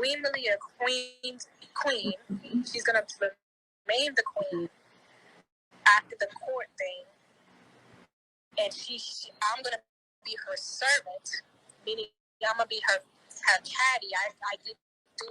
Queen Malia, queen. She's gonna remain the queen after the court thing, and I'm gonna be her servant, meaning I'm gonna be her caddy. I get to.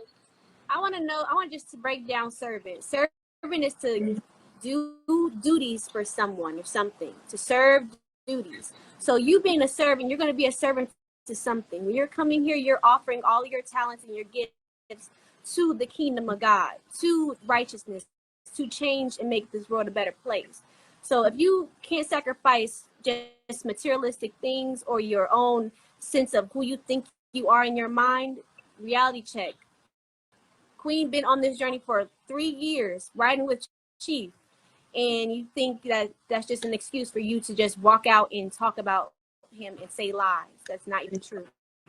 I want just to break down servant. Servant is to do duties for someone or something, to serve duties. So you being a servant, you're going to be a servant to something. When you're coming here, you're offering all your talents and your gifts to the kingdom of God, to righteousness, to change and make this world a better place. So if you can't sacrifice just materialistic things or your own sense of who you think you are in your mind, reality check. Queen been on this journey for 3 years, riding with Chief, and you think that that's just an excuse for you to just walk out and talk about him and say lies. That's not even true.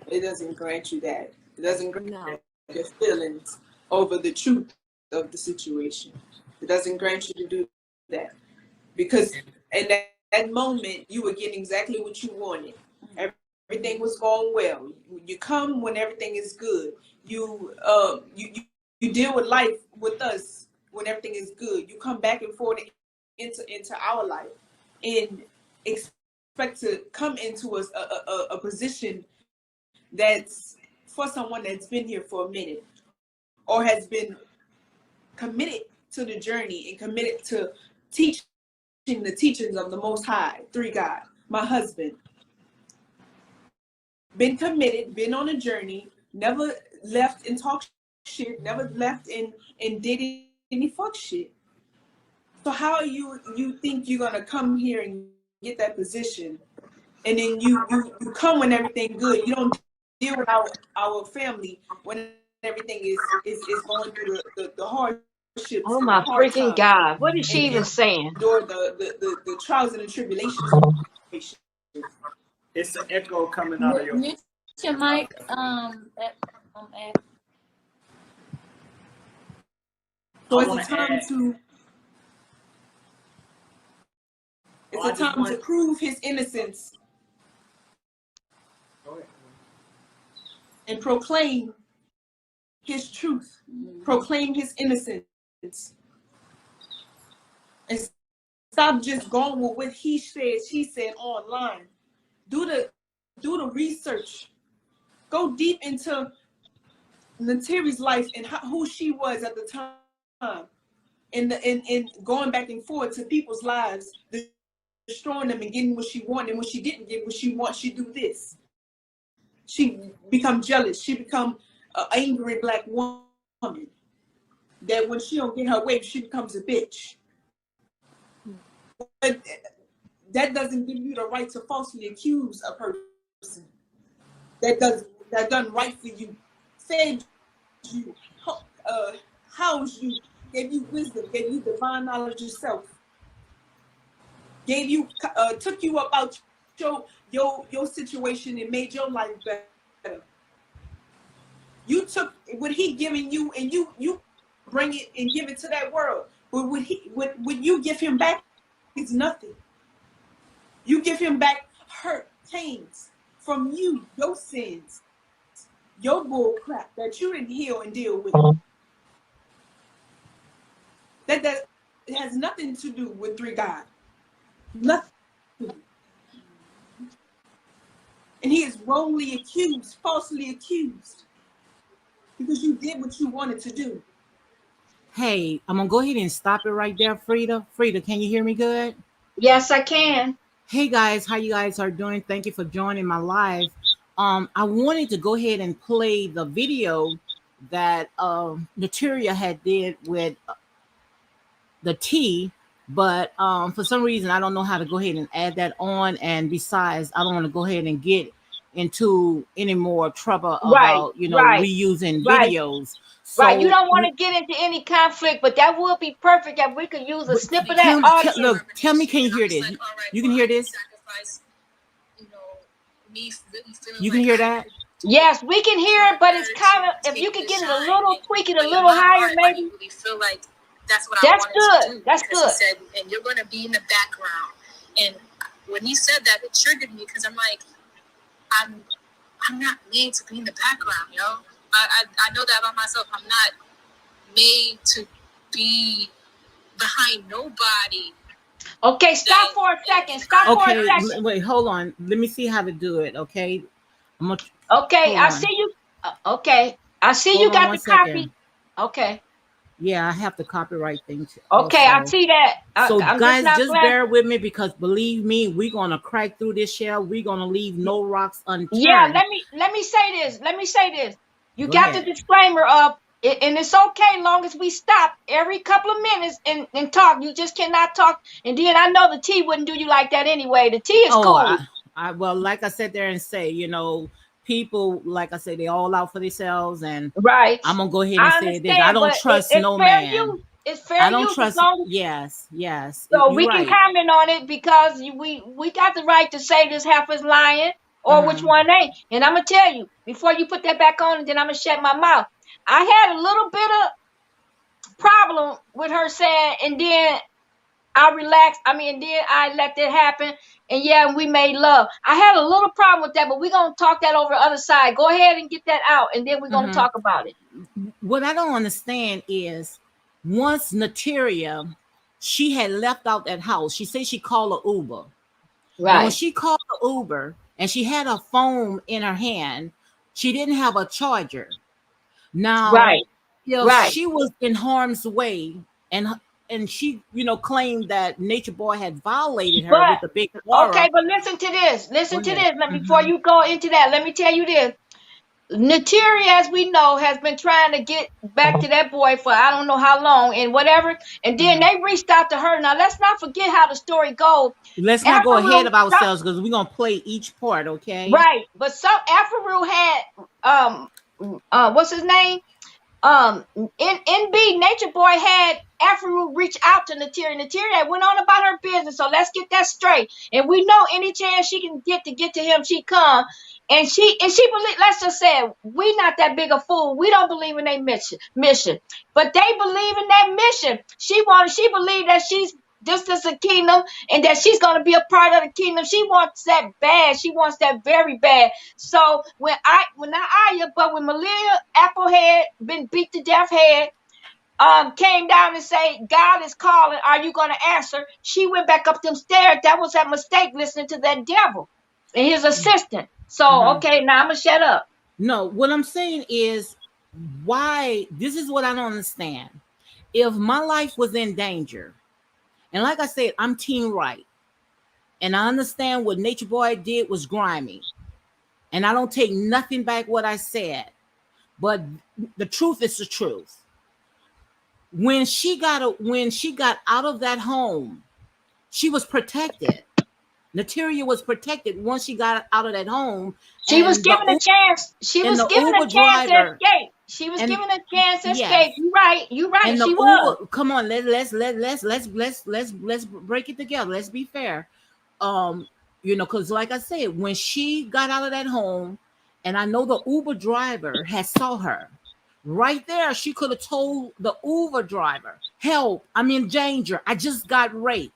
It doesn't grant you that. It doesn't grant your feelings over the truth of the situation. It doesn't grant you to do that. Because in that moment, you were getting exactly what you wanted. Everything was going well. You come when everything is good. You deal with life with us when everything is good. You come back and forth into our life and expect to come into a position that's for someone that's been here for a minute or has been committed to the journey and committed to teaching the teachings of the Most High, three God, my husband. Been committed, been on a journey, never left and talked shit, never left and did any fuck shit. So how you think you're gonna come here and get that position, and then you come when everything good? You don't deal with our family when everything is going through the hardships. Oh my freaking God! What is she even saying? Or the trials and the tribulations. It's an echo coming out of your. Mute your mic. So it's a time to prove his innocence and proclaim his truth, proclaim his innocence, and stop just going with what he said, she said online. Do the research. Go deep into Neytiri's life and who she was at the time, and going back and forth to people's lives, destroying them and getting what she wanted. And when she didn't get what she wants, she do this. She become jealous. She become an angry black woman. That when she don't get her way, she becomes a bitch. But that doesn't give you the right to falsely accuse a person that done right for you, fed you, housed you, gave you wisdom, gave you divine knowledge yourself, gave you, took you up out your situation and made your life better. You took what he giving you and you bring it and give it to that world. But what you give him back is nothing. You give him back hurt, pains from you, your sins, your bull crap that you didn't heal and deal with. That it has nothing to do with three God. Nothing. And he is wrongly accused, falsely accused, because you did what you wanted to do. Hey, I'm gonna go ahead and stop it right there, Frida. Frida, can you hear me good? Yes, I can. Hey guys, how you guys are doing? Thank you for joining my live. I wanted to go ahead and play the video that Neytiri had did with the T, but for some reason I don't know how to go ahead and add that on. And besides, I don't want to go ahead and get into any more trouble about reusing videos. So, you don't want to get into any conflict, but that would be perfect if we could use a snip of that audio. Tell me, can you hear this? You can hear this? You can hear that? Yes, we can hear it, but it's kind of, if you could get it a little, tweak it a little higher, maybe. Feel like that's what I wanted to do. That's good. He said, and you're going to be in the background. And when he said that, it triggered me because I'm like, I'm not made to be in the background, yo. I know that about myself. I'm not made to be behind nobody. Okay, stop for a second. Stop for a second. Wait, hold on. Let me see how to do it. Okay. Okay, I see you. Okay, I see you got the copy. Okay. Yeah, I have the copyright thing too. Okay, I see that. So I'm guys, just glad. bear with me, because believe me, we're gonna crack through this shell. We're gonna leave no rocks unturned. Yeah, let me say this. Let me say this. You Go got ahead. the disclaimer up, and it's okay long as we stop every couple of minutes and talk. You just cannot talk. And then I know the tea wouldn't do you like that anyway. The tea is cool. Well, like I said there and say, people, like I said, they all out for themselves, and right. I'm gonna go ahead and say this. I don't trust no fair man. Use. It's fair I don't use. trust. Yes. So we can comment on it, because we got the right to say this half is lying or which one ain't. And I'm gonna tell you before you put that back on, and then I'm gonna shut my mouth. I had a little bit of problem with her saying, and then I relaxed. And then I let that happen. And yeah, we made love. I had a little problem with that, but we're going to talk that over the other side. Go ahead and get that out, and then we're going to talk about it. What I don't understand is, once Neytiri, she had left out that house, she said she called an Uber. Right. Now, when she called the Uber and she had a phone in her hand, she didn't have a charger. Now, she was in harm's way, and she, claimed that Nature Boy had violated her with the big aura. Okay, but listen to this. Before you go into that, let me tell you this. Neytiri, as we know, has been trying to get back to that boy for I don't know how long and whatever. And then they reached out to her. Now, let's not forget how the story goes. Let's not go ahead of ourselves, because we're going to play each part, okay? Right. But Afro had, what's his name? NB Nature Boy had Afro reach out to Neytiri. Neytiri went on about her business, so let's get that straight. And we know any chance she can get to him, she come. And she believe. Let's just say we not that big a fool. We don't believe in their mission, but they believe in that mission. She believed that this is a kingdom, and that she's going to be a part of the kingdom. She wants that bad. She wants that very bad. So when Malia Applehead, been beat to death head, came down and say, God is calling, are you going to answer? She went back up them stairs. That was a mistake, listening to that devil and his assistant. So, okay, now I'm going to shut up. No, what I'm saying is, why, this is what I don't understand. If my life was in danger, and like I said, I'm team right, and I understand what Nature Boy did was grimy, and I don't take nothing back what I said, but the truth is the truth. When she got out of that home, she was protected. Neytiri was protected once she got out of that home. She was given a chance. She was given a chance to escape. She was given a chance to escape. You're right. And she was. Come on, let's break it together. Let's be fair. Because like I said, when she got out of that home, and I know the Uber driver had saw her. Right there, she could have told the Uber driver, help, I'm in danger. I just got raped.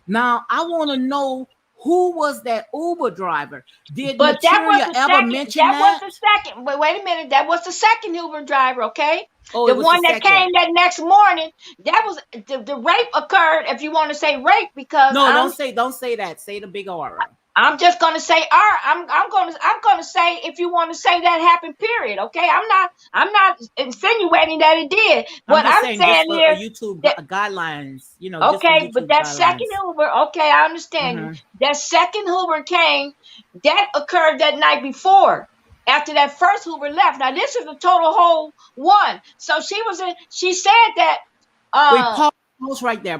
Now, I want to know, who was that Uber driver? Did Neytiri ever mention that? That was the second. But wait a minute. That was the second Uber driver, okay? The one that came that next morning. That was the rape occurred, if you want to say rape, because don't say that. Say the big aura. I'm just gonna say I'm gonna say, if you want to say that happened, period. Okay, I'm not insinuating that it did. What I'm saying is YouTube guidelines. Okay, but that second Uber. Okay, I understand you. That second Uber came. That occurred that night before. After that first Uber left. Now this is a total whole one. So she said that. Wait,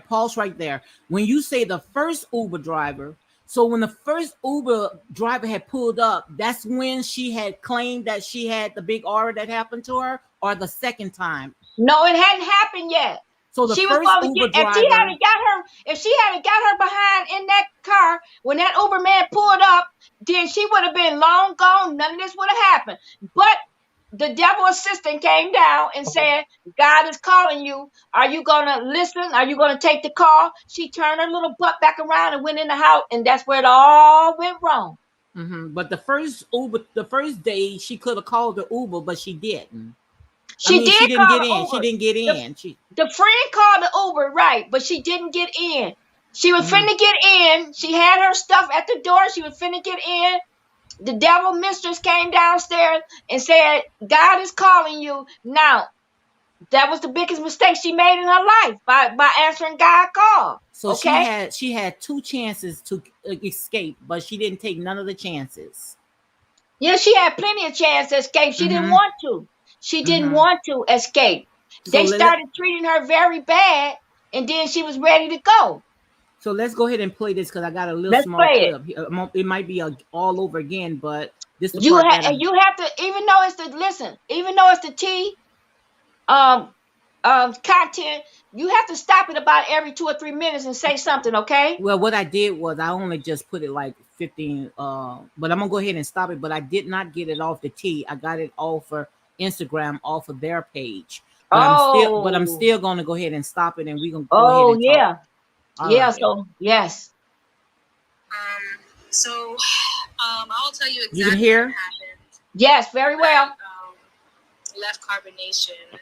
pause right there. When you say the first Uber driver. So when the first Uber driver had pulled up, that's when she had claimed that she had the big aura that happened to her, or the second time? No, it hadn't happened yet. So the first Uber driver, if she hadn't got her behind in that car when that Uber man pulled up, then she would have been long gone. None of this would have happened. But the devil assistant came down and said, God is calling you. Are you going to listen? Are you going to take the call? She turned her little butt back around and went in the house, and that's where it all went wrong. But the first day, she could have called the Uber, but she didn't. I She mean, she did didn't call get the in. She Uber. didn't get The, in. She. the friend called the Uber, right, but she didn't get in. She was Mhm. finna get in. She had her stuff at the door. She was finna get in. The devil mistress came downstairs and said, God is calling you. Now, that was the biggest mistake she made in her life by answering God call. So Okay? she had two chances to escape, but she didn't take none of the chances. Yeah, she had plenty of chance to escape. She didn't Mm-hmm. want to. She didn't Mm-hmm. want to escape. So They let started treating her very bad, and then she was ready to go. so let's go ahead and play this because I got a little Let's small play it. clip. It might be all over again, but this is the You part that I. you have to, even though it's the listen, even though it's the T um content, you have to stop it about every 2 or 3 minutes and say something, okay? Well, what I did was I only just put it like 15. But I'm gonna go ahead and stop it. But I did not get it off the T. I got it off for Instagram, off of their page. But I'm Oh, still gonna go ahead and stop it, and we gonna go ahead oh and talk. yeah, All yeah. right. So yes, So I'll tell you You can exactly what hear. happened. yes, very That well. left Carbonation,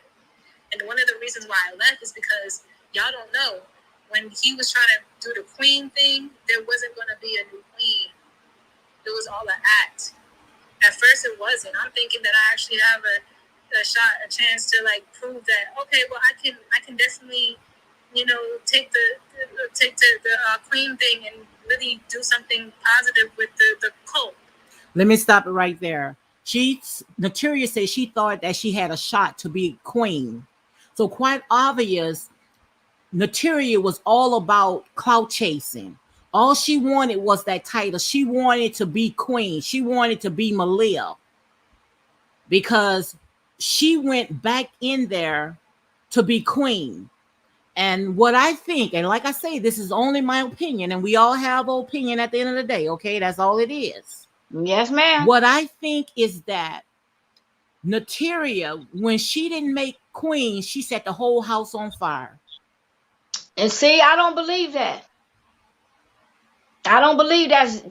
and one of the reasons why I left is because y'all don't know, when he was trying to do the queen thing, there wasn't going to be a new queen. It was all an act. At first, it wasn't. I'm thinking that I actually have a chance to like prove that, okay, well, I can definitely, take the queen thing and really do something positive with the cult. Let me stop it right there. Neytiri said she thought that she had a shot to be queen. So quite obvious, Neytiri was all about clout chasing. All she wanted was that title. She wanted to be queen. She wanted to be Malia because she went back in there to be queen. And what I think, and like I say, this is only my opinion, and we all have an opinion at the end of the day, okay? That's all it is. Yes, ma'am. What I think is that Neytiri, when she didn't make queen, she set the whole house on fire. And see, I don't believe that. I don't believe that's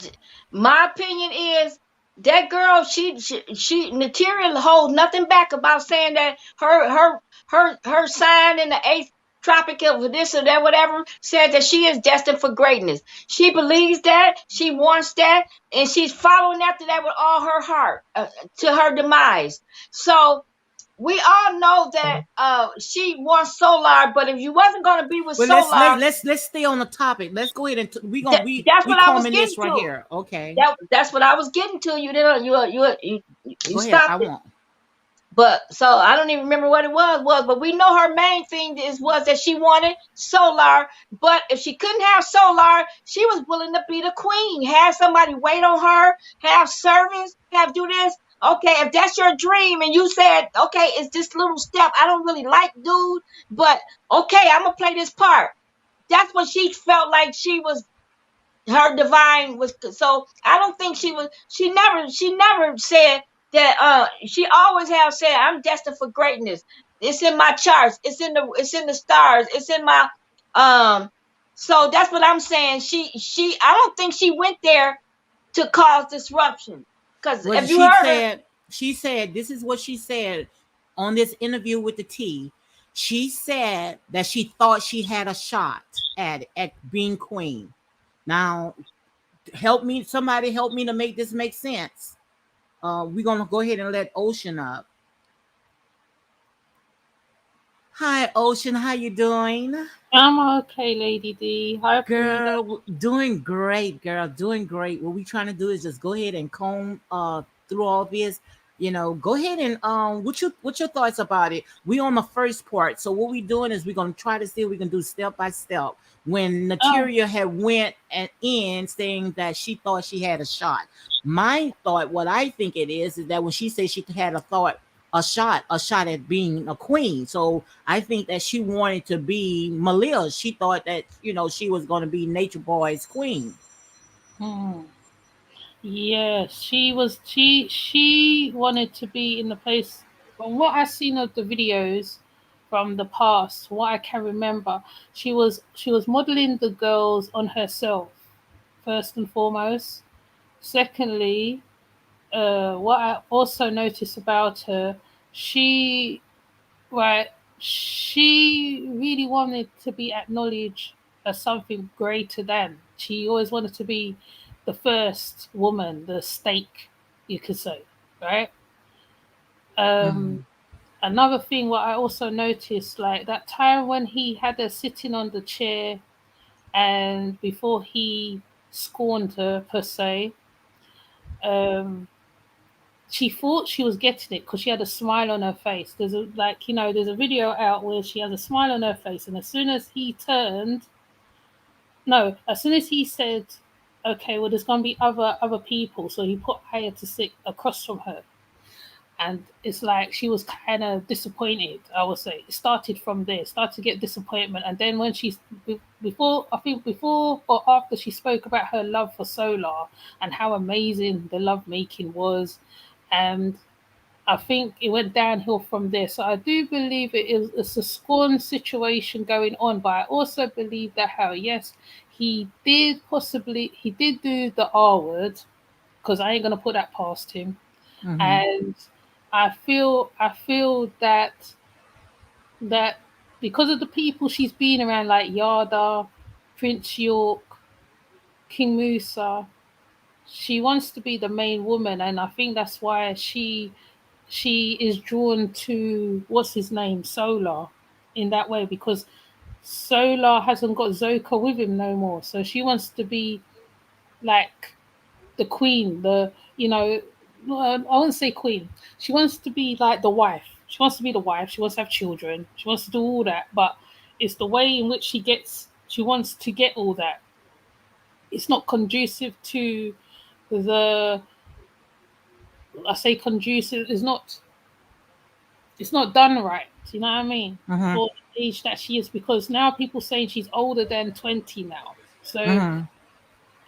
my opinion is that girl, she material holds nothing back about saying that her sign in the eighth tropic of this or that, whatever, said that she is destined for greatness. She believes that, she wants that, and she's following after that with all her heart, to her demise. So we all know that she wants Solar, but if you wasn't gonna be with Well, Solar, let's stay on the topic. Let's go ahead and that's we what I was combing getting this right to. here. Okay, That's what I was getting to. You didn't. You go ahead. I stopped it. won't. But so I don't even remember what it was. But we know her main thing was that she wanted Solar. But if she couldn't have Solar, she was willing to be the queen. Have somebody wait on her. Have servants. Have do this. Okay, if that's your dream, and you said, okay, it's this little step. I don't really like dude, but okay, I'm gonna play this part. That's what she felt like she was, her divine was. So I don't think she never said that. She always have said, I'm destined for greatness. It's in my charts, it's in the stars, it's in my um so that's what I'm saying. She I don't think she went there to cause disruption, because Well, if you heard her. she said this is what she said on this interview with the T. She said that she thought she had a shot at being queen. Now, somebody help me to make this make sense. We're gonna go ahead and let Ocean up. Hi, Ocean. How you doing? I'm okay, Lady D. Hopefully you guys. Girl, doing great, girl, doing great. What we trying to do is just go ahead and comb through all this. Go ahead and what's your thoughts about it? We on the first part. So what we doing is we're gonna try to see if we can do step by step. When Oh, Neytiri had went and in saying that she thought she had a shot. My thought, what I think it is that when she said she had a shot at being a queen. So I think that she wanted to be Malia. She thought that she was going to be Nature Boy's queen. hmm. Yes, she was. She wanted to be in the place. From what I've seen of the videos from the past, what I can remember, she was modeling the girls on herself first and foremost. Secondly, what I also noticed about her, she right, she really wanted to be acknowledged as something greater than. She always wanted to be the first woman, the stake, you could say, right? Um, Mhm. Another thing, what I also noticed, like that time when he had her sitting on the chair, and before he scorned her per se, um, she thought she was getting it because she had a smile on her face. There's a like there's a video out where she has a smile on her face, and as soon as he turned, no, as soon as he said, "Okay, well, there's gonna be other people," so he put Aya to sit across from her, and it's like she was kind of disappointed. I would say it started from there, started to get disappointment, and then when she's before, I think before or after she spoke about her love for Solar and how amazing the love making was, and I think it went downhill from there. So I do believe it's a scorn situation going on, but I also believe that how yes, he did do the R word because I ain't gonna put that past him, Mhm. and I feel that because of the people she's been around, like Yada, Prince York, King Musa, she wants to be the main woman, and I think that's why she is drawn to what's his name, Solar, in that way because Solar hasn't got Zoka with him no more. So she wants to be like the queen, I wouldn't say queen. She wants to be like the wife. She wants to be the wife. She wants to have children. She wants to do all that, but it's the way in which she wants to get all that. It's not conducive to the I say conducive. It's not done right. You know what I mean? Mhm. For the age that she is, because now people saying she's older than 20 now. So, Mhm.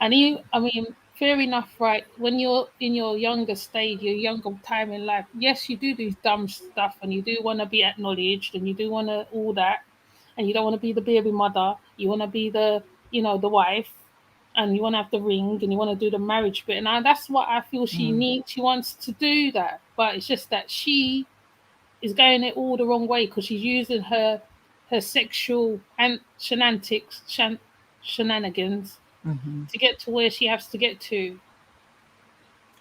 I mean, fair enough, right? When you're in your younger stage, your younger time in life, yes, you do these dumb stuff, and you do want to be acknowledged, and you do want to all that, and you don't want to be the baby mother. You want to be the wife, and you want to have the ring, and you want to do the marriage bit. And that's what I feel she Mhm. needs. She wants to do that, but it's just that she is going it all the wrong way because she's using her sexual and shenanigans Mhm. to get to where she has to get to.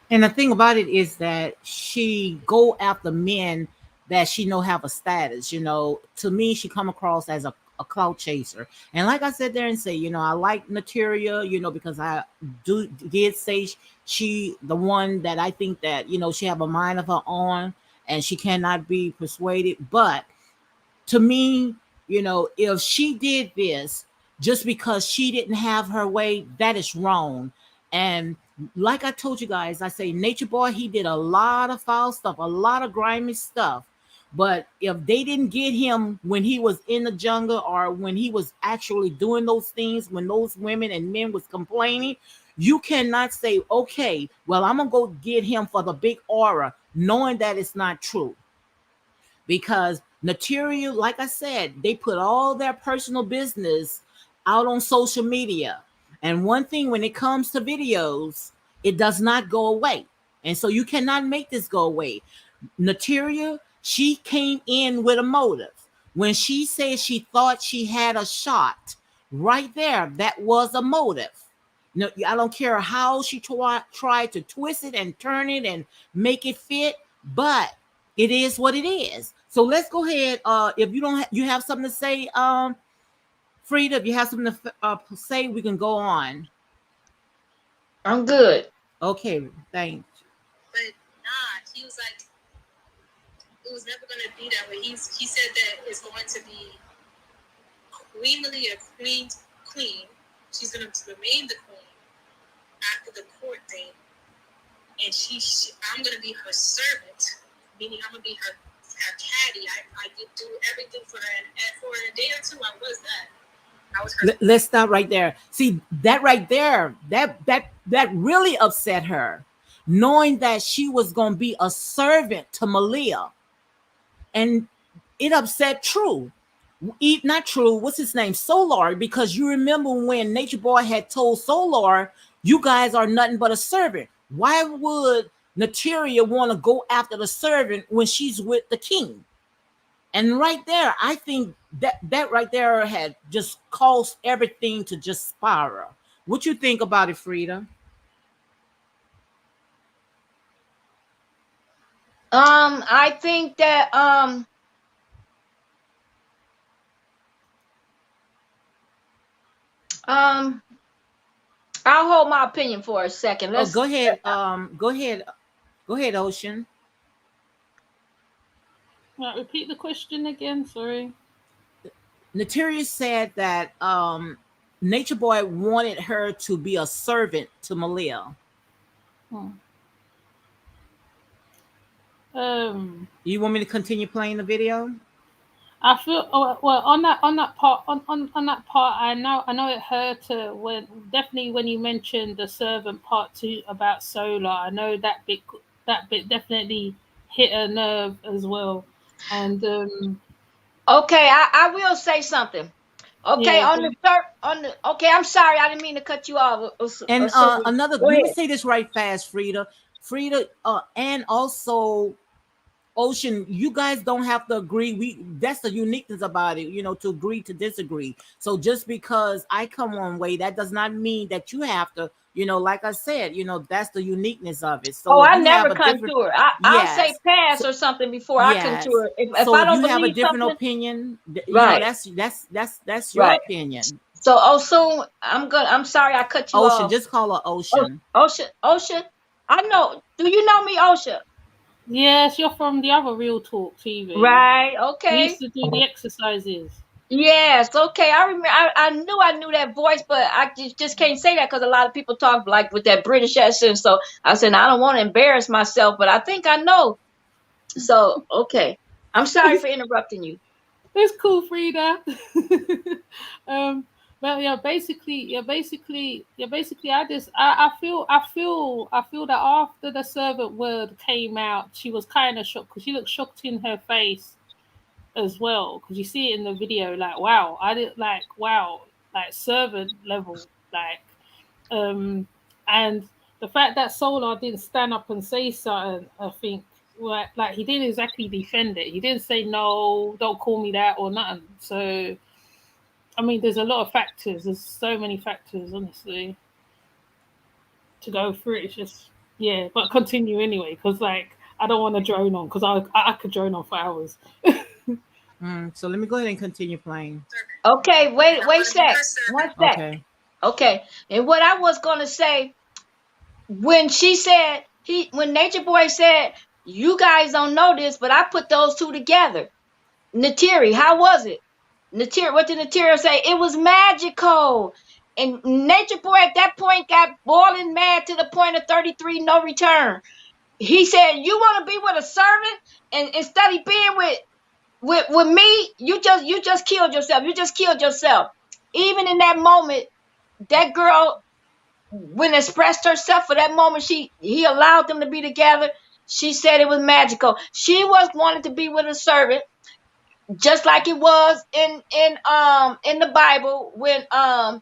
And the thing about it is that she go after men that she know have a status. To me, she come across as a clout chaser. And like I said there and say, I like Neytiri, because I did say she the one that I think that she have a mind of her own and she cannot be persuaded. But to me, if she did this just because she didn't have her way, that is wrong. And like I told you guys, I say Nature Boy, he did a lot of foul stuff, a lot of grimy stuff. But if they didn't get him when he was in the jungle or when he was actually doing those things, when those women and men was complaining, you cannot say, okay, well, I'm gonna go get him for the big aura, knowing that it's not true, because Neytiri, like I said, they put all their personal business out on social media. And one thing when it comes to videos, it does not go away. And so you cannot make this go away. Neytiri, she came in with a motive. When she said she thought she had a shot, right there, that was a motive. No, I don't care how she tried to twist it and turn it and make it fit, but it is what it is. So let's go ahead. If you don't, you have something to say, Frida. If you have something to say, we can go on. I'm good. Okay, thanks. But nah, he was like, it was never gonna be that way. He said that it's going to be Queen Malia, queen. She's gonna remain the queen after the court thing, and I'm gonna be her servant, meaning I'm gonna be her caddy. I did do everything for her, and for a day or two, I was that. I was her. Let's stop right there. See that right there. That really upset her, knowing that she was going to be a servant to Malia, and it upset True. Not True. What's his name? Solar. Because you remember when Nature Boy had told Solar You guys are nothing but a servant. Why would Neytiri want to go after the servant when she's with the king? And right there, I think that right there had just caused everything to just spiral. What you think about it, Frida? I think that um I'll hold my opinion for a second. Oh, Let's go ahead, Ocean. Repeat the question again. Sorry. Neytiri said that Nature Boy wanted her to be a servant to Malia. Hmm. You want me to continue playing the video? I feel well on that part on that part. I know it hurt when definitely when you mentioned the servant part too about Solar. I know that bit definitely hit a nerve as well. And okay, I will say something. Okay, yeah, on the third on the okay, I'm sorry, I didn't mean to cut you off. And So another, go let me ahead. say this right fast, Frida. Frida, and also Ocean, you guys don't have to agree. That's the uniqueness about it, to agree to disagree. So just because I come one way, that does not mean that you have to, like I said, that's the uniqueness of it. Oh, So if I you have never a different, contour. I'll say yes. pass So or something before I yes. contour. If So I if don't you have a believe different something, opinion, right, that's your right. opinion. So soon I'm sorry I cut you Ocean, off. just call her Ocean. Ocean. I know. Do you know me, Ocean? yes, you're from the other Real Talk TV. Right. We Okay. used to do the exercises. Yes. Okay. I remember. I knew that voice, but I just can't say that because a lot of people talk like with that British accent. So I said I don't want to embarrass myself, but I think I know. So okay. I'm sorry for interrupting you. It's cool, Frida. um, but yeah, basically, I feel that after the servant word came out, she was kind of shocked because she looked shocked in her face as well. Because you see it in the video, like wow, I did like wow, like servant level, like and the fact that Solar didn't stand up and say something, I think, like he didn't exactly defend it. He didn't say no, don't call me that or nothing. So, I mean, there's a lot of factors. There's so many factors, honestly, to go through. It's just yeah, but continue anyway, because like I don't want to drone on because I could drone on for hours. So let me go ahead and continue playing. Okay. Wait, sec. One sec. Okay. Okay. And what I was gonna say when she said when Nature Boy said you guys don't know this, but I put those two together. Neytiri, how was it? Neytiri, what did Neytiri say? It was magical. And Nature Boy at that point got boiling mad to the point of 33 no return. He said, "You want to be with a servant and instead of being with me, you just killed yourself. You just killed yourself." Even in that moment, that girl when expressed herself for that moment, he allowed them to be together. She said it was magical. She was wanted to be with a servant just like it was in the Bible when I'm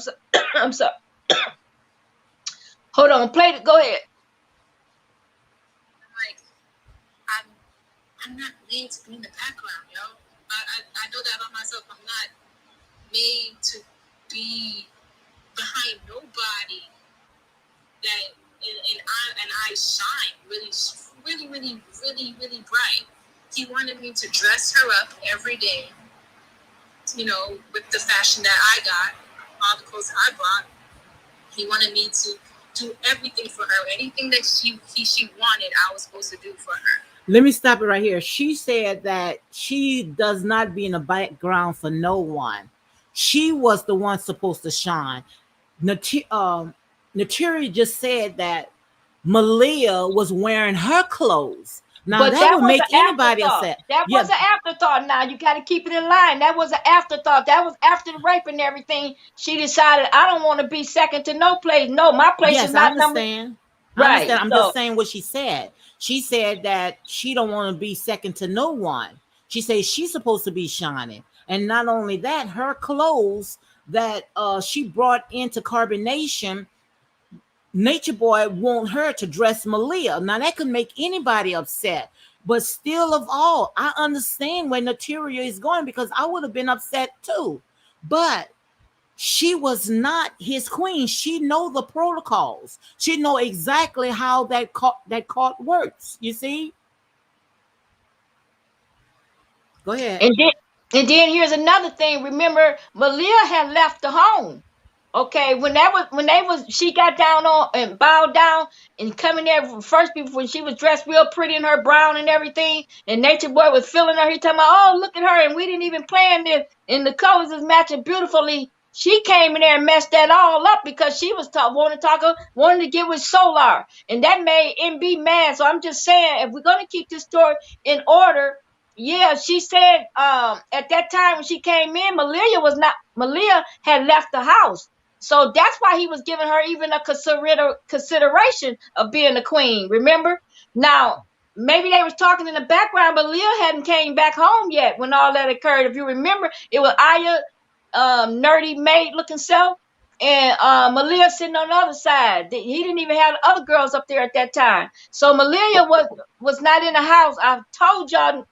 so, I'm sorry. Hold on, play it. Go ahead. Like, I'm not made to be in the background, yo. I know that about myself. I'm not made to be behind nobody. That and I shine really, really, really, really, really bright. He wanted me to dress her up every day, with the fashion that I got, all the clothes I bought. He wanted me to do everything for her. Anything that she wanted, I was supposed to do for her. Let me stop it right here. She said that she does not be in the background for no one. She was the one supposed to shine. Neytiri just said that Malia was wearing her clothes. Now But that that would was make an anybody afterthought. upset. That Yeah, was an afterthought. Now you got to keep it in line. That was an afterthought. That was after the rape and everything. She decided I don't want to be second to no place. No, my place is yes, I not number understand. I right. understand. I'm So just saying what she said. She said that she don't want to be second to no one. She says she's supposed to be shining. And not only that, her clothes that she brought into carbonation, Nature Boy want her to dress Malia. Now that could make anybody upset. But still of all, I understand where Neytiri is going, because I would have been upset too. But she was not his queen. She know the protocols. She know exactly how that court works. You see? Go ahead. And then here's another thing. Remember, Malia had left the home. Okay, she got down on and bowed down and coming there first people when she was dressed real pretty in her brown and everything, and Nature Boy was feeling her. He talking about, oh, look at her, and we didn't even plan this, and the colors is matching beautifully. She came in there and messed that all up because she was wanted to get with Solar, and that made MB mad. So I'm just saying, if we're gonna keep this story in order, yeah, she said at that time when she came in, Malia had left the house. So that's why he was giving her even a consideration of being the queen. Remember? Now, maybe they was talking in the background, but Leah hadn't came back home yet when all that occurred. If you remember, it was Aya, nerdy maid looking self, and Malia sitting on the other side. He didn't even have other girls up there at that time. So Malia was not in the house. I've told y'all.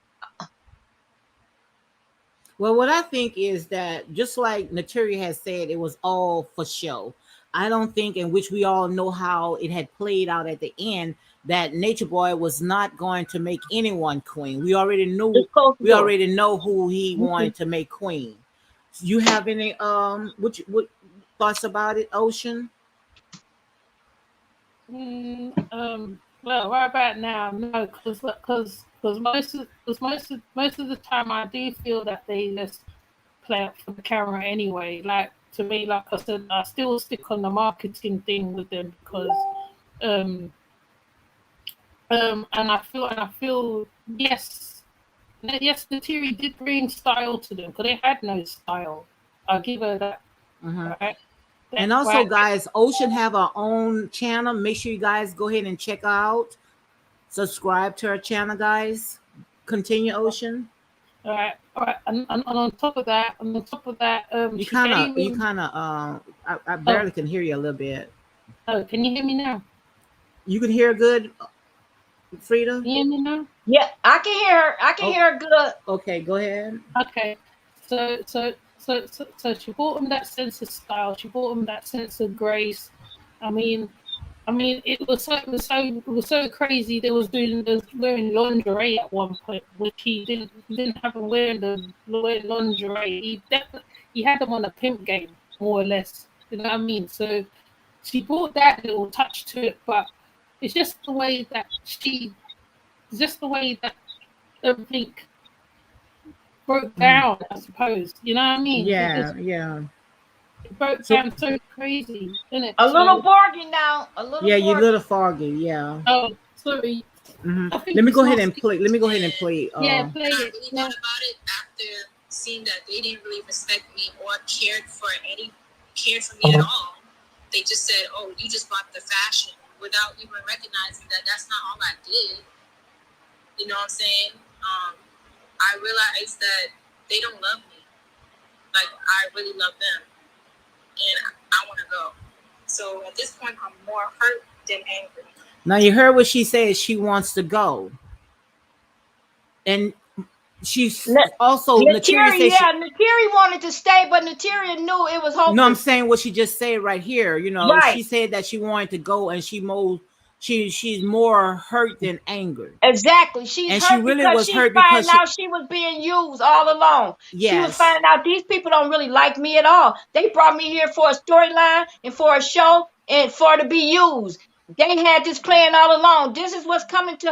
Well, what I think is that just like Neytiri has said, it was all for show. I don't think, in which we all know how it had played out at the end, that Nature Boy was not going to make anyone queen. We already knew. We already know who he wanted to make queen. You have any what thoughts about it, Ocean? Well, right about now, no, because most of the time I do feel that they just play up for the camera anyway. Like, to me, like I said, I still stick on the marketing thing with them because and I feel yes, Neytiri did bring style to them because they had no style. I'll give her that. Right? And also, guys, Ocean have her own channel. Make sure you guys go ahead and check out, subscribe to her channel, guys. Continue, Ocean. All right. And on top of that, you kind of, I barely can hear you a little bit. Oh, can you hear me now? You can hear good, Frida? Can you hear me now? Yeah, I can hear her. I can hear her good. Okay, go ahead. Okay. So she brought him that sense of style. She brought him that sense of grace. I mean, it was so crazy. They was wearing lingerie at one point, which he didn't have him wearing lingerie. He had them on a pimp game, more or less. You know what I mean? So she brought that little touch to it, but it's just the way that everything broke down, I suppose. You know what I mean? Yeah. It broke down so crazy, didn't it? A little foggy now. Yeah, you're a little foggy. Yeah. Oh, sorry. Let me go ahead and play. Yeah, play it. I really thought about it after seeing that they didn't really respect me or cared for me at all. They just said, "Oh, you just bought the fashion," without even recognizing that that's not all I did. You know what I'm saying? I realized that they don't love me. Like, I really love them, and I want to go. So at this point, I'm more hurt than angry. Now you heard what she said. She wants to go, and she's also Neytiri. Neytiri wanted to stay, but Neytiri knew it was hopeless. No, I'm saying what she just said right here. You know, right. She said that she wanted to go, and she's more hurt than angry. Exactly. She's hurt because she found out she was being used all along. Yes. She was finding out these people don't really like me at all. They brought me here for a storyline and for a show and for to be used. They had this plan all along. This is what's coming to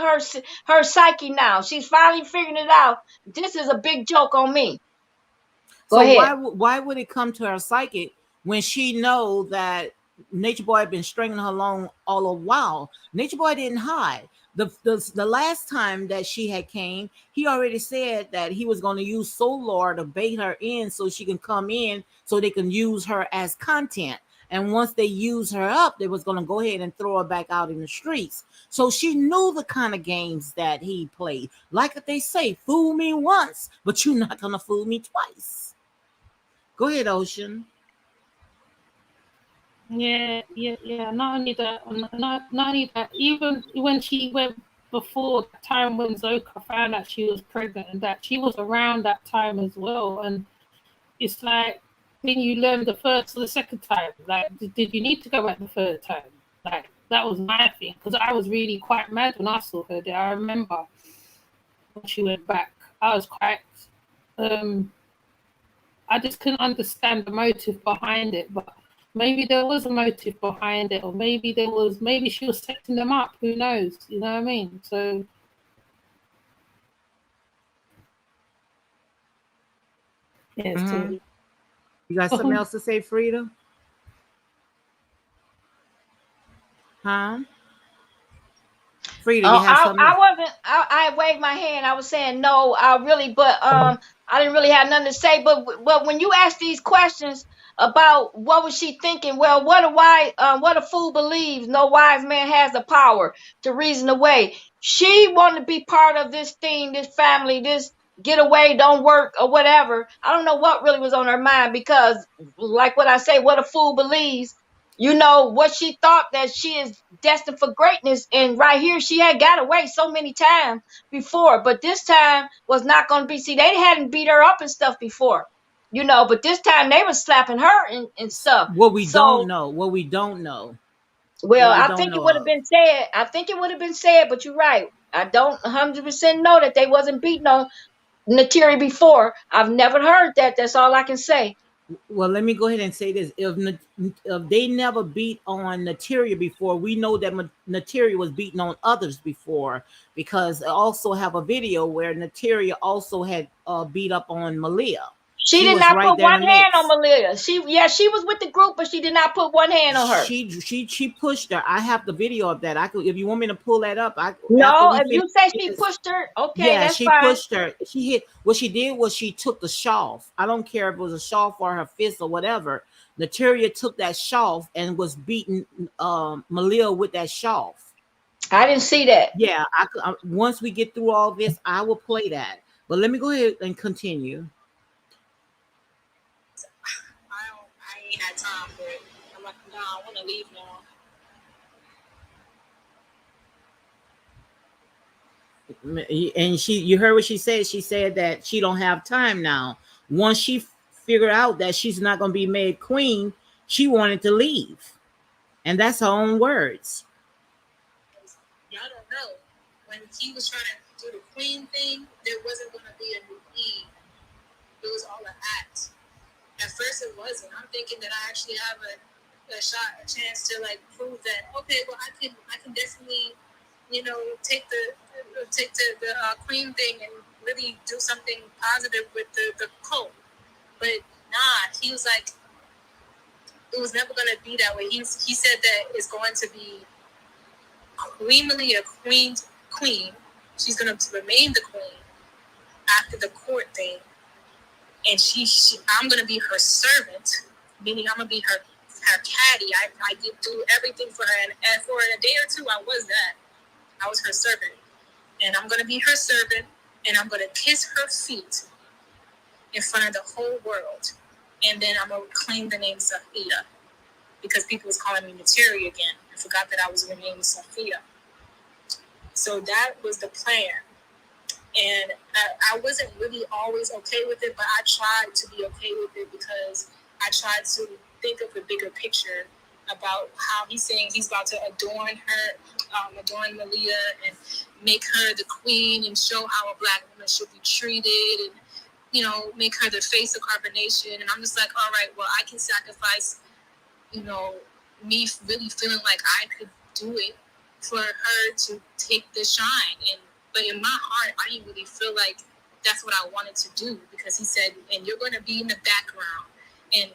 her psyche now. She's finally figuring it out. This is a big joke on me. Go ahead. Why would it come to her psyche when she know that Nature Boy had been stringing her along all a while? Nature Boy didn't hide. The last time that she had came, he already said that he was going to use Solar to bait her in so she can come in so they can use her as content. And once they use her up, they was going to go ahead and throw her back out in the streets. So she knew the kind of games that he played. Like they say, fool me once, but you're not going to fool me twice. Go ahead, Ocean. Yeah. Not only that, not only that. Even when she went before the time when Zoka found out she was pregnant, and that she was around that time as well. And it's like, then you learn the first or the second time. Like, did you need to go back the third time? Like, that was my thing, because I was really quite mad when I saw her there. I remember when she went back, I was quite. Um, I just couldn't understand the motive behind it, but maybe there was a motive behind it, or maybe she was setting them up. Who knows? You know what I mean? So yes, Mm-hmm. Tori. You got something else to say, Frida? Huh? Frida, you have something? I wasn't. I waved my hand. I was saying no. I really, but I didn't really have nothing to say. But when you ask these questions about what was she thinking, well, what a fool believes. No wise man has the power to reason away. She wanted to be part of this thing, this family, this get away, don't work or whatever. I don't know what really was on her mind because, like what I say, what a fool believes. You know what she thought, that she is destined for greatness, and right here she had got away so many times before, but this time was not going to be. See, they hadn't beat her up and stuff before, you know, but this time they were slapping her and stuff. What we don't So, know, what we don't know, well, what we I don't think it know would have of. been said. I think it would have been said, but you're right. I don't 100% know that they wasn't beating on Neytiri before. I've never heard that. That's all I can say. Well, let me go ahead and say this: if they never beat on Neytiri before, we know that Neytiri was beating on others before, because I also have a video where Neytiri also had beat up on Malia. She She did was not right put there in one the hand on mix. Malia. She was with the group, but she did not put one hand on her. She pushed her. I have the video of that. I could, if you want me to pull that up. I After No, we if finish you say she this. pushed her, okay, Yeah, that's she fine. pushed her. She hit. What she did was she took the shawl. I don't care if it was a shawl or her fist or whatever. Natalia took that shawl and was beating Malia with that shawl. I didn't see that. Yeah, once we get through all this, I will play that. But let me go ahead and continue. I ain't had time for it. I'm like, no, I want to leave now. And you heard what she said. She said that she don't have time now. Once she figured out that she's not going to be made queen, she wanted to leave, and that's her own words. Y'all don't know. When he was trying to do the queen thing, there wasn't going to be a new queen. It was all an act. At first, it wasn't. I'm thinking that I actually have a shot, a chance to like prove that. Okay, well, I can definitely, take the queen thing and really do something positive with the cult. But nah, he was like, it was never going to be that way. He said that it's going to be queenly, a queen. She's going to remain the queen after the court thing, and I'm going to be her servant, meaning I'm going to be her caddy. I did do everything for her, and for a day or two, I was that. I was her servant, and I'm going to be her servant, and I'm going to kiss her feet in front of the whole world, and then I'm going to claim the name Sophia, because people was calling me Neytiri again. I forgot that I was renamed Sophia. So that was the plan. And I wasn't really always okay with it, but I tried to be okay with it because I tried to think of the bigger picture about how he's saying he's about to adorn her, adorn Malia, and make her the queen and show how a black woman should be treated, and make her the face of carbonation. And I'm just like, all right, well, I can sacrifice, me really feeling like I could do it for her to take the shine. But in my heart, I didn't really feel like that's what I wanted to do, because he said, and you're going to be in the background. And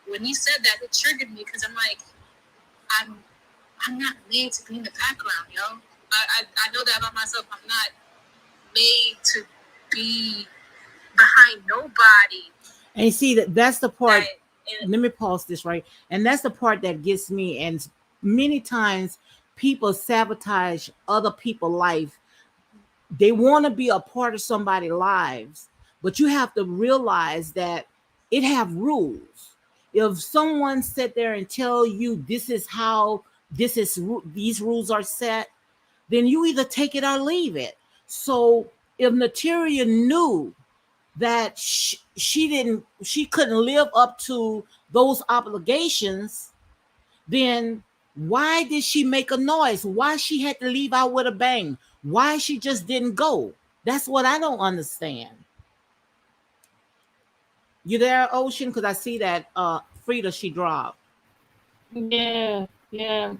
when he said that, it triggered me, because I'm like, I'm not made to be in the background, yo. I know that about myself. I'm not made to be behind nobody. And you see that's the part. Let me pause this right. And that's the part that gets me. And many times people sabotage other people's life. They want to be a part of somebody's lives, but you have to realize that it have rules. if someone sit there and tell you this is how these rules are set, then you either take it or leave it. So if Neytiri knew that she couldn't live up to those obligations, then why did she make a noise? Why she had to leave out with a bang? Why she just didn't go? That's what I don't understand. You there, Ocean? Because I see that Frida, she dropped. Yeah, yeah.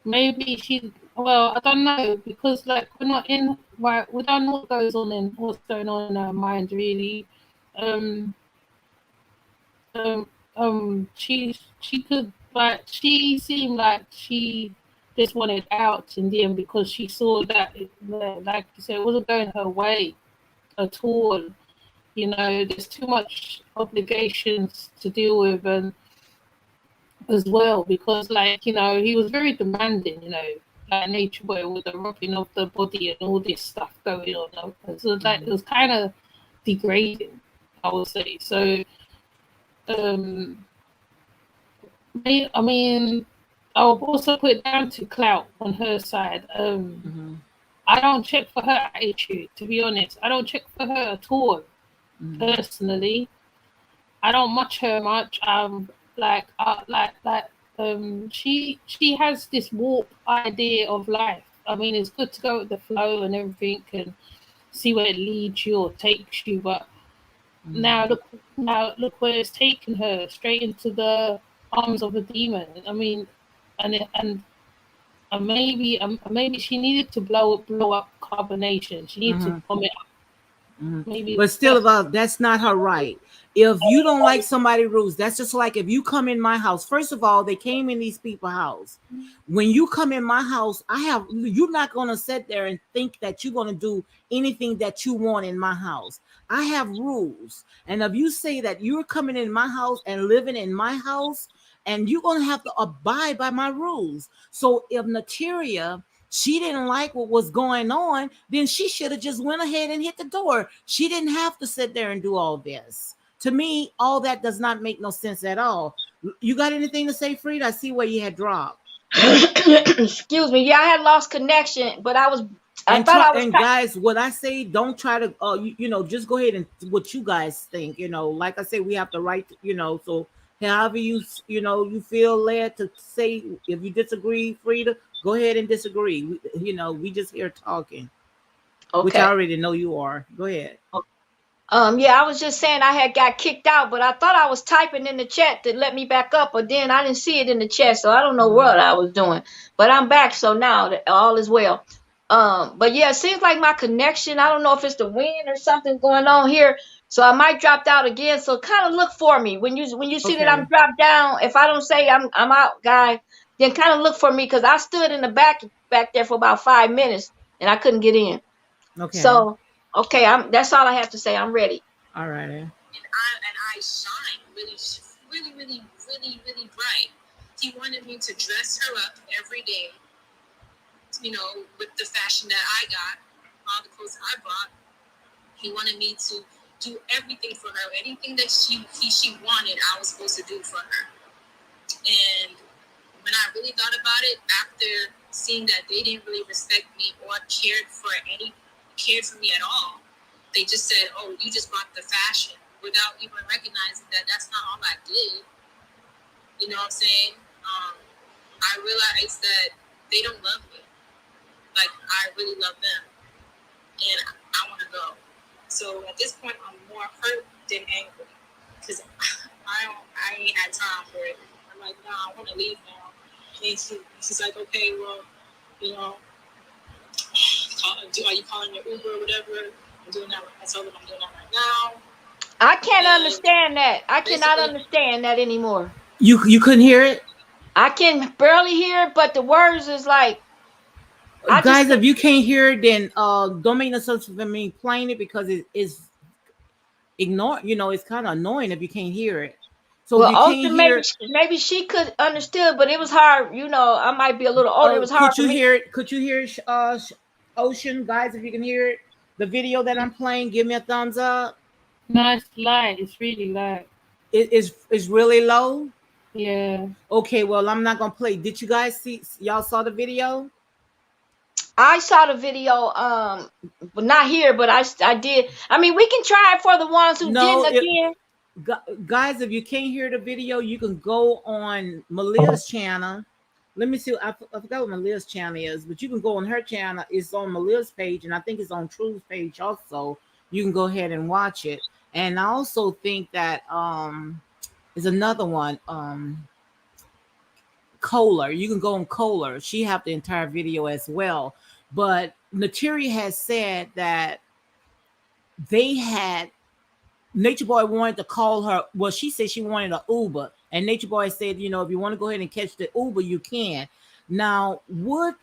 Maybe she. Well, I don't know, because like we're not in. Right, we don't know what's going on in her mind really. Um, she could, like, she seemed like she just wanted out in the end, because she saw that like you said, it wasn't going her way at all. You know, there's too much obligations to deal with, and as well, because, like, you know, he was very demanding, you know, like Nature Boy, with the rubbing of the body and all this stuff going on. So that it was kind of degrading, I would say. So um I mean, I'll also put it down to clout on her side. I don't check for her attitude, to be honest. I don't check for her at all, personally. I don't much her much. She has this warped idea of life. I mean, it's good to go with the flow and everything and see where it leads you or takes you, but now look where it's taken her, straight into the arms of a demon. I mean, and maybe she needed to blow up carbonation. She needed to vomit up. Maybe But still, about that's not her right. If you don't like somebody's rules, that's just like if you come in my house. First of all, they came in these people's house. When you come in my house, you're not gonna sit there and think that you're gonna do anything that you want in my house. I have rules, and if you say that you're coming in my house and living in my house, and you're gonna have to abide by my rules. So if Neytiri, she didn't like what was going on, then she should have just went ahead and hit the door. She didn't have to sit there and do all this. To me, all that does not make no sense at all. You got anything to say, Frida? I see where you had dropped. Excuse me. Yeah, I had lost connection, but I thought I was. And guys, what I say, don't try to, just go ahead and what you guys think. Like I say, we have the right, so however you feel led to say. If you disagree, Frida, go ahead and disagree. We just here talking, which I Okay. already know you are. Go ahead. Yeah, I was just saying I had got kicked out, but I thought I was typing in the chat to let me back up, but then I didn't see it in the chat, so I don't know what I was doing. But I'm back, so now all is well. But yeah, it seems like my connection, I don't know if it's the wind or something going on here, so I might drop out again. So kind of look for me when you see that I'm dropped down. If I don't say I'm out, guy, then kind of look for me, because I stood in the back there for about 5 minutes and I couldn't get in. Okay. So okay, that's all I have to say. I'm ready. All right. And I shine really, really, really, really, really bright. He wanted me to dress her up every day, with the fashion that I got, all the clothes I bought. He wanted me to do everything for her. Anything that she wanted, I was supposed to do for her. And when I really thought about it, after seeing that they didn't really respect me or cared for me at all, they just said, "Oh, you just bought the fashion," without even recognizing that that's not all I did. You know what I'm saying? I realized that they don't love me like I really love them, and I want to go. So at this point, I'm more hurt than angry, because I ain't had time for it. I'm like, no, I want to leave now. And she's like, okay, well, are you calling your Uber or whatever? I'm doing that. I told them I'm doing that right now. I can't understand that. I cannot understand that anymore. You couldn't hear it? I can barely hear it, but the words is like. Guys, if you can't hear it, then don't make no sense for me playing it, because it is ignore. It's kind of annoying if you can't hear it. So well, if you also can't maybe she could understood, but it was hard. I might be a little older. It was hard. Could you hear it? Could you hear Ocean, guys? If you can hear it, the video that I'm playing, give me a thumbs up. No, it's light. It's really light. It's really low. Yeah. Okay, well, I'm not gonna play. Did you guys see? Y'all saw the video? I saw the video, but not here, but I did. I mean, we can try it for the ones who didn't No, again. guys, if you can't hear the video, you can go on Malia's channel. Let me see. I forgot what Malia's channel is, but you can go on her channel. It's on Malia's page, and I think it's on Truth's page also. You can go ahead and watch it. And I also think that is another one. Kohler. You can go on Kohler. She have the entire video as well. But Neytiri has said that they had Nature Boy wanted to call her. Well, she said she wanted an Uber, and Nature Boy said, you know, if you want to go ahead and catch the Uber, you can. Now, would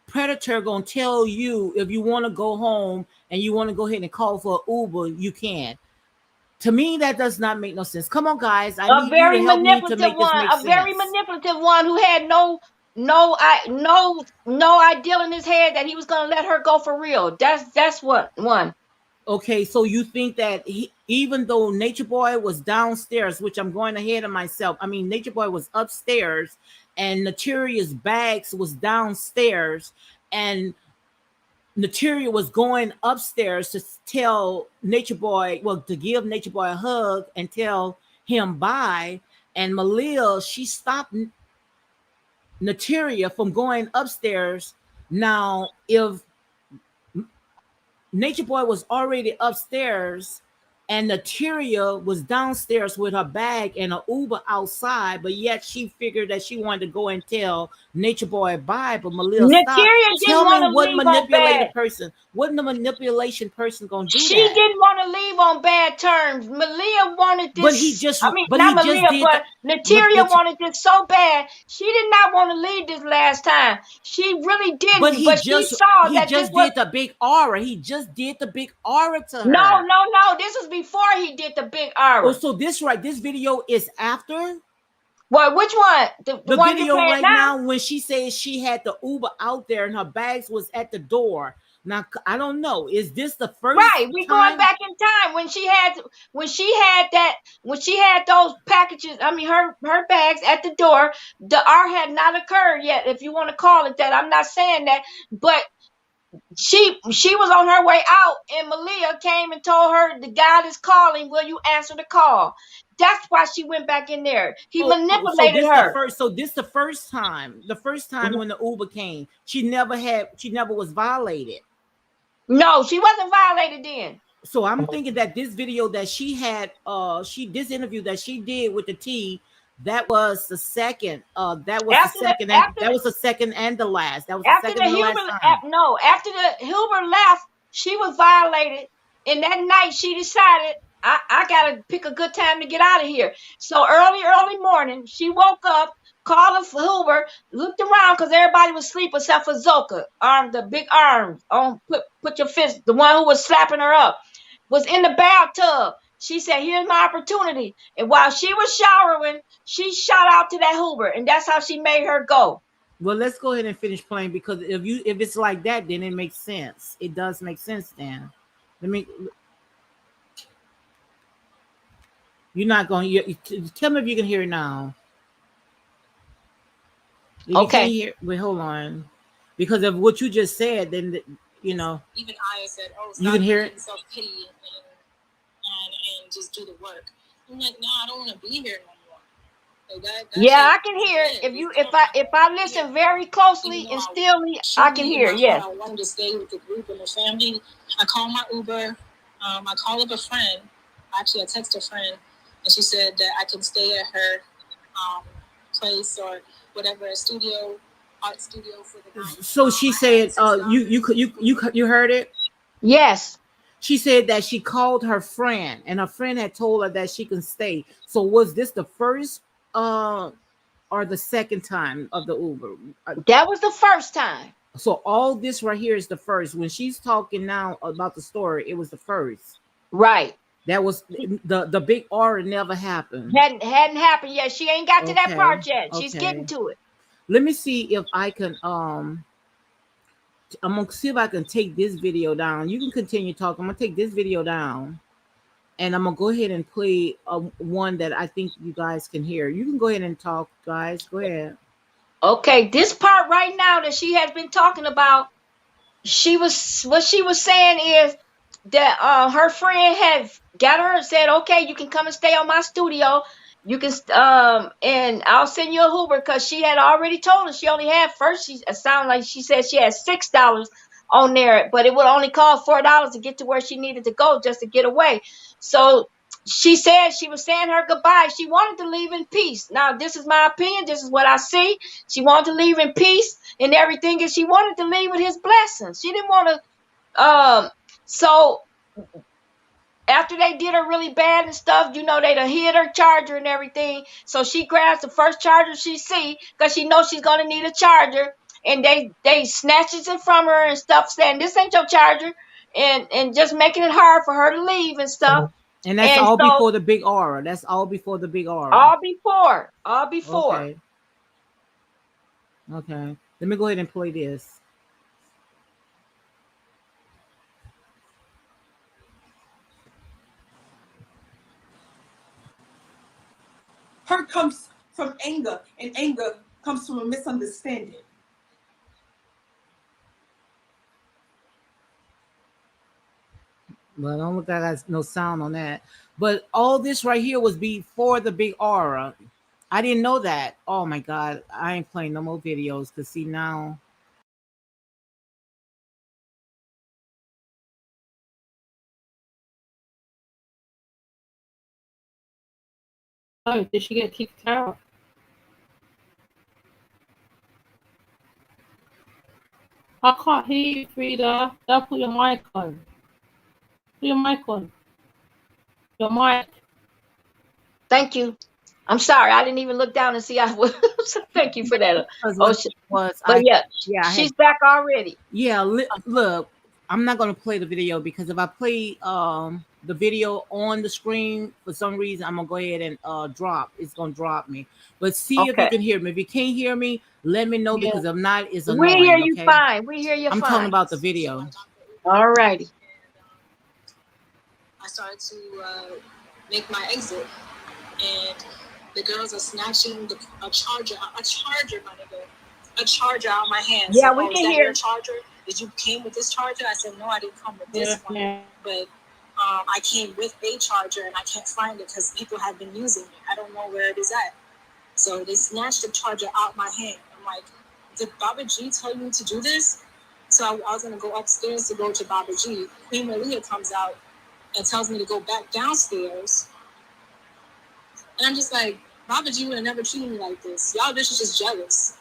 Predator gonna tell you if you want to go home and you want to go ahead and call for an Uber, you can? To me, that does not make no sense. Come on, guys, I A need you to very help me to manipulative make this one, make a very sense. manipulative one who had no idea in his head that he was gonna let her go for real. That's what one. Okay, so you think that even though Nature Boy was downstairs, which I'm going ahead of myself, I mean, Nature Boy was upstairs and Neytiria's bags was downstairs, and Neytiri was going upstairs to tell Nature Boy, well, to give Nature Boy a hug and tell him bye, and Malia, she stopped Neytiri from going upstairs. Now, if Nature Boy was already upstairs and Neytiri was downstairs with her bag and an Uber outside, but yet she figured that she wanted to go and tell Nature Boy bye, but Malia stopped. Natalia didn't Tell me want to what leave on bad. manipulated person, what the manipulation person gonna do She that? didn't want to leave on bad terms. Malia wanted But he this. just I mean, but not he just Malia, did but the Natalia wanted this so bad. She did not want to leave this last time. She really but didn't. But she saw he that this just was. did the big aura. He just did the big aura to No, her. no, no. This was before he did the big Oh, aura. so this video is after? Well, which one? The The one you're video playing right now? now when she says she had the Uber out there and her bags was at the door. Now I don't know. Is this the first Right, we going time? back in time when she had those packages. I mean, her bags at the door. The R had not occurred yet, if you want to call it that. I'm not saying that, but she was on her way out, and Malia came and told her the God is calling. Will you answer the call? That's why she went back in there. He So manipulated this the her. first. So this the first time. The first time when the Uber came, she never was violated. No, she wasn't violated then. So I'm thinking that this video that she had, this interview that she did with the T, that was the second. That was After the second, and after that was the second and the last. That was the After second the and the last Huber, time. no, after the Huber left, she was violated. And that night she decided, I gotta pick a good time to get out of here. So early morning, she woke up, called for Huber, looked around because everybody was asleep except for Zoka, the big arms on, put your fist, the one who was slapping her up, was in the bathtub. She said, here's my opportunity. And while she was showering, she shot out to that Huber, and that's how she made her go. Well, let's go ahead and finish playing, because if it's like that, then it makes sense. It does make sense then. Let me. You're not going to tell me if you can hear it now. If you can't hear, wait, hold on. Because of what you just said, then you know. Even I said, "Oh, you can hear it." Self pity and just do the work. I'm like, no, I don't want to be here no more. Like yeah, I can hear it. If I listen very closely and stillly, I can hear. Yes. I wanted to stay with the group and the family. I called my Uber. I called up a friend. Actually, I texted a friend, and she said that I can stay at her place or whatever, art studio for the night. So she said, you heard it? Yes. She said that she called her friend, and her friend had told her that she can stay. So was this the first or the second time of the Uber? That was the first time. So all this right here is the first. When she's talking now about the story, it was the first. Right. That was the big aura never happened. Hadn't happened yet. She ain't got to that part yet. She's getting to it. Let me see if I can I'm gonna see if I can take this video down. You can continue talking. I'm gonna take this video down, and I'm gonna go ahead and play one that I think you guys can hear. You can go ahead and talk, guys. Go ahead. Okay, this part right now that she has been talking about, what she was saying is that her friend had got her and said, okay, you can come and stay on my studio. You can and I'll send you a Uber, because she had already told her she only had first. She it sounded like she said she had $6 on there, but it would only cost $4 to get to where she needed to go just to get away. So she said she was saying her goodbye. She wanted to leave in peace. Now, this is my opinion. This is what I see. She wanted to leave in peace and everything, and she wanted to leave with his blessings. She didn't want to. So after they did her really bad and stuff, you know, they done hid her charger and everything. So she grabs the first charger she see, because she knows she's gonna need a charger. And they snatches it from her and stuff, saying this ain't your charger, and just making it hard for her to leave and stuff. And that's And all so before the big aura. That's all before the big aura. all before. Okay. Okay. Let me go ahead and play this. Hurt comes from anger, and anger comes from a misunderstanding. Well, I don't look like there's no sound on that. But all this right here was before the big aura. I didn't know that. Oh my God. I ain't playing no more videos, because see now. Oh, did she get kicked out? I can't hear you, Frida. Don't put your mic on. Put your mic on. Your mic. Thank you. I'm sorry, I didn't even look down and see I was. Thank you for that. But yeah, she's back already. Yeah, look, I'm not gonna play the video, because if I play the video on the screen, for some reason I'm gonna go ahead and drop. It's gonna drop me. But see if you can hear me. If you can't hear me, let me know, because if not, it's annoying. We hear you fine. We hear you I'm fine. talking about the video. All righty. I started to make my exit, and the girls are snatching a charger, my nigga, a charger out of my hand. Yeah, so, we can hear. Your charger? Did you came with this charger? I said, no, I didn't come with this one, but I came with a charger, and I can't find it because people have been using it. I don't know where it is at. So they snatched the charger out my hand. I'm like, did Baba G tell you to do this? So I was gonna go upstairs to go to Baba G. Queen Malia comes out and tells me to go back downstairs. And I'm just like, Baba G would have never treated me like this. Y'all bitches just jealous.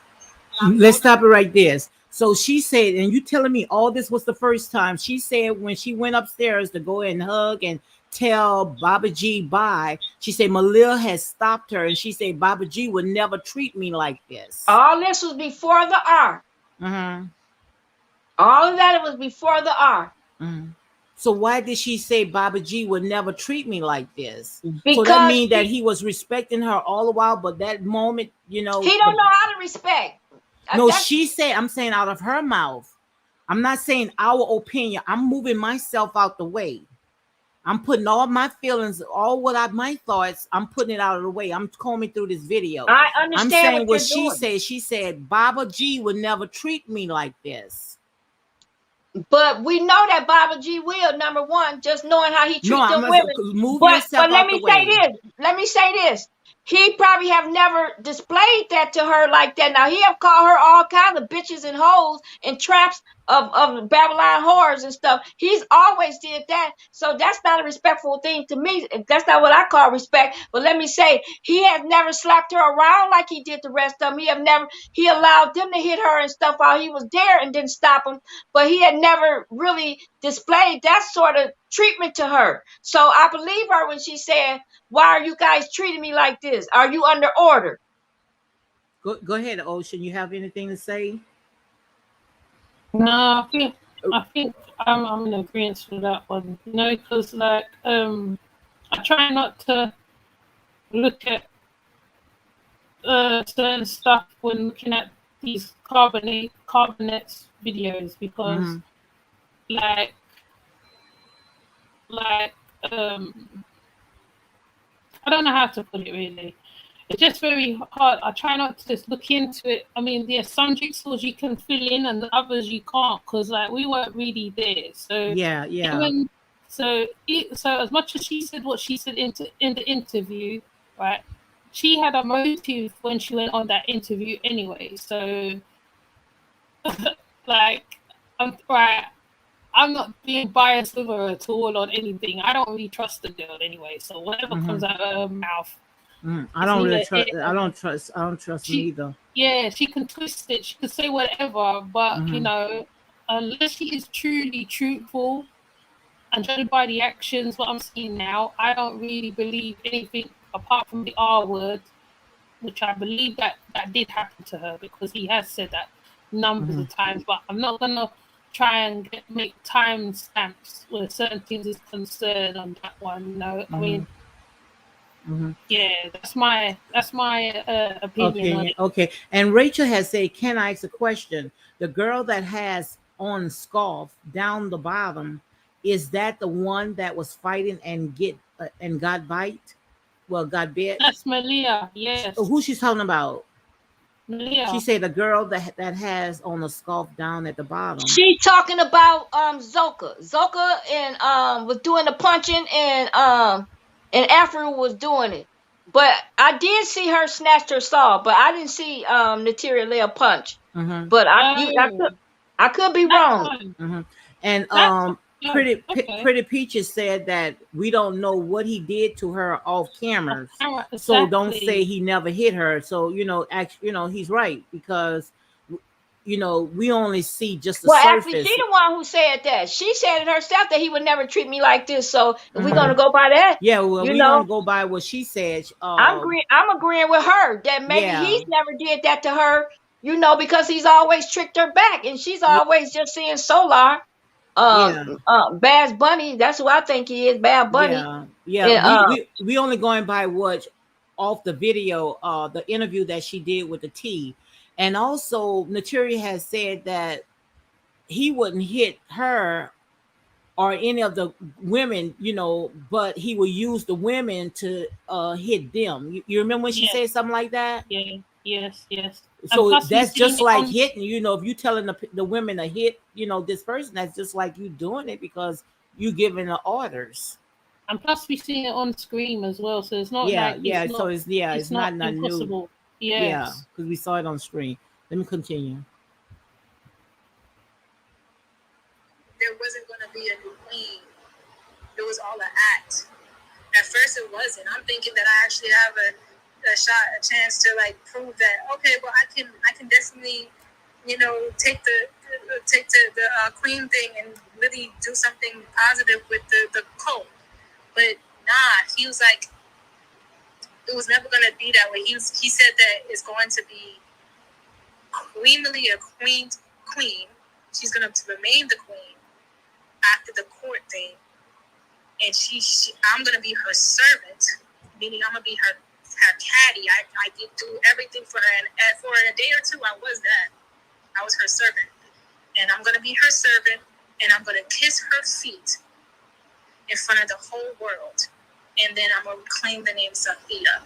Let's stop it right there. So she said, and you telling me all this was the first time. She said when she went upstairs to go and hug and tell Baba G bye, she said Malia has stopped her, and she said Baba G would never treat me like this. All this was before the R. Mm-hmm. All of that was before the R. Mm-hmm. So why did she say Baba G would never treat me like this? Because so that means that he was respecting her all the while, but that moment, you know, he don't know how to respect. No, she said, I'm saying out of her mouth. I'm not saying our opinion. I'm moving myself out the way. I'm putting all my feelings, my thoughts, I'm putting it out of the way. I'm combing through this video. I understand. I'm saying what she said. She said Baba G would never treat me like this. But we know that Baba G will, number one, just knowing how he treats them women. But let me say this. He probably have never displayed that to her like that. Now, he have called her all kinds of bitches and hoes and traps of Babylon whores and stuff. He's always did that. So that's not a respectful thing to me. That's not what I call respect. But let me say, he has never slapped her around like he did the rest of them. He allowed them to hit her and stuff while he was there and didn't stop them. But he had never really displayed that sort of treatment to her. So I believe her when she said, why are you guys treating me like this? Are you under order? Go ahead, Ocean. You have anything to say? No, I think I'm in agreement with that one. You know, because like I try not to look at certain stuff when looking at these carbonates videos, because like I don't know how to put it really. It's just very hard. I try not to just look into it. I mean, there's some jigsaws you can fill in, and the others you can't, because like we weren't really there. So Yeah, yeah. even so as much as she said what she said in the interview, right? She had a motive when she went on that interview anyway. So like, right. I'm not being biased with her at all on anything. I don't really trust the girl anyway. So whatever comes out of her mouth, I it's don't really neither trust. here I nor don't there. trust. I don't trust She, neither. yeah, she can twist it. She can say whatever, but you know, unless she is truly truthful and judging by the actions, what I'm seeing now, I don't really believe anything apart from the R word, which I believe that did happen to her because he has said that numbers of times. But I'm not gonna try and make time stamps where certain things is concerned on that one. No, I mean, yeah, that's my opinion on Opinion. it. Okay. And Rachel has said, "Can I ask a question? The girl that has on scarf down the bottom, is that the one that was fighting and got bite? Well, got bit. That's Malia. Yes, Who she's talking about? She Malia. said the girl that has on a scarf down at the bottom. She talking about Zoka. Zoka and was doing the punching and Afro was doing it. But I did see her snatch her saw, but I didn't see Neytiri lay a punch. Mm-hmm. But Oh, I could be that's wrong. fine. Mm-hmm. And That's oh, okay. Pretty Peaches said that we don't know what he did to her off cameras, so don't say Exactly. he never hit her. So he's right, because we only see just the Well, actually, she surface. the one who said that. She said it herself that he would never treat me like this. So if we're gonna Mhm. go by that, Yeah, well, you we're know, gonna go by what she said. I'm agreeing with her that maybe Yeah, he's never did that to her, because he's always tricked her back and she's yeah, always just seeing Solar. yeah. Bad Bunny, that's who I think he is, Bad Bunny. Yeah, yeah. And We only going by what off the video, the interview that she did with the T, and also Neytiri has said that he wouldn't hit her or any of the women, but he would use the women to hit them. You remember when she Yes, said something like that? yeah, yes, yes. And So plus, we've that's seen just it like on. hitting. If you telling the women to hit, this person, that's just like you doing it because you giving the orders. And plus, we've seen it on screen as well. So it's not Yeah, like yeah. So it's it's not not nothing new. impossible. Yeah, Yes. because we saw it on screen. Let me continue. There wasn't going to be a new queen. It was all an act. At first, it wasn't. I'm thinking that I actually have a chance to like prove that. Okay, well, I can definitely, take the queen thing and really do something positive with the cult. But nah, he was like, it was never gonna be that way. He said that it's going to be queenly, a queen. She's gonna remain the queen after the court thing, and I'm gonna be her servant, meaning I'm gonna be her caddy. I did do everything for her, and for a day or two, I was that. I was her servant, and I'm gonna be her servant, and I'm gonna kiss her feet in front of the whole world, and then I'm gonna claim the name Sophia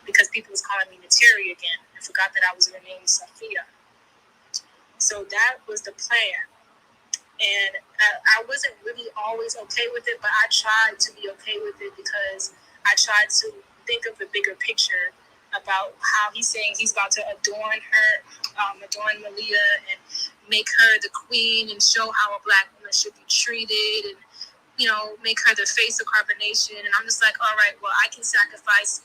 because people was calling me Neytiri again and forgot that I was renamed Sophia. So that was the plan. And I wasn't really always okay with it, but I tried to be okay with it because I tried to think of the bigger picture about how he's saying he's about to adorn Malia and make her the queen and show how a black woman should be treated and, make her the face of carbonation. And I'm just like, all right, well, I can sacrifice,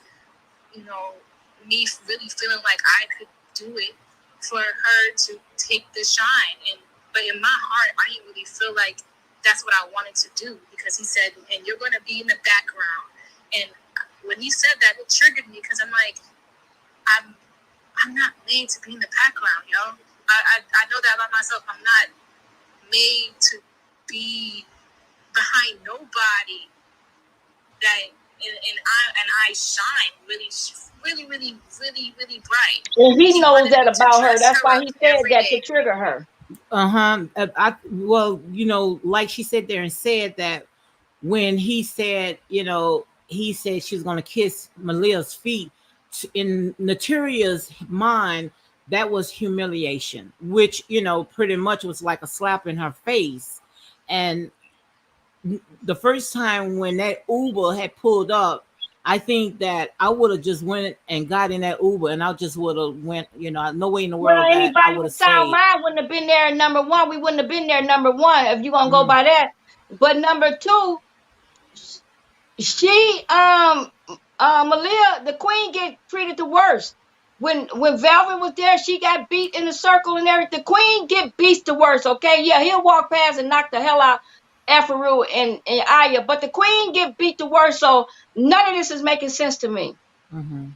me really feeling like I could do it for her to take the shine. But in my heart, I didn't really feel like that's what I wanted to do because he said, and you're going to be in the background. And when he said that, it triggered me because I'm like, I'm not made to be in the background, yo. I know that about myself. I'm not made to be behind nobody. That and I shine really, really, really, really, really bright. and he He knows wanted that me to about her. dress That's her why up he said every that to day. trigger her. Well, like she said there and said that when he said, he said she was going to kiss Malia's feet. In Naturia's mind, that was humiliation, which, pretty much was like a slap in her face. And the first time when that Uber had pulled up, I think that I would have just went and got in that Uber, and I just would have went, no way in the Well, world that I anybody would have with sound stayed. mind wouldn't have been there. Number one, we wouldn't have been there. Number one, if you're gonna go Mm, by that. But number two, she Malia, the queen, get treated the worst. When Velvet was there, she got beat in the circle and everything. The queen get beat the worst. Okay, yeah, he'll walk past and knock the hell out Ephru and Aya, but the queen get beat the worst. So none of this is making sense to me. mm-hmm.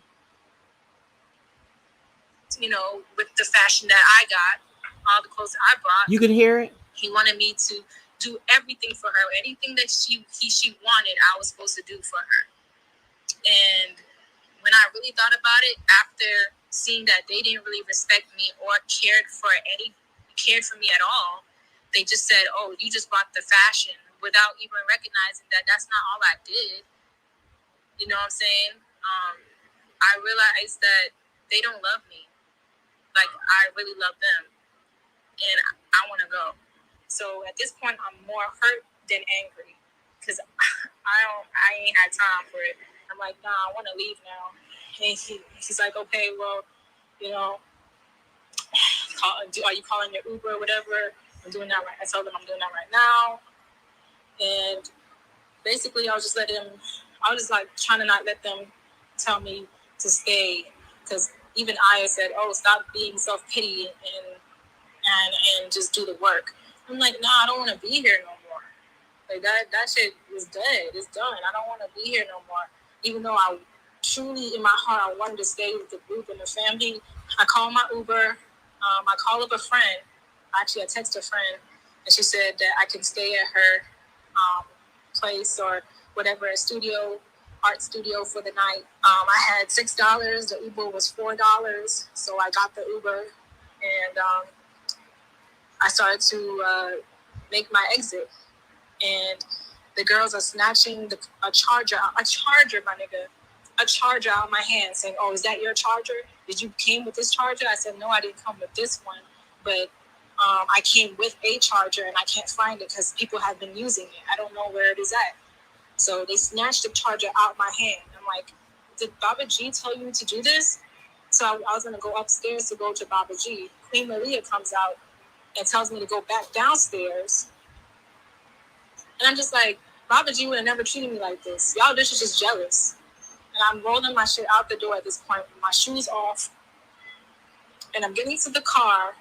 With the fashion that I got, all the clothes that I brought. You could hear it. He wanted me to do everything for her. Anything that she wanted, I was supposed to do for her. And when I really thought about it, after seeing that they didn't really respect me or cared for me at all, they just said, "Oh, you just bought the fashion," without even recognizing that that's not all I did. You know what I'm saying? I realized that they don't love me like I really love them, and I want to go. So at this point, I'm more hurt than angry because I ain't had time for it. I'm like, nah, I want to leave now. And he's like, okay, well, are you calling your Uber or whatever? I'm doing that right. I told him I'm doing that right now. And basically, I was just like trying to not let them tell me to stay, because even Aya said, oh, stop being self-pity and just do the work. I'm like, nah, I don't want to be here no more. Like that shit is dead. It's done. I don't want to be here no more. Even though I truly, in my heart, I wanted to stay with the group and the family. I called my Uber. I called up a friend. Actually, I texted a friend, and she said that I can stay at her place or whatever, art studio for the night. I had $6. The Uber was $4, so I got the Uber, and I started to make my exit. And the girls are snatching a charger, my nigga, a charger out of my hand, saying, "Oh, is that your charger? Did you came with this charger?" I said, "No, I didn't come with this one, but I came with a charger, and I can't find it because people have been using it. I don't know where it is at." So they snatched the charger out of my hand. I'm like, "Did Baba G tell you to do this?" So I was gonna go upstairs to go to Baba G. Queen Maria comes out and tells me to go back downstairs. And I'm just like, Baba G would have never treated me like this. Y'all bitches just jealous. And I'm rolling my shit out the door at this point with my shoes off. And I'm getting to the car.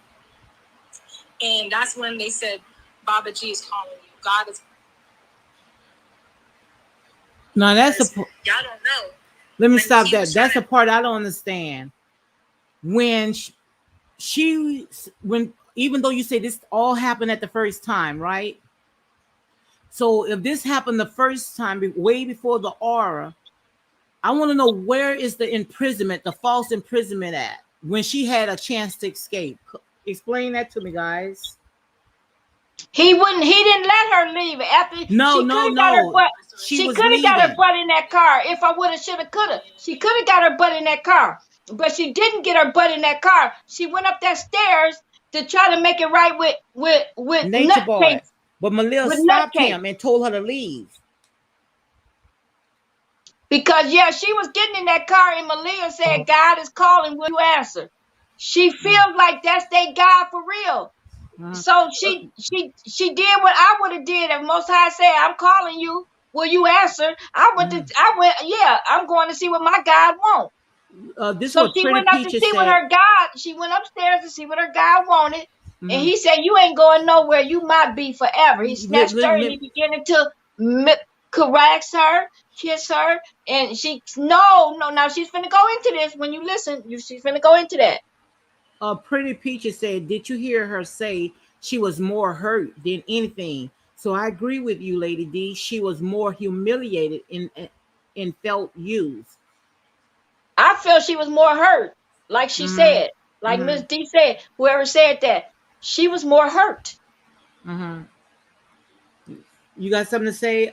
And that's when they said, Baba G is calling you. God is. No, that's y'all don't know. Let me stop that. That's the part I don't understand. When even though you say this all happened at the first time, right? So if this happened the first time, way before the aura, I want to know, where is the imprisonment, the false imprisonment at, when she had a chance to escape? Explain that to me, guys. He didn't let her leave after. No. She could have got her butt in that car. If I would have, should have, could have. She could have got her butt in that car, but she didn't get her butt in that car. She went up that stairs to try to make it right with Nature Boy. Nutcase. But Malia stopped him and told her to leave. Because she was getting in that car and Malia said, "God is calling, will you answer?" She feels like that's their God for real. So she did what I would have did if Most High said, "I'm calling you, will you answer?" I'm going to see what my God wants. So she went up to see what her God. She went upstairs to see what her God wanted, and he said, "You ain't going nowhere. You might be forever." He snatched her and he began to caress her, kiss her, and no. Now she's finna go into this. When you listen, she's finna go into that. Pretty Peaches said, "Did you hear her say she was more hurt than anything?" So I agree with you, Lady D. She was more humiliated and felt used. I felt she was more hurt, like she said, like Miss D said. Whoever said that, she was more hurt. You got something to say,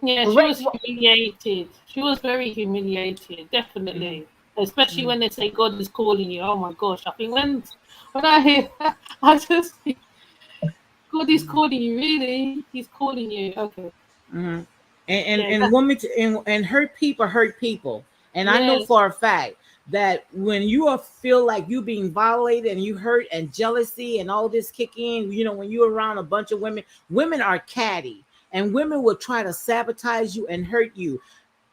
Yeah, she was humiliated. She was very humiliated, definitely. Especially when they say God is calling you. Oh my gosh! I think when I hear that, I just think God is calling you. Really, He's calling you. Okay. Mm-hmm. And Yeah. and women and hurt people, and I know Yes. for a fact that when you feel like you being violated and you hurt and jealousy and all this kick in, when you're around a bunch of women are catty, and women will try to sabotage you and hurt you.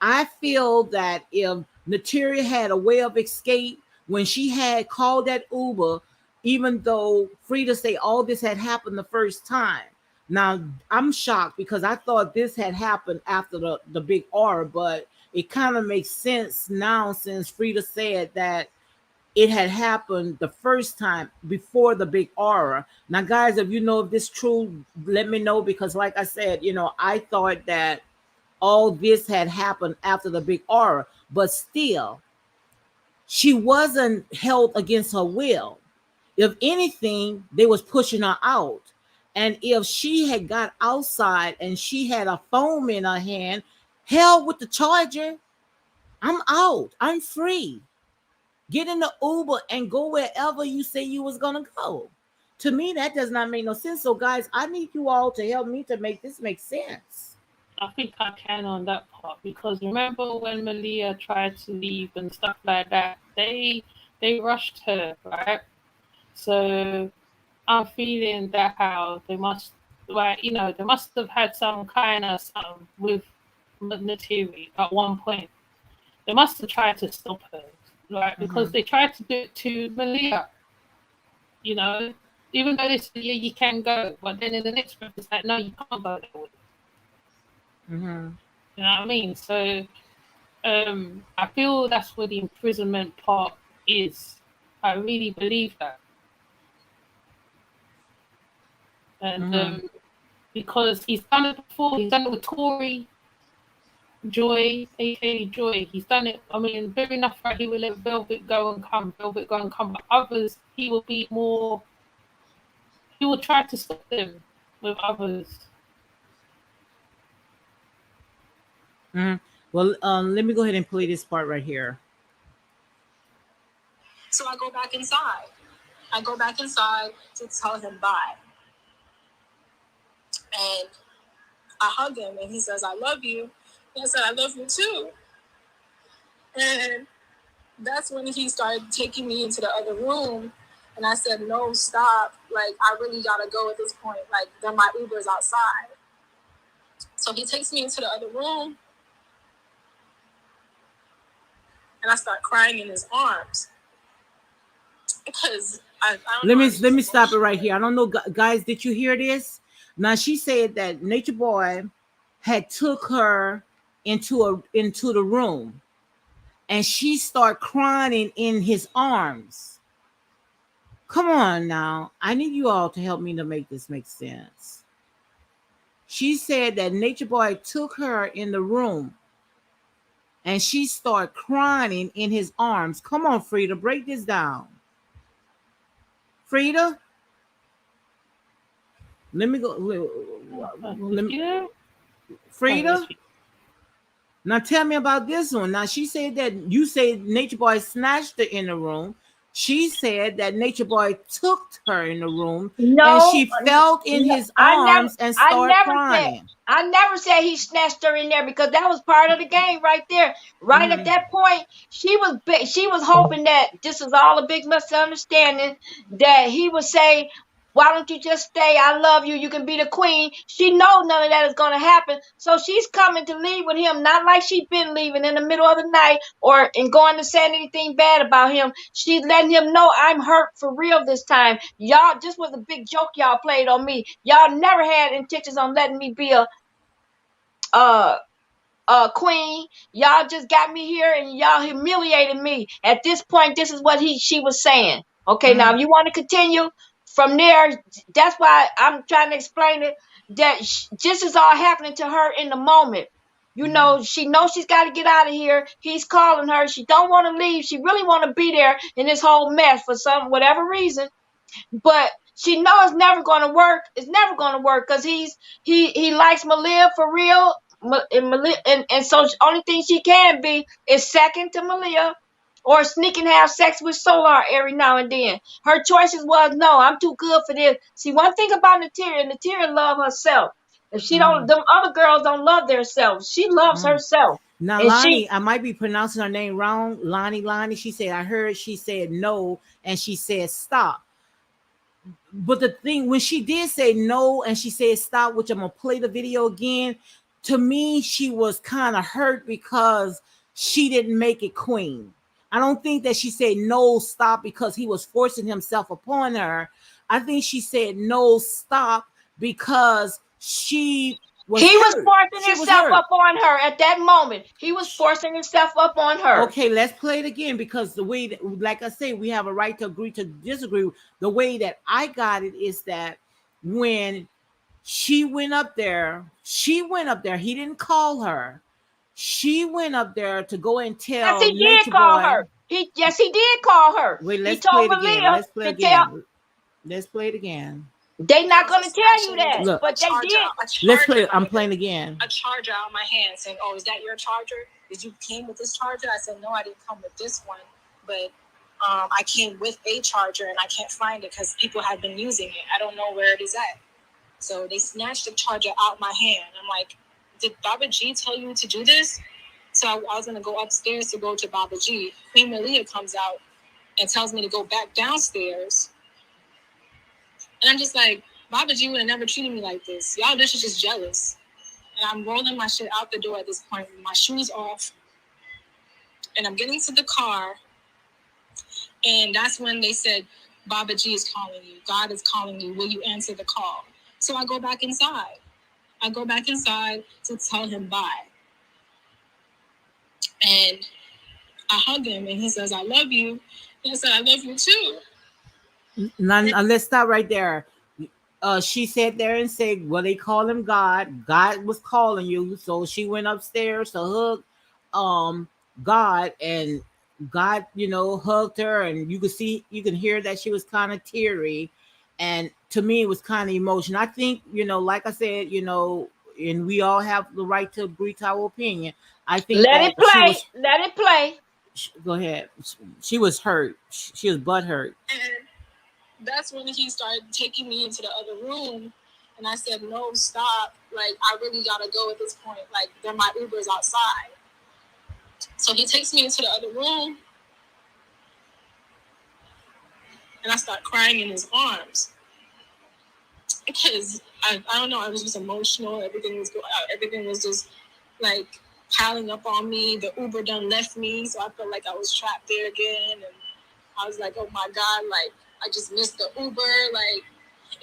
I feel that if Neytiri had a way of escape when she had called that Uber, even though Frida say all this had happened the first time. Now I'm shocked because I thought this had happened after the big R, but it kind of makes sense now since Frida said that it had happened the first time before the big aura. Now, guys, if you know if this true, let me know because, like I said, I thought that all this had happened after the big aura, but still, she wasn't held against her will. If anything, they was pushing her out. And if she had got outside and she had a phone in her hand, hell with the charger, I'm out. I'm free. Get in the Uber and go wherever you say you was gonna go. To me, that does not make no sense. So, guys, I need you all to help me to make this make sense. I think I can on that part because remember when Malia tried to leave and stuff like that, they rushed her, right? So I'm feeling that how they must, like, they must have had some kind of something with Neytiri at one point. They must have tried to stop her, right? Because they tried to do it to Malia, you know, even though they said, yeah, you can go, but then in the next breath, it's like, no, you can't go there with. Mm-hmm. You know what I mean? So I feel that's where the imprisonment part is. I really believe that. And Mm-hmm. because he's done it before, he's done it with Tory Joy, aka Joy. He's done it. I mean, very enough right, he will let Velvet go and come, but others he will be more, he will try to stop them with others. Mm-hmm. Well, let me go ahead and play this part right here. So I go back inside. I go back inside to tell him bye. And I hug him and he says, I love you. And I said, I love you too. And that's when he started taking me into the other room. And I said, no, stop. Like, I really got to go at this point. Like, then my Uber's outside. So he takes me into the other room. And I start crying in his arms. Because I don't know. Let me stop it right here. I don't know, guys, did you hear this? Now, she said that Nature Boy had took her into the room and she started crying in his arms. Come on now. I need you all to help me to make this make sense. She said that Nature Boy took her in the room and she started crying in his arms. Come on, Frida, break this down. Frida? Let me go. Let me, Frida? Now tell me about this one. Now she said that you said Nature Boy snatched her in the room. She said that Nature Boy took her in the room and No, she felt in his arms and started crying. I never said he snatched her in there because that was part of the game right there. Right at that point, she was hoping that this is all a big misunderstanding, that he would say, why don't you just stay? I love you. You can be the queen. She knows none of that is going to happen. So she's coming to leave with him, not like she's been leaving in the middle of the night or and going to say anything bad about him. She's letting him know I'm hurt for real this time. Y'all, this was a big joke y'all played on me. Y'all never had intentions on letting me be a queen. Y'all just got me here and y'all humiliated me. At this point, this is what she was saying. Okay, now if you want to continue from there, that's why I'm trying to explain it, that this is all happening to her in the moment. You know, she knows she's got to get out of here. He's calling her. She don't want to leave. She really want to be there in this whole mess for whatever reason. But she knows it's never going to work. It's never going to work because he likes Malia for real. And so only thing she can be is second to Malia, or sneak and have sex with Solar every now and then. Her choices was no, I'm too good for this. See, one thing about Neytiri love herself. If she don't, them other girls don't love themselves. She loves herself, Now, and she Lonnie, I might be pronouncing her name wrong. Lonnie, she said, I heard she said no, and she said stop. But the thing, when she did say no and she said stop, which I'm gonna play the video again, to me, she was kind of hurt because she didn't make it queen. I don't think that she said no, stop because he was forcing himself upon her. I think she said no, stop because she was he was hurt. forcing She was himself hurt. up on her at that moment. He was forcing himself up on her. Okay, let's play it again because the way that, like I say, we have a right to agree to disagree. The way that I got it is that when she went up there, he didn't call her. She went up there to go and Yes, tell he did Nature call Boy. her. He did call her. Wait, He let's play told it again. Malia Let's play to tell. again. Let's play it again. They not Girls are gonna tell you snatching that, Look. but they did. Let's play it. I'm playing again. A charger out of my hand saying, "Oh, is that your charger? Did you came with this charger?" I said, "No, I didn't come with this one, but I came with a charger and I can't find it because people have been using it. I don't know where it is at." So they snatched the charger out my hand. I'm like, "Did Baba G tell you to do this?" So I was gonna go upstairs to go to Baba G. Queen Malia comes out and tells me to go back downstairs, and I'm just like, Baba G would have never treated me like this. Y'all bitches just jealous. And I'm rolling my shit out the door at this point. My shoes off. And I'm getting to the car. And that's when they said, Baba G is calling you. God is calling you. Will you answer the call? So I go back inside. I go back inside to tell him bye. And I hug him and he says, I love you. And I said, I love you too. Let's stop right there. She sat there and said, well, they call him God. God was calling you. So she went upstairs to hug God, and God, hugged her, and you can hear that she was kind of teary. And to me, it was kind of emotional. I think, like I said, and we all have the right to agree to our opinion. I think Let it that she play. was. Let it play. Go ahead. She was hurt. She was butthurt. And that's when he started taking me into the other room. And I said, no, stop. Like, I really got to go at this point. Like, they're my Ubers outside. So he takes me into the other room. And I start crying in his arms. Because, I don't know, I was just emotional. Everything was just, like, piling up on me. The Uber done left me. So I felt like I was trapped there again. And I was like, oh, my God, like, I just missed the Uber, like,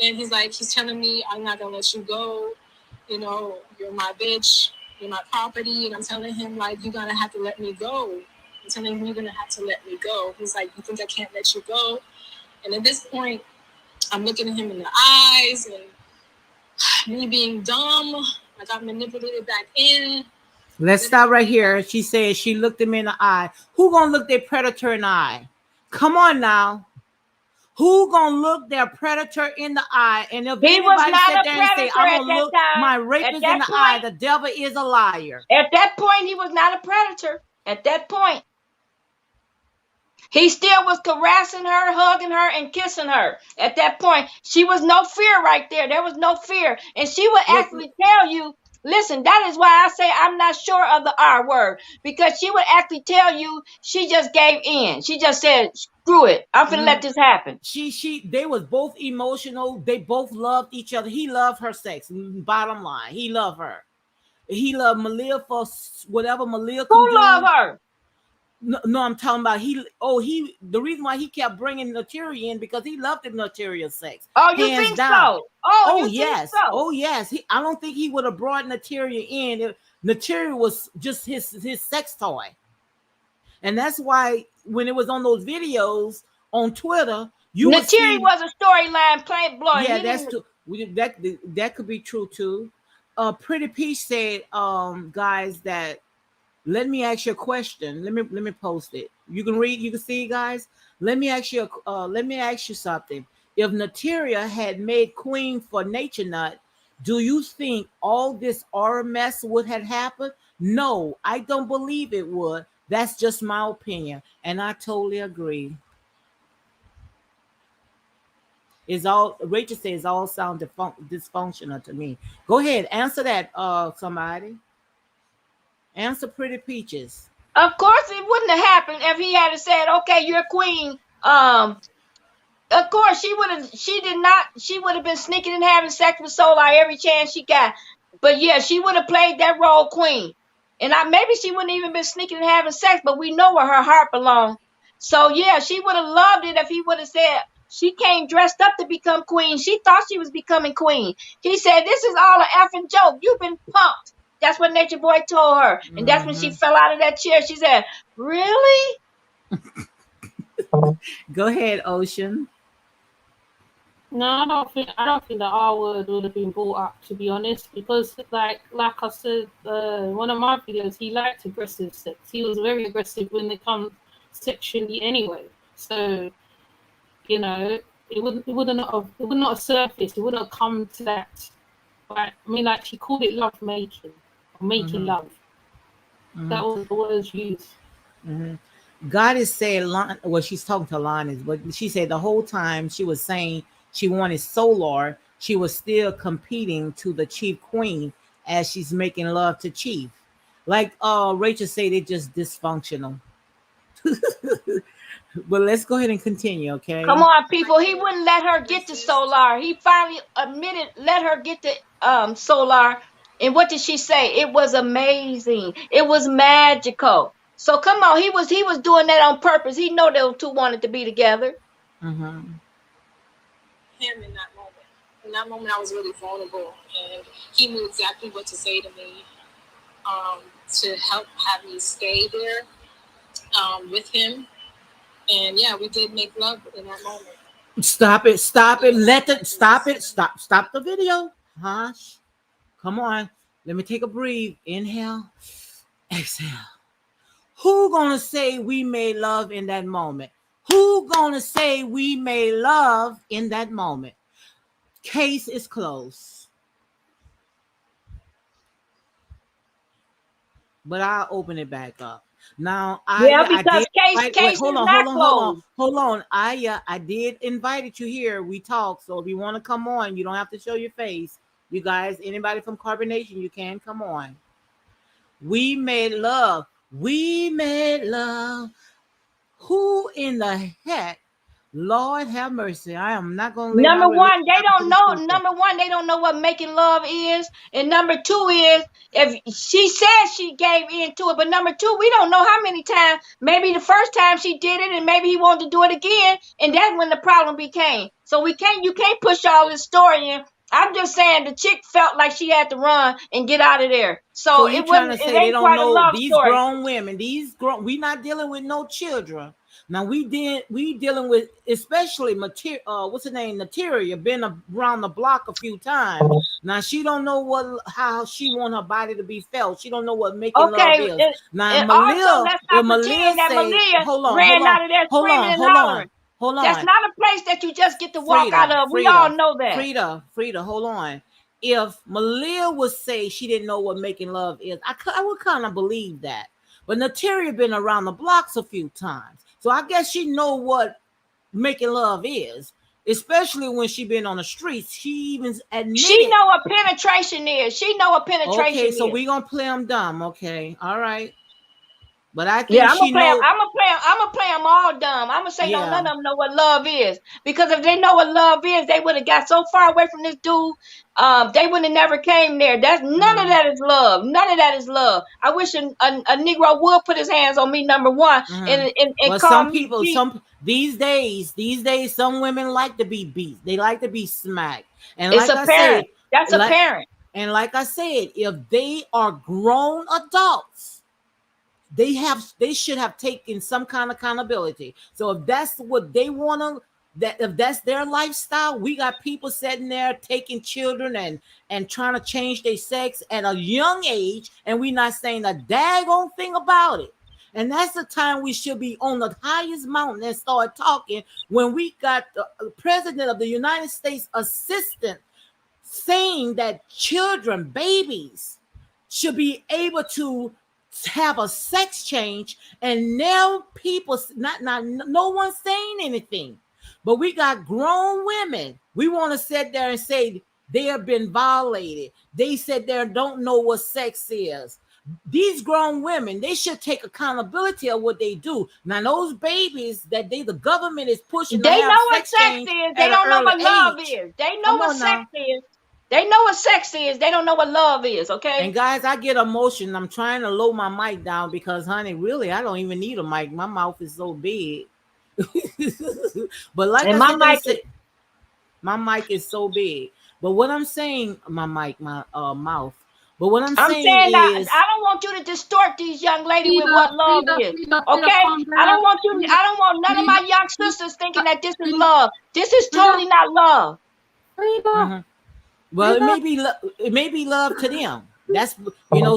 and he's telling me, I'm not gonna let you go, you're my bitch, you're my property, and I'm telling him, like, you're gonna have to let me go. I'm telling him, you're gonna have to let me go. He's like, you think I can't let you go? And at this point, I'm looking at him in the eyes, and me being dumb, I got manipulated back in. Let's stop right here. She said she looked him in the eye. Who gonna look their predator in the eye? Come on now. Who gonna look their predator in the eye? And if He was anybody not sit a there and say, predator I'm at gonna that look time. my At rapist that in the point, eye, the devil is a liar. At that point, he was not a predator. At that point, he still was caressing her, hugging her, and kissing her. At that point, she was no fear right there. There was no fear. And she would actually tell you, listen, that is why I say I'm not sure of the R word. Because she would actually tell you she just gave in. She just said, screw it. I'm finna let this happen. They was both emotional. They both loved each other. He loved her sex. Bottom line, he loved her. He loved Malia for whatever Malia can Who do. loved her? No, I'm talking about the reason why he kept bringing Neytiri in because he loved the Neytiri sex. Oh, you Hands think down. so? Oh, you yes. think so? Oh, yes. I don't think he would have brought Neytiri in if Neytiri was just his sex toy. And that's why when it was on those videos on Twitter, you would see Neytiri was a storyline playing blowing. yeah, that's true. That could be true too. Pretty Peach said, guys, that let me ask you a question. Let me post it. You can read, you can see, guys. Let me ask you something. If Neytiri had made queen for Nature Nut, Do you think all this RMS would have happened? No, I don't believe it would. That's just my opinion, and I totally agree. It's all Rachel says all sound dysfunctional to me. Go ahead, answer that. Somebody answer, Pretty Peaches. Of course, it wouldn't have happened if he had said, "Okay, you're queen." Of course, she would have. She did not. She would have been sneaking and having sex with Solar every chance she got. But yeah, she would have played that role, queen. And maybe she wouldn't even been sneaking and having sex, but we know where her heart belonged. So yeah, she would have loved it if he would have said she came dressed up to become queen. She thought she was becoming queen. He said, "This is all an effing joke. You've been punked." That's what Nature Boy told her, and that's when she Mm-hmm. fell out of that chair. She said, "Really?" Go ahead, Ocean. No, I don't think the R word would have been brought up, to be honest, because like I said, one of my videos, he liked aggressive sex. He was very aggressive when it comes sexually anyway. So it would not have surfaced. It wouldn't have come to that. Right? I mean, like she called it love making or making Mm-hmm. love. Mm-hmm. That was the words used. Mm-hmm. God is saying, well, she's talking to Lonnie, but she said the whole time she was saying she wanted Solar, she was still competing to the Chief Queen as she's making love to Chief. Like Rachel said, it's just dysfunctional. But let's go ahead and continue, Come okay? on, people. He wouldn't let her get to Solar. He finally admitted, let her get to Solar. And what did she say? It was amazing. It was magical. So come on, he was doing that on purpose. He know those two wanted to be together. Mm-hmm. Him in that moment. In that moment, I was really vulnerable, and he knew exactly what to say to me to help have me stay there with him. And yeah, we did make love in that moment. Stop it, stop it, let it stop it, stop the video. Hush. Come on. Let me take a breathe. Inhale, exhale. Who gonna say we made love in that moment? Who gonna say we made love in that moment? Case is closed. But I'll open it back up. Now Yeah, I because did wait, case hold is on, not closed. hold on. I did invite you here. We talk. So if you want to come on, you don't have to show your face. You guys, anybody from Carbonation, you can come on. We made love. We made love. Who in the heck? Lord have mercy. I am not gonna let I Number let one, you they have don't some know. speaker. Number one, they don't know what making love is. And number two is, if she says she gave in to it, but number two, we don't know how many times. Maybe the first time she did it, and maybe he wanted to do it again, and that's when the problem became. So you can't push all this story in. I'm just saying the chick felt like she had to run and get out of there. So So you it trying wasn't. to It say they ain't don't quite a know love these story. grown women, we not dealing with no children. Now we dealing with especially material what's her name, Neytiri, been around the block a few times. Now she don't know how she want her body to be felt. She don't know what making love Okay, is. Now and also Malia, let's if not Malia pretend that say, Malia hold on, hold ran on, out of there hold screaming on, and hold on, hollering. hold That's on. not a place that you just get to walk out Frida, of. We all Frida, know that. Frida, hold on. If Malia would say she didn't know what making love is, I would kind of believe that. But Nataria been around the blocks a few times, so I guess she know what making love is. Especially when she been on the streets, she even She admitted. know what penetration is. She know what Okay, penetration so is. we gonna play them dumb. Okay, all right. But I Yeah, think I'm gonna she play them. know. I'm gonna play them all dumb. I'm gonna say no, none Yeah. of them know what love is. Because if they know what love is, they would have got so far away from this dude. They would have never came there. That's none of Mm-hmm. that is love. None of that is love. I wish a Negro would put his hands on me, number one, Mm-hmm. and But call some me people, G. these days, some women like to be beat. They like to be smacked. And It's like I apparent. said, That's like apparent. like I said, if they are grown adults, they should have taken some kind of accountability. So if that's what they want to, that if that's their lifestyle, we got people sitting there taking children and trying to change their sex at a young age, and we not saying a daggone thing about it. And that's the time we should be on the highest mountain and start talking, when we got the president of the United States assistant saying that children, babies, should be able to have a sex change, and now people, not no one's saying anything, but we got grown women. We want to sit there and say they have been violated. They said they don't know what sex is. These grown women, they should take accountability of what they do. Now those babies that the government is pushing to They have know what sex sex change is. They at an don't know early what love age. is. They know Come what on sex now. is. They know what sex is. They don't know what love is. Okay. And guys, I get emotion. I'm trying to lower my mic down because, honey, really, I don't even need a mic. My mouth is so big. But like And I my said, mic is. my mic is so big. But what I'm saying, my mic, my mouth. But what I'm I'm saying saying that is, I don't want you to distort these young ladies with Frida, what love Frida, is. Frida, Frida, Okay? calm I down. don't want you. Frida, I don't want none of Frida, my young Frida, sisters thinking that this is Frida, love. This is Frida, totally not love. Frida, mhm. Well, it Frida. may be it may be love to them. That's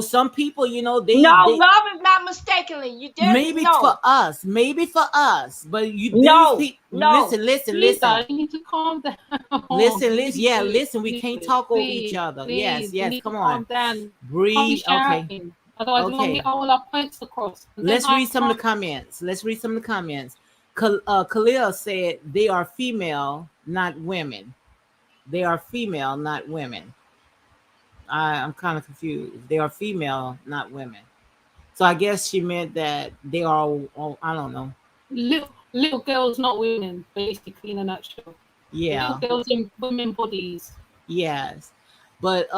some people, No, they love is not mistakenly. You there's maybe no, for us, but these no, people, no. listen. Frida, you need to calm down. Listen, yeah, Please, listen, we can't please, talk over each please, other. Yes, please. You yes, need to come on. calm down. Can't be Breathe. Okay. shouting. Otherwise, we won't Okay. get all our points across. And then Let's I read some of can't. the comments. Khalil said they are female, not women. They are female, not women. I'm kind of confused. They are female, not women. So I guess she meant that they are, I don't know. Little girls, not women, basically, in a nutshell. Little Yeah. girls in women bodies. Yes. But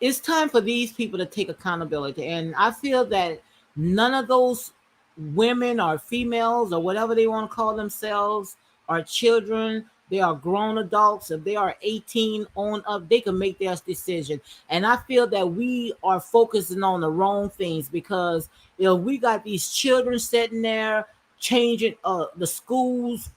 it's time for these people to take accountability. And I feel that none of those women or females or whatever they want to call themselves are children. They are grown adults. If they are 18 on up, they can make their decision. And I feel that we are focusing on the wrong things because we got these children sitting there changing the schools,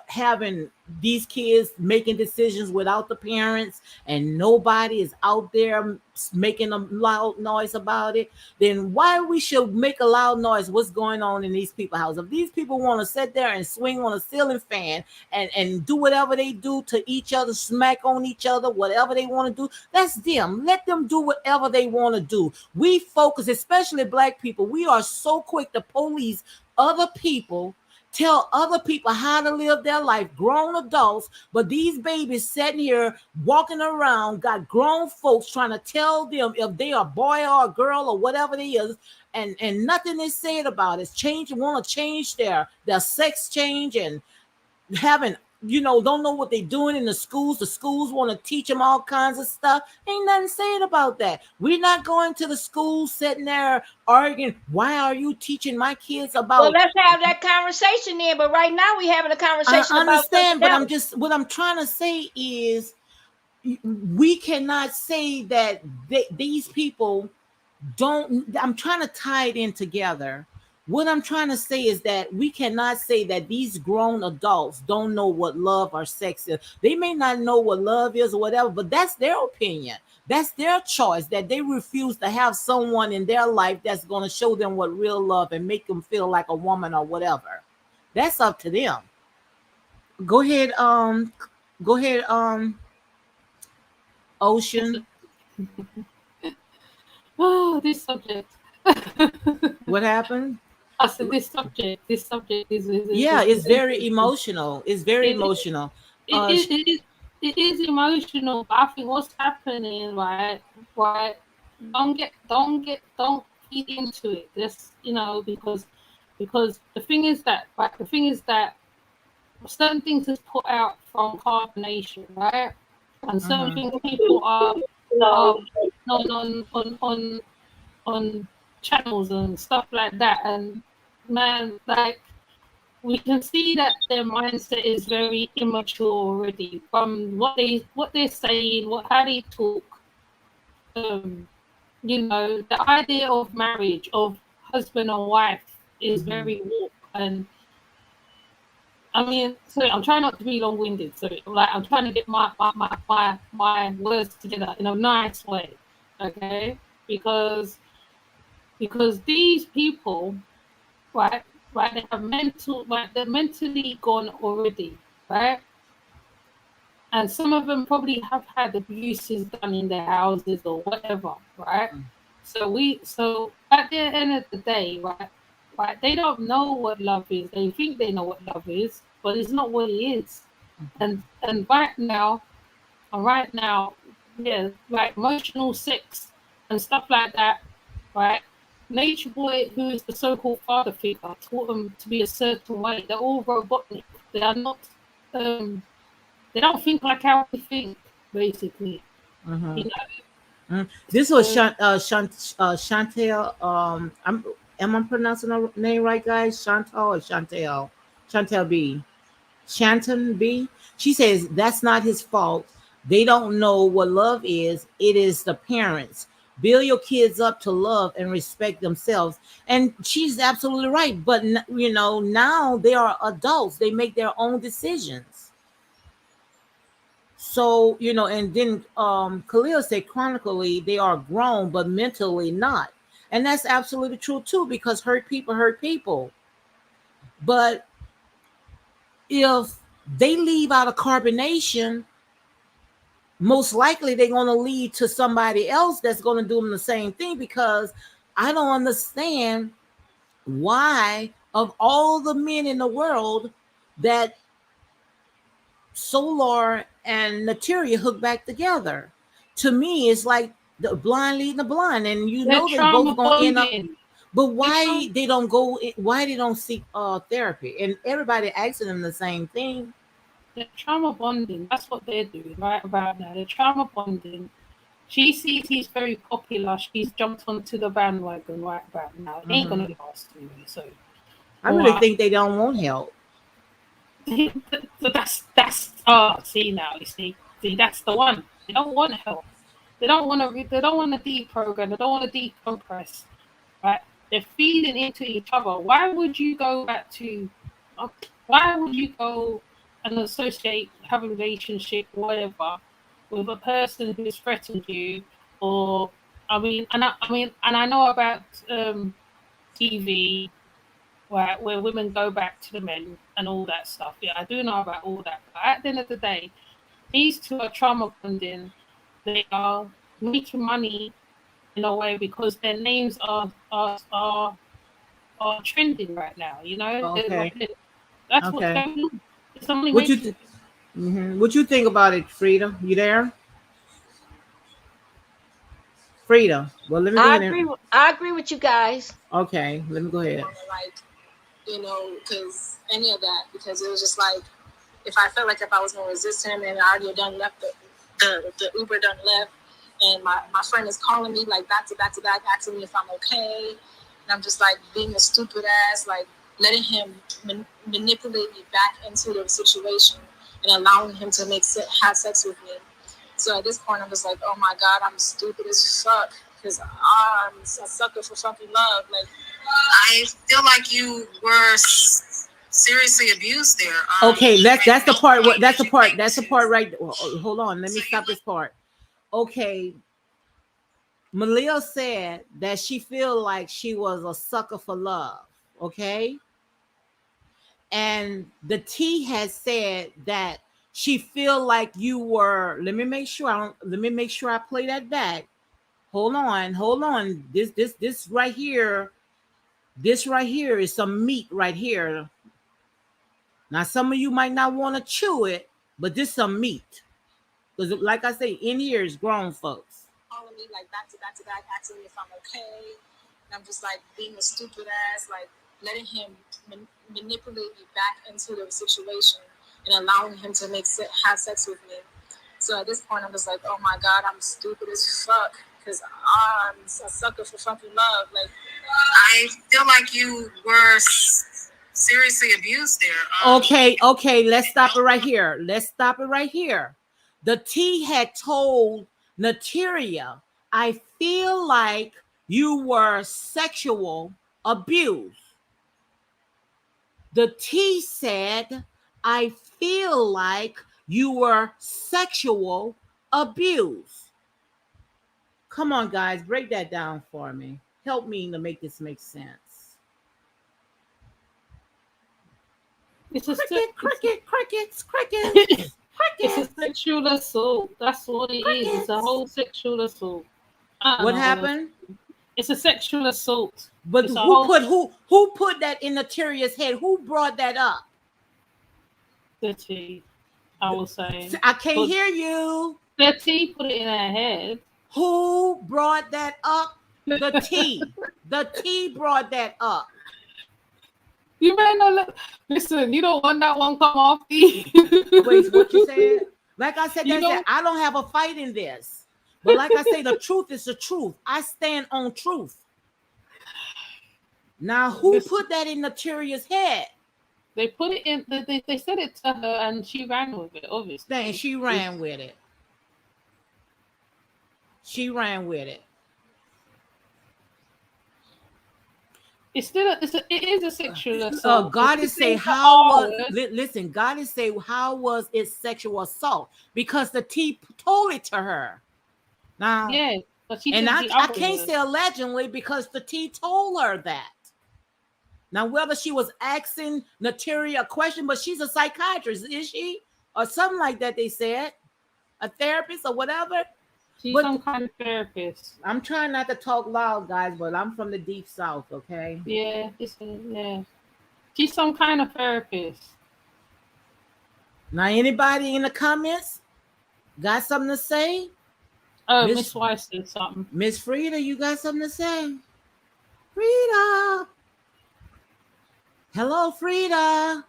having these kids making decisions without the parents, and nobody is out there making a loud noise about it. Then why we should make a loud noise what's going on in these people's house? If these people want to sit there and swing on a ceiling fan and do whatever they do to each other, smack on each other, whatever they want to do, that's them. Let them do whatever they want to do. We focus, especially black people, we are so quick to police other people, tell other people how to live their life, grown adults, but these babies sitting here walking around, got grown folks trying to tell them if they are a boy or a girl or whatever it is, and nothing is said about it. Want to change their sex change, and having don't know what they're doing in the schools. The schools want to teach them all kinds of stuff. Ain't nothing said about that. We're not going to the schools sitting there arguing, why are you teaching my kids Well, about. let's have that conversation then. But right now we having a I conversation about understand, something but else. what I'm trying to say is we cannot say that these people don't. I'm trying to tie it in together. What I'm trying to say is that we cannot say that these grown adults don't know what love or sex is. They may not know what love is or whatever, but that's their opinion. That's their choice, that they refuse to have someone in their life that's going to show them what real love and make them feel like a woman or whatever. That's up to them. Go ahead, go ahead, Ocean. Oh, this subject. What happened? I said this subject Yeah, it's very emotional. It's very it, emotional. it, it, it, is, it is emotional, but I think what's happening, right, don't feed into it. Just, because the thing is that certain things is put out from carbonation, right? And certain Mhm. things people are on channels and stuff like that. And man, like, we can see that their mindset is very immature already from what they're saying, how they talk. Um, the idea of marriage, of husband and wife, is Mhm. very warped. And I mean, sorry, I'm trying not to be long-winded. So, like, I'm trying to get my words together in a nice way, okay? Because these people, right, they have they're mentally gone already, right? and some of them probably have had abuses done in their houses or whatever, right? So at the end of the day, right, they don't know what love is. They think they know what love is, but it's not what it is. And right now, yeah, like emotional sex and stuff like that, right? Nature Boy, who is the so-called father figure, taught them to be a certain way. They're all robotic. They are not. Um, they don't think like how we think, basically. Mm-hmm. You know. This was So Chantel. Am I pronouncing her name right, guys? Chantal or Chantel? Chantel B. Shanton B. She says that's not his fault. They don't know what love is. It is the parents. Build your kids up to love and respect themselves. And she's absolutely right. But now they are adults. They make their own decisions. So, and then Khalil said chronically they are grown but mentally not. And that's absolutely true too, because hurt people. But if they leave out of carbonation, most likely they're going to lead to somebody else that's going to do them the same thing, because I don't understand why, of all the men in the world, that Solar and Neytiri hook back together. To me, it's like the blind leading the blind, and they're they both trauma gonna end up. bonding. But They're why trauma, they don't go? Why they don't seek therapy? And everybody asking them the same thing. they're trauma bonding. That's what they're doing right about now. They're trauma bonding. She sees he's very popular. She's jumped onto the bandwagon right about now. It ain't gonna Hmm. last, really. So, I really what? think they don't want help. So that's see now, you see that's the one. They don't want help. They don't want to deprogram. They don't want to decompress. Right? They're feeding into each other. Why would you go back to? uh, Why would you go and associate, have a relationship, whatever, with a person who's threatened you? Or I mean, and I know about TV where women go back to the men and all that stuff. Yeah, I do know about all that. But at the end of the day, these two are trauma bonding. They are making money in a way because their names are trending right now. You know, Okay. that's what's Okay. going on. It's only What you making th- What you think about it, Frida? You there, Frida? Well, let me go I ahead agree. and. I agree with you guys. Okay, let me go ahead. Like, because any of that, because it was just like, if I felt like if I was going to resist him and I already done left the Uber done left, and my friend is calling me like back to back to back, asking me if I'm okay, and I'm just like being a stupid ass, like letting him manipulate me back into the situation and allowing him to have sex with me. So at this point, I'm just like, oh my god, I'm stupid as fuck because I'm a sucker for fucking love. Like, I feel like you were seriously abused there. Okay, that's the part. That's the part. That's the part right. Hold on. Let me stop this part. Okay, Malia said that she feel like she was a sucker for love. Okay, and the T has said that she feel like you were. Let me make sure. Let me make sure I play that back. Hold on. Hold on. This right here. This right here is some meat right here. Now, some of you might not want to chew it, but this some meat. Because, like I say, in here is grown folks. Calling me like back to back, asking me if I'm okay. And I'm just like being a stupid ass, like letting him manipulate me back into the situation and allowing him to have sex with me. So at this point, I'm just like, oh my god, I'm stupid as fuck because I'm a sucker for fucking love. Like, I feel like you were seriously abused there. Okay, let's stop it right here. Let's stop it right here. The T had told Neytiri, I feel like you were sexual abused. The T said, I feel like you were sexual abused. Come on, guys, break that down for me. Help me to make this make sense. it's a Crickets, crickets. It's a Crickets. sexual assault. That's what it is. It's a Crickets. whole sexual assault. I don't What know what else. happened? It's a sexual assault. But It's a whole who put that in Naturia's head? Who brought that up? city, I will say. I can't But hear you. Betty put it in her head. Who brought that up? The T. The T brought that up. You better not listen. You don't want that one come off you. Wait, what you said? Like I said, You that's it. don't. I don't have a fight in this. But like I say, the truth is the truth. I stand on truth. Now, who Listen, put that in Naturia's head? they put it in. They said it to her, and she ran with it. Obviously, Dang, she ran with it. She ran with it. It's still. It is a sexual assault. God If is you say think the how R was word, listen. God is say how was it sexual assault because the T told it to her. Now, yeah, but she and said I the other can't word. say allegedly because the T told her that. Now, whether she was asking Neytiri a question, but she's a psychiatrist, is she, or something like that? They said a therapist or whatever. She's But some kind of therapist. I'm trying not to talk loud, guys, but I'm from the deep south, okay? Yeah, yeah. She's some kind of therapist. Now, anybody in the comments got something to say? Oh, Miss Miss Weiss said something. Miss Frida, you got something to say? Frida. Hello, Frida.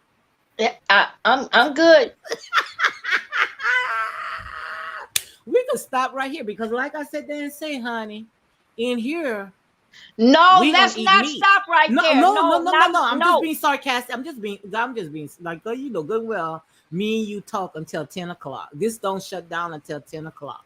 Yeah, I'm good. We can stop right here because, like I said, they say, honey, in here No, we gonna let's eat not meat. stop right No, there. no, no, No, no, no, not no. I'm just no. being sarcastic. I'm just being like you know good well. Me and you talk until 10 o'clock. This don't shut down until 10 o'clock.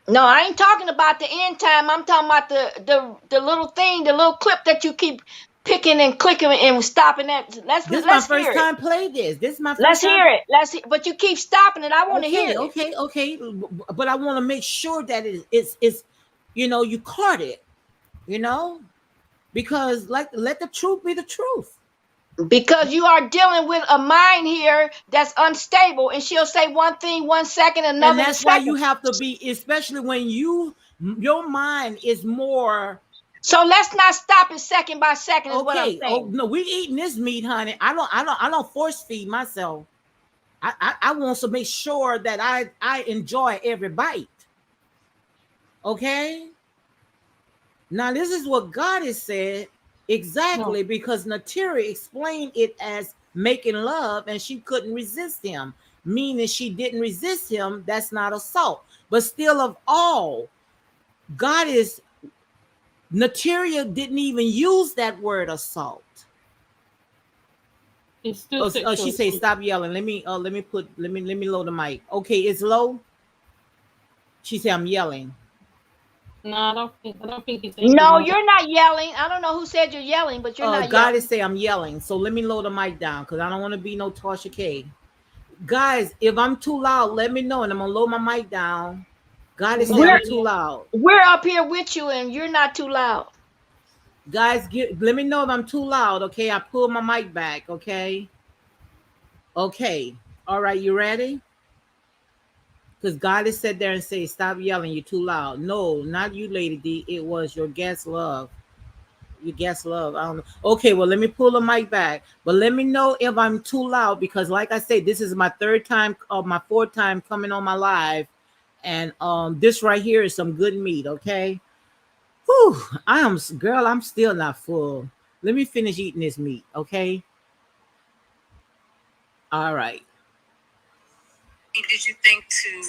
No, I ain't talking about the end time. I'm talking about the little thing, the little clip that you keep picking and clicking and stopping at. This is my Let's first hear it. time play this. This is my Let's first time. hear it. But you keep stopping it. I want to hear Okay, it. okay, okay. But I want to make sure that it's you know you caught it, you know, because like let the truth be the truth. Because you are dealing with a mind here that's unstable, and she'll say one thing 1 second, And another the that's why you second. have to be, especially when your mind is more So let's not stop it second by second. Is what I'm okay. Oh saying. no, we eating this meat, honey. I don't force feed myself. I want to make sure that I enjoy every bite. Okay. Now this is what God has said No, exactly because Neytiri explained it as making love and she couldn't resist him, meaning she didn't resist him. That's not assault, but still of all, God is Neytiri didn't even use that word assault. it's still She sexual say assault. stop yelling. Let me load the mic. Okay, it's low. She said I'm yelling. No, I don't think it's anything No, like that. you're not yelling. I don't know who said you're yelling, but you're not God is yelling. say I'm yelling. So let me load the mic down because I don't want to be no Tasha K. Guys, if I'm too loud, let me know and I'm gonna lower my mic down. God is say No, I'm We're too loud. we're up here with you, and you're not too loud. Guys, let me know if I'm too loud. Okay, I pull my mic back. Okay, okay, all right. You ready? Because God has said there and say, "Stop yelling. You're too loud." No, not you, Lady D. It was your guest love. Your guest love. I don't know. Okay, well, let me pull the mic back. But let me know if I'm too loud because, like I said, this is my third time or my fourth time coming on my live. And this right here is some good meat, okay? Whew, girl, I'm still not full. Let me finish eating this meat, okay? All right. Did you think to?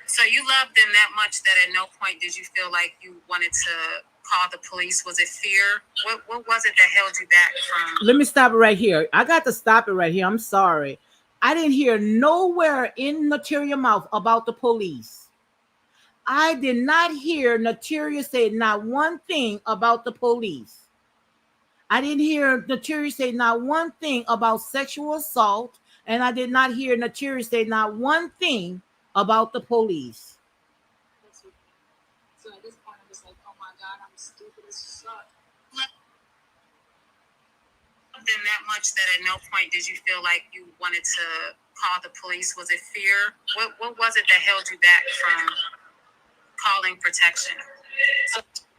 So you loved them that much that at no point did you feel like you wanted to call the police? Was it fear? What was it that held you back from? Let me stop it right here. I got to stop it right here. I'm sorry. I didn't hear nowhere in Neytiria's mouth about the police. I did not hear Neytiri say not one thing about the police. I didn't hear Neytiri say not one thing about sexual assault, and I did not hear Neytiri say not one thing about the police. So at this point, I'm just like, oh my God, I'm stupid as fuck. Loved them that much that at no point did you feel like you wanted to call the police? Was it fear? What was it that held you back from calling protection?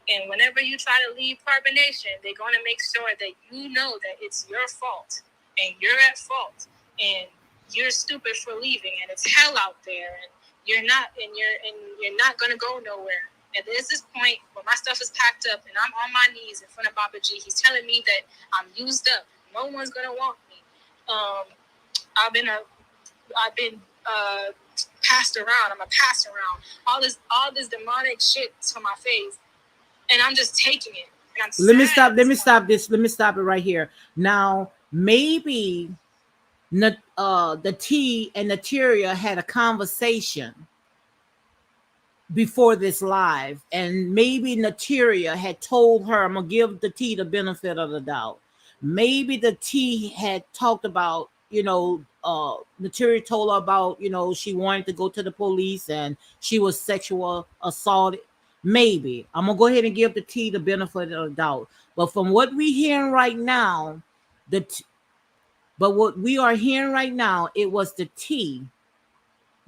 And whenever you try to leave Carbonation, they're going to make sure that you know that it's your fault and you're at fault and you're stupid for leaving and it's hell out there and you're not going to go nowhere. And there's this point where my stuff is packed up and I'm on my knees in front of Baba G. He's telling me that I'm used up. No one's going to want me. I've been passed around. I'm a pass around. All this demonic shit to my face. And I'm just taking it. And I'm Let me stop it right here. Now, maybe the T and Neytiri had a conversation before this live, and maybe Neytiri had told her, I'm gonna give the T the benefit of the doubt. Maybe the T had talked about, Neytiri told her about, she wanted to go to the police and she was sexual assaulted. Maybe I'm gonna go ahead and give the T the benefit of the doubt. But from what we hearing right now, it was the T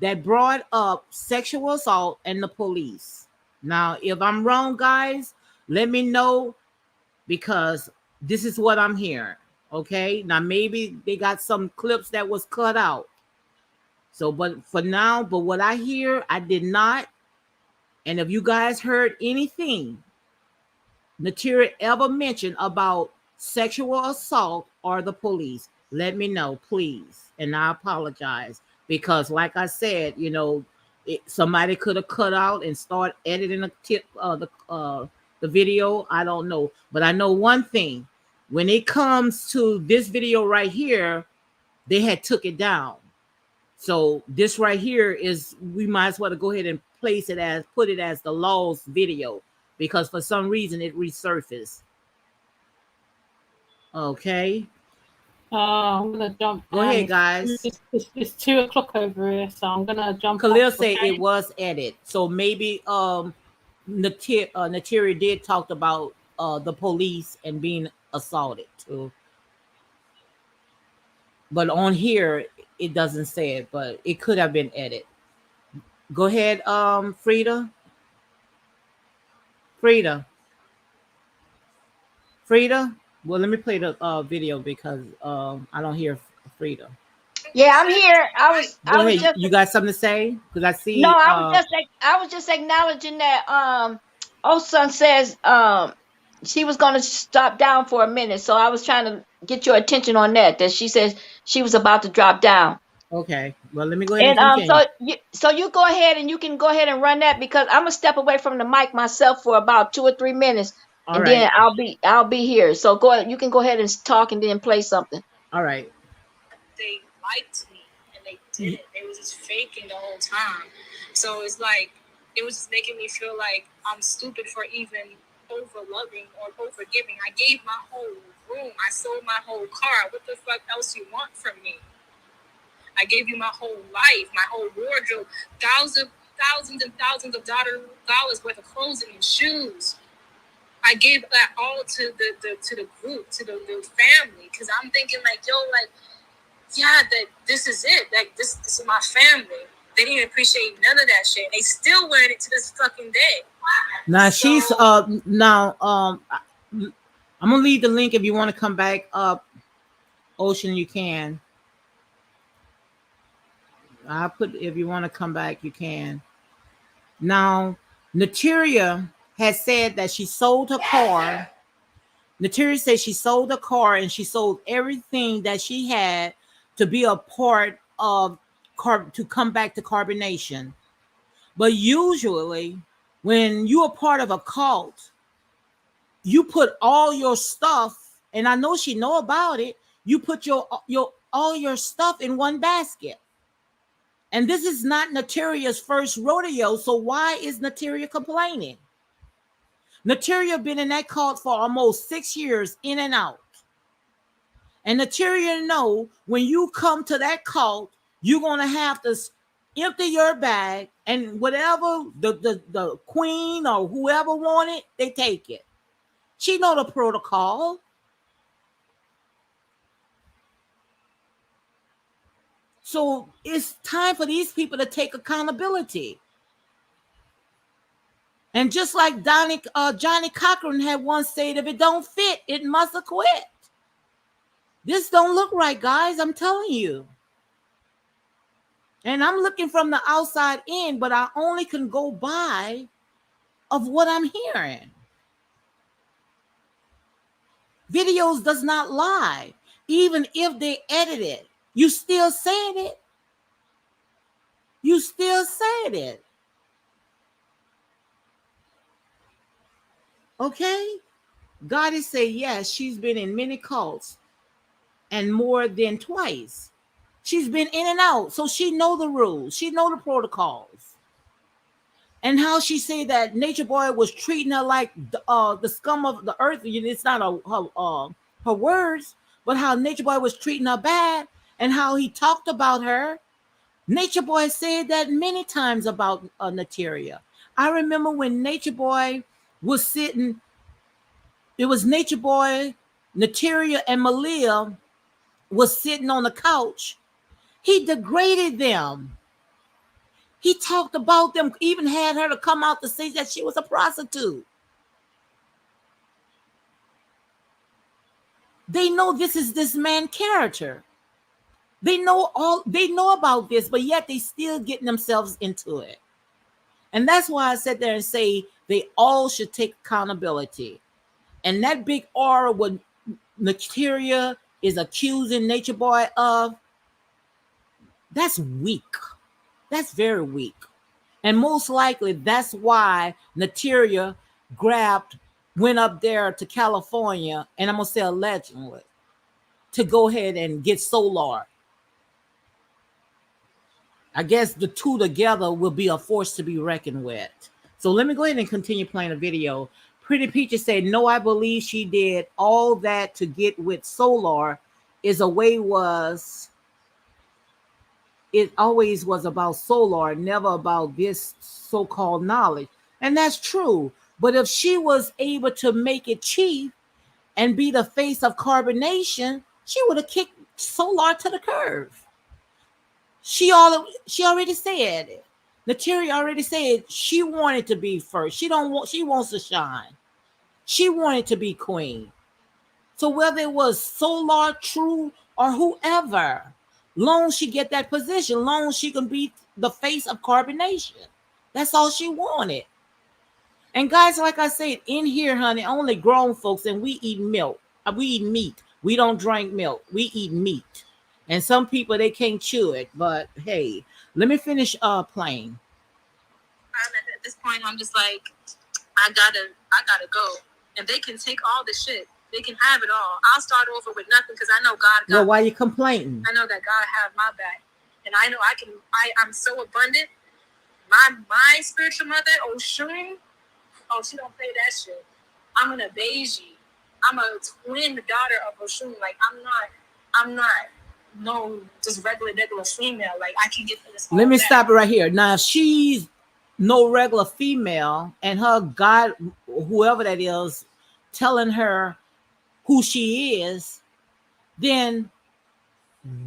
that brought up sexual assault and the police. Now, if I'm wrong, guys, let me know, because this is what I'm hearing. Okay, now maybe they got some clips that was cut out. So, but for now, but what I hear, I did not. And if you guys heard anything Neytiri ever mentioned about sexual assault or the police, let me know, please. And I apologize, because like I said, somebody could have cut out and start editing the video. I don't know. But I know one thing. When it comes to this video right here, they had took it down. So this right here is, we might as well go ahead and put it as the lost video, because for some reason it resurfaced. Okay. I'm gonna jump. Go ahead, guys. It's 2 o'clock over here, so I'm gonna jump. Khalil said it was edited, so maybe Neytiri did talk about the police and being assaulted too. But on here it doesn't say it, but it could have been edited. Go ahead, Frida. Well, let me play the video, because I don't hear Frida. Yeah, I'm here. Go ahead. You got something to say? Because I see. No, I was just acknowledging that Osun says she was gonna stop down for a minute. So I was trying to get your attention on that she says she was about to drop down. Okay. Well, let me go ahead and continue. so you go ahead and you can go ahead and run that, because I'm gonna step away from the mic myself for about 2 or 3 minutes. All right. Then I'll be here. So go ahead, you can go ahead and talk and then play something. All right. They liked me and they didn't. They was just faking the whole time. So it's like, it was just making me feel like I'm stupid for even over loving or over giving. I gave my whole room. I sold my whole car. What the fuck else you want from me? I gave you my whole life, my whole wardrobe, thousands and thousands of dollars worth of clothing and shoes. I gave that all to the group, to the family, because I'm thinking like, that this is it. Like this is my family. They didn't appreciate none of that shit. They still wearing it to this fucking day. Now she's I'm gonna leave the link if you want to come back up, Ocean. You can. If you want to come back, you can. Now, Neytiri has said that she sold her car. Neytiri said she sold her car and she sold everything that she had to be a part of to come back to Carbonation. But usually, when you are part of a cult, you put all your stuff, and I know she know about it. You put all your stuff in one basket. And this is not Neytiri's first rodeo, so why is Neytiri complaining? Neytiri been in that cult for almost 6 years, in and out. And Neytiri know when you come to that cult, you're going to have to empty your bag, and whatever the queen or whoever want it, they take it. She know the protocol. So it's time for these people to take accountability. And just like Johnny Cochran had once said, if it don't fit, it must have quit. This don't look right, guys. I'm telling you. And I'm looking from the outside in, but I only can go by of what I'm hearing. Videos does not lie. Even if they edit it, you still said it. You still said it. Okay? God is saying, yes, she's been in many cults and more than twice. She's been in and out, so she know the rules. She know the protocols. And how she say that Nature Boy was treating her like the scum of the earth. It's not her words, but how Nature Boy was treating her bad and how he talked about her. Nature Boy said that many times about Neytiri. I remember when Nature Boy was sitting, it was Nature Boy, Neytiri, and Malia was sitting on the couch. He degraded them. He talked about them, even had her to come out to say that she was a prostitute. They know this is this man's character. They know about this, but yet they still getting themselves into it. And that's why I sit there and say they all should take accountability. And that big aura what Neytiri is accusing Nature Boy of, that's weak. That's very weak. And most likely that's why Neytiri went up there to California, and I'm going to say allegedly, to go ahead and get Solar. I guess the two together will be a force to be reckoned with. So let me go ahead and continue playing the video. Pretty Peaches said, no, I believe she did all that to get with Solar. It always was about Solar, never about this so-called knowledge. And that's true. But if she was able to make it chief and be the face of carbonation, she would have kicked Solar to the curb. She already said it. Neytiri already said she wanted to be first. She wants to shine. She wanted to be queen. So whether it was Solar, True, or whoever, long she get that position, long she can be the face of carbonation. That's all she wanted. And guys, like I said, in here, honey, only grown folks, and we eat milk. We eat meat. We don't drink milk. We eat meat. And some people, they can't chew it. But hey, let me finish playing. At this point, I'm just like, I gotta go. And they can take all the shit. They can have it all. I'll start over with nothing because I know God got. Well, why are you complaining? I know that God have my back, and I know I'm so abundant. My spiritual mother, Oshun, she don't play that shit. I'm an Abeji. I'm a twin daughter of Oshun. Like I'm not no just regular female. Like I can get to this. Let me stop it right here. Now, if she's no regular female and her God, whoever that is, telling her who she is, then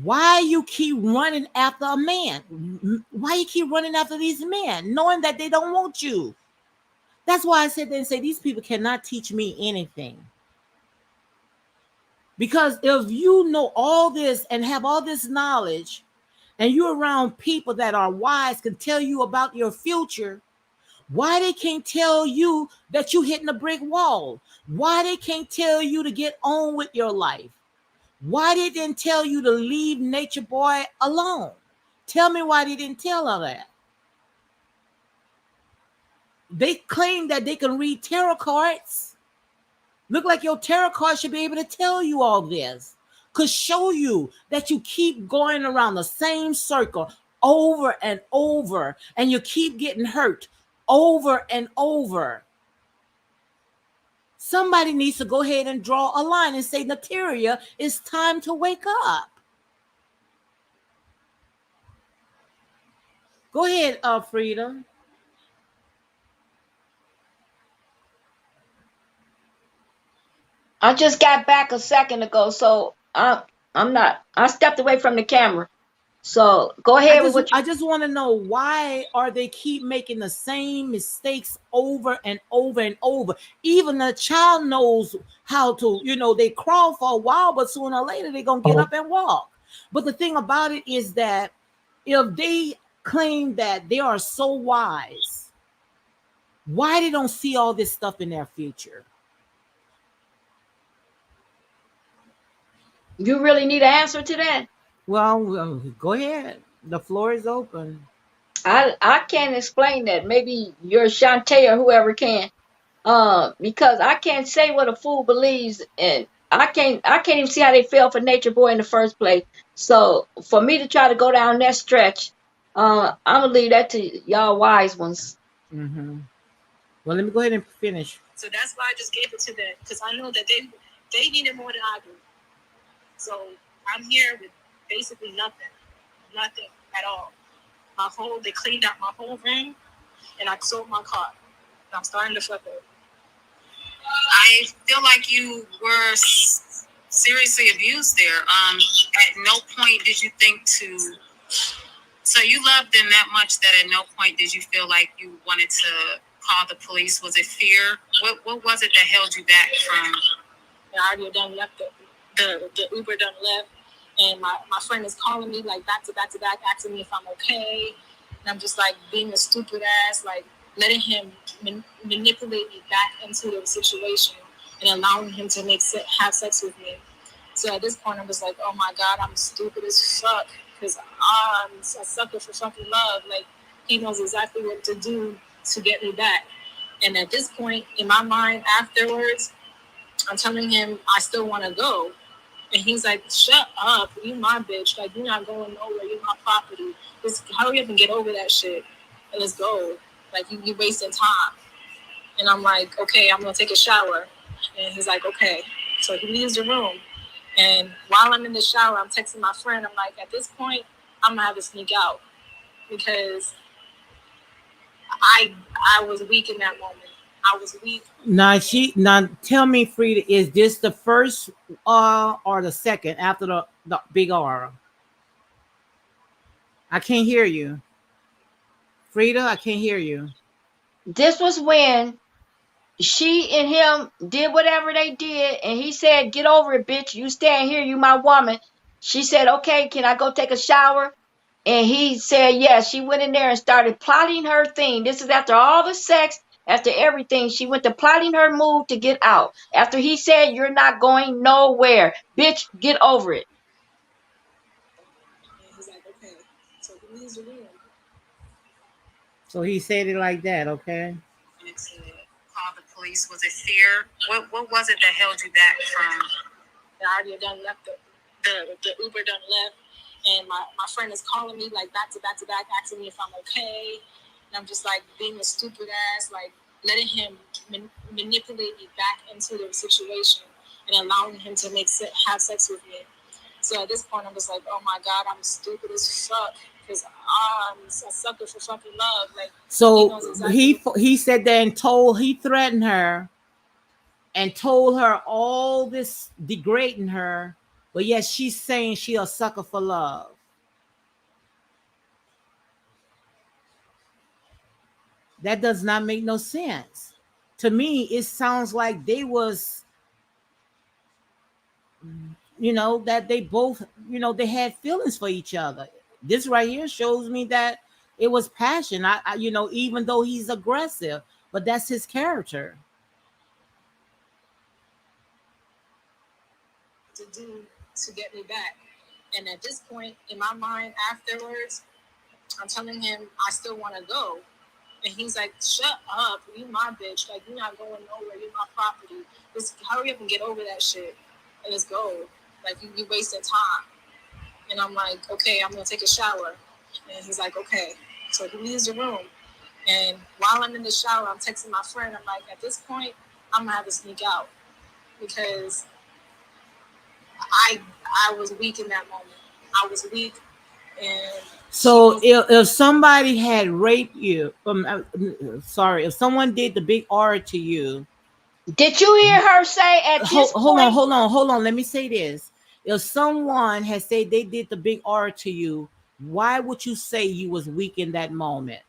why you keep running after a man? Why you keep running after these men, knowing that they don't want you? That's why I sit there and say these people cannot teach me anything. Because if you know all this and have all this knowledge, and you're around people that are wise, can tell you about your future, why they can't tell you that you're hitting a brick wall? Why they can't tell you to get on with your life? Why they didn't tell you to leave Nature Boy alone? Tell me why they didn't tell her that. They claim that they can read tarot cards. Look like your tarot card should be able to tell you all this. Could show you that you keep going around the same circle over and over, and you keep getting hurt over and over. Somebody needs to go ahead and draw a line and say, Neytiri, it's time to wake up. Go ahead, Frida. I just got back a second ago, so I stepped away from the camera. So go ahead with what you. I just want to know, why are they keep making the same mistakes over and over and over? Even the child knows how to, they crawl for a while, but sooner or later they're gonna get up and walk. But the thing about it is that if they claim that they are so wise, why they don't see all this stuff in their future? You really need an answer to that. Well, go ahead. The floor is open. I can't explain that. Maybe your Shantae or whoever can. Because I can't say what a fool believes, and I can't even see how they fell for Nature Boy in the first place. So for me to try to go down that stretch, I'm gonna leave that to y'all wise ones. Mm-hmm. Well, let me go ahead and finish. So that's why I just gave it to them, because I know that they need it more than I do. So I'm here with basically nothing at all. They cleaned out my whole room, and I sold my car. And I'm starting to flip it. I feel like you were seriously abused there. At no point did you think to. So you loved them that much that at no point did you feel like you wanted to call the police? Was it fear? What was it that held you back from? I already done left the Uber done left, and my friend is calling me like back to back, asking me if I'm okay, and I'm just like being a stupid ass, like letting him manipulate me back into the situation and allowing him to have sex with me. So at this point, I'm just like, oh my God, I'm stupid as fuck, because I'm a sucker for fucking love. Like, he knows exactly what to do to get me back. And at this point, in my mind afterwards, I'm telling him I still want to go. And he's like, shut up, you my bitch. Like, you're not going nowhere, you're my property. Just hurry up and get over that shit, and let's go. Like, you wasting time. And I'm like, okay, I'm going to take a shower. And he's like, okay. So he leaves the room. And while I'm in the shower, I'm texting my friend. I'm like, at this point, I'm going to have to sneak out, because I was weak in that moment. I was weak. Now tell me, Frida, is this the first or the second after the big R? I can't hear you. Frida, I can't hear you. This was when she and him did whatever they did, and he said, "Get over it, bitch. You stand here, you my woman." She said, "Okay, can I go take a shower?" And he said, "Yeah." She went in there and started plotting her thing. This is after all the sex, after everything. She went to plotting her move to get out. After he said, "You're not going nowhere, bitch. Get over it." And he's like, okay. So he leaves the room. So he said it like that, okay? Call the police. Was it fear? What was it that held you back from? I already done left the Uber done left, and my friend is calling me like back to back, asking me if I'm okay, and I'm just like being a stupid ass, like letting him manipulate me back into the situation and allowing him to have sex with me. So at this point, I'm just like, oh my God, I'm stupid as fuck, because I'm a sucker for fucking love. Like, so exactly he said that and he threatened her and told her all this, degrading her, but yet she's saying she a sucker for love. That does not make no sense. To me, it sounds like they was, that they both, they had feelings for each other. This right here shows me that it was passion. I even though he's aggressive, but that's his character. To do to get me back. And at this point, in my mind afterwards, I'm telling him I still want to go. And he's like, shut up, you my bitch. Like, you're not going nowhere, you're my property. Just hurry up and get over that shit, and let's go. Like, you wasting time. And I'm like, okay, I'm going to take a shower. And he's like, okay. So he leaves the room. And while I'm in the shower, I'm texting my friend. I'm like, at this point, I'm going to have to sneak out, because I was weak in that moment. I was weak. And so if somebody had raped you, if someone did the big R to you, did you hear her say at this point? Hold on. Let me say this. If someone has said they did the big R to you, why would you say you was weak in that moment?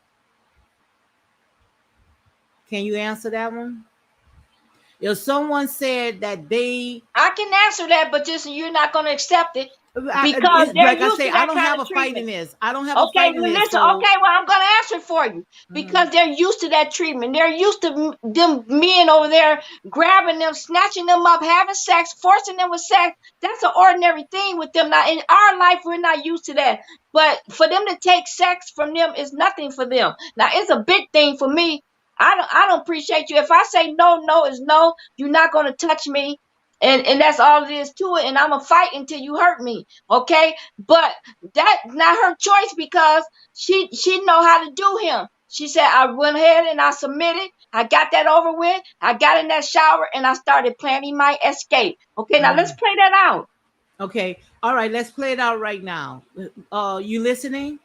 Can you answer that one? If someone said that they, I can answer that, but just you're not going to accept it because they're like I used say, to I that don't kind have of a fight in treatment. this. I don't have a Okay, fight in well, this. listen. So, Okay, well, I'm going to answer for you because they're used to that treatment. They're used to them men over there grabbing them, snatching them up, having sex, forcing them with sex. That's an ordinary thing with them. Now, in our life, we're not used to that. But for them to take sex from them is nothing for them. Now, it's a big thing for me. I don't appreciate you. If I say no, no is no. You're not going to touch me. And that's all it is to it. And I'm going to fight until you hurt me. Okay. But that's not her choice because she know how to do him. She said, I went ahead and I submitted. I got that over with. I got in that shower and I started planning my escape. Okay, now let's play that out. okay, all right, let's play it out right now. You listening?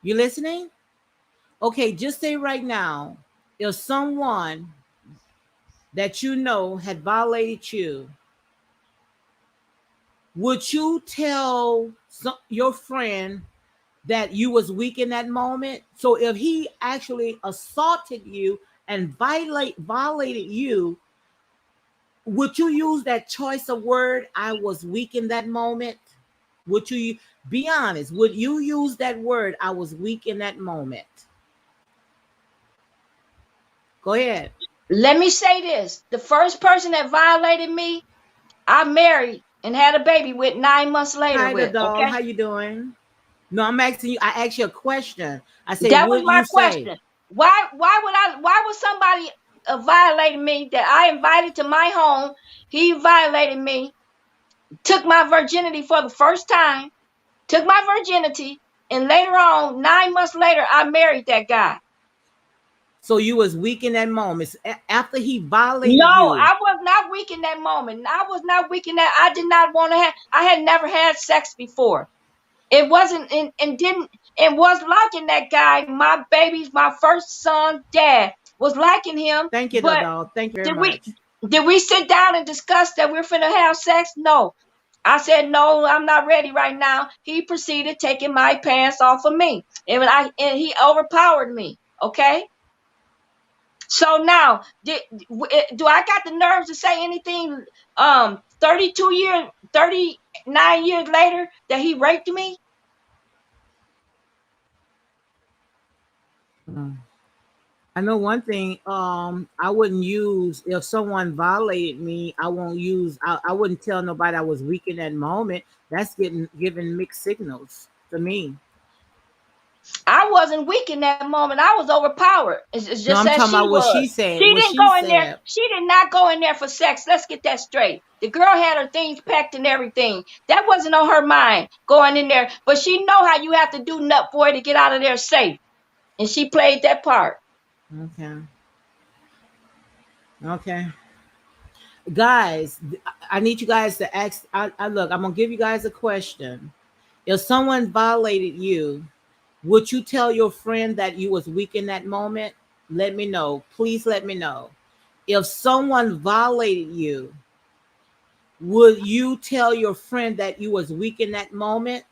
You listening? Okay, just say right now, if someone that you know had violated you, would you tell your friend that you was weak in that moment? So if he actually assaulted you and violated you, would you use that choice of word, I was weak in that moment? Would you be honest? Would you use that word, I was weak in that moment? Go ahead. Let me say this. The first person that violated me, I married and had a baby with 9 months later Hi, the with. doll. Okay. How you doing? No, I'm asking you. I asked you a question. I say, That was would my you say? question. Why would somebody violate me that I invited to my home? He violated me, took my virginity for the first time, took my virginity, and later on, 9 months later, I married that guy. So you was weak in that moment after he No, violated you. I was not weak in that moment. I was not weak in that. I did not want to have. I had never had sex before. It wasn't and didn't and was liking that guy. My baby's my first son's dad was liking him, Thank you, the but doll. Thank you very did we much. did we sit down and discuss that we're finna have sex? No. I said no, I'm not ready right now. He proceeded taking my pants off of me, and he overpowered me. Okay. So now, do I got the nerves to say anything? 32 years, 39 years later, that he raped me? Mm. I know one thing. I wouldn't use if someone violated me. I won't use. I wouldn't tell nobody I was weak in that moment. That's giving mixed signals to me. I wasn't weak in that moment. I was overpowered. It's No, just I'm as talking she about what was. she said. She What didn't she go in there. said. She did not go in there for sex. Let's get that straight. The girl had her things packed and everything. That wasn't on her mind going in there. But she know how you have to do nut for her to get out of there safe. And she played that part. Okay. Okay. Guys, I need you guys to ask. I look. I'm gonna give you guys a question. If someone violated you, would you tell your friend that you was weak in that moment? Let me know. Please let me know. If someone violated you, would you tell your friend that you was weak in that moment?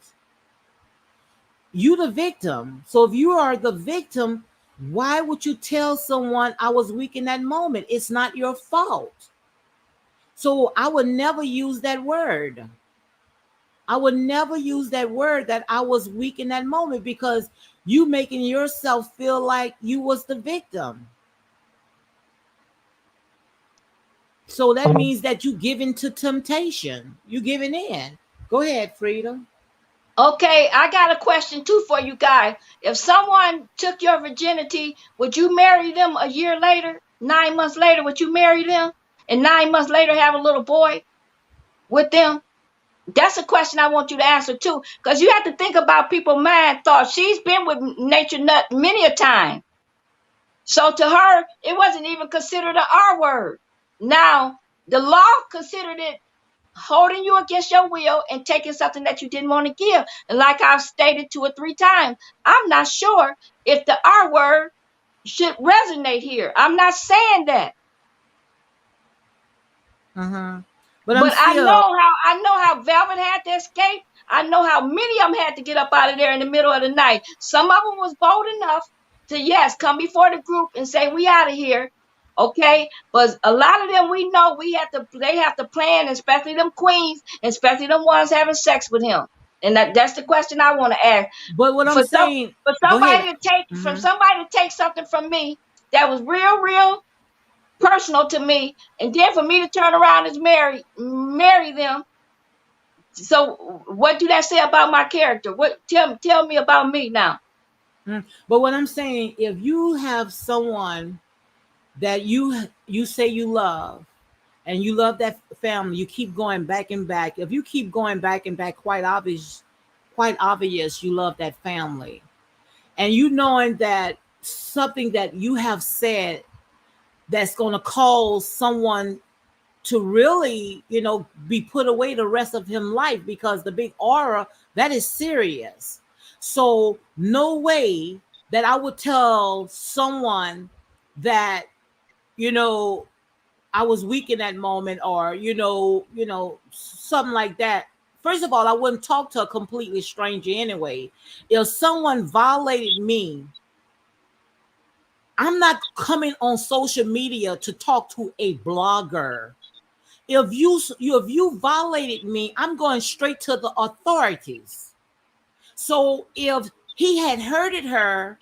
You the victim. So if you are the victim, why would you tell someone I was weak in that moment? It's not your fault. So I would never use that word. I would never use that word that I was weak in that moment because you making yourself feel like you was the victim. So that means that you giving to temptation. You giving in. Go ahead, Frida. Okay, I got a question too for you guys. If someone took your virginity, would you marry them a year later? 9 months later, would you marry them? And 9 months later, have a little boy with them? That's a question I want you to answer too, because you have to think about people's mind thoughts. She's been with Nature Nut many a time. So to her, it wasn't even considered an R word. Now, the law considered it holding you against your will and taking something that you didn't want to give. And like I've stated 2 or 3 times, I'm not sure if the R word should resonate here. I'm not saying that. Uh-huh. But I'm But still. I know how Velvet had to escape. I know how many of them had to get up out of there in the middle of the night. Some of them was bold enough to yes come before the group and say we out of here, okay. But a lot of them we know they have to plan, especially them queens, especially them ones having sex with him. And that's the question I want to ask. But what I'm For some saying, for go ahead. somebody to take from Hmm. somebody to take something from me that was real personal to me, and then for me to turn around and marry them. So what do that say about my character? What tell me about me now? But what I'm saying, if you have someone that you say you love, and you love that family, you keep going back and back. If you keep going back and back, quite obvious you love that family, and you knowing that something that you have said that's going to cause someone to really, be put away the rest of him life, because the big aura, that is serious. So no way that I would tell someone that, you know, I was weak in that moment, or, something like that. First of all, I wouldn't talk to a completely stranger anyway. If someone violated me, I'm not coming on social media to talk to a blogger. If you violated me, I'm going straight to the authorities. So if he had hurted her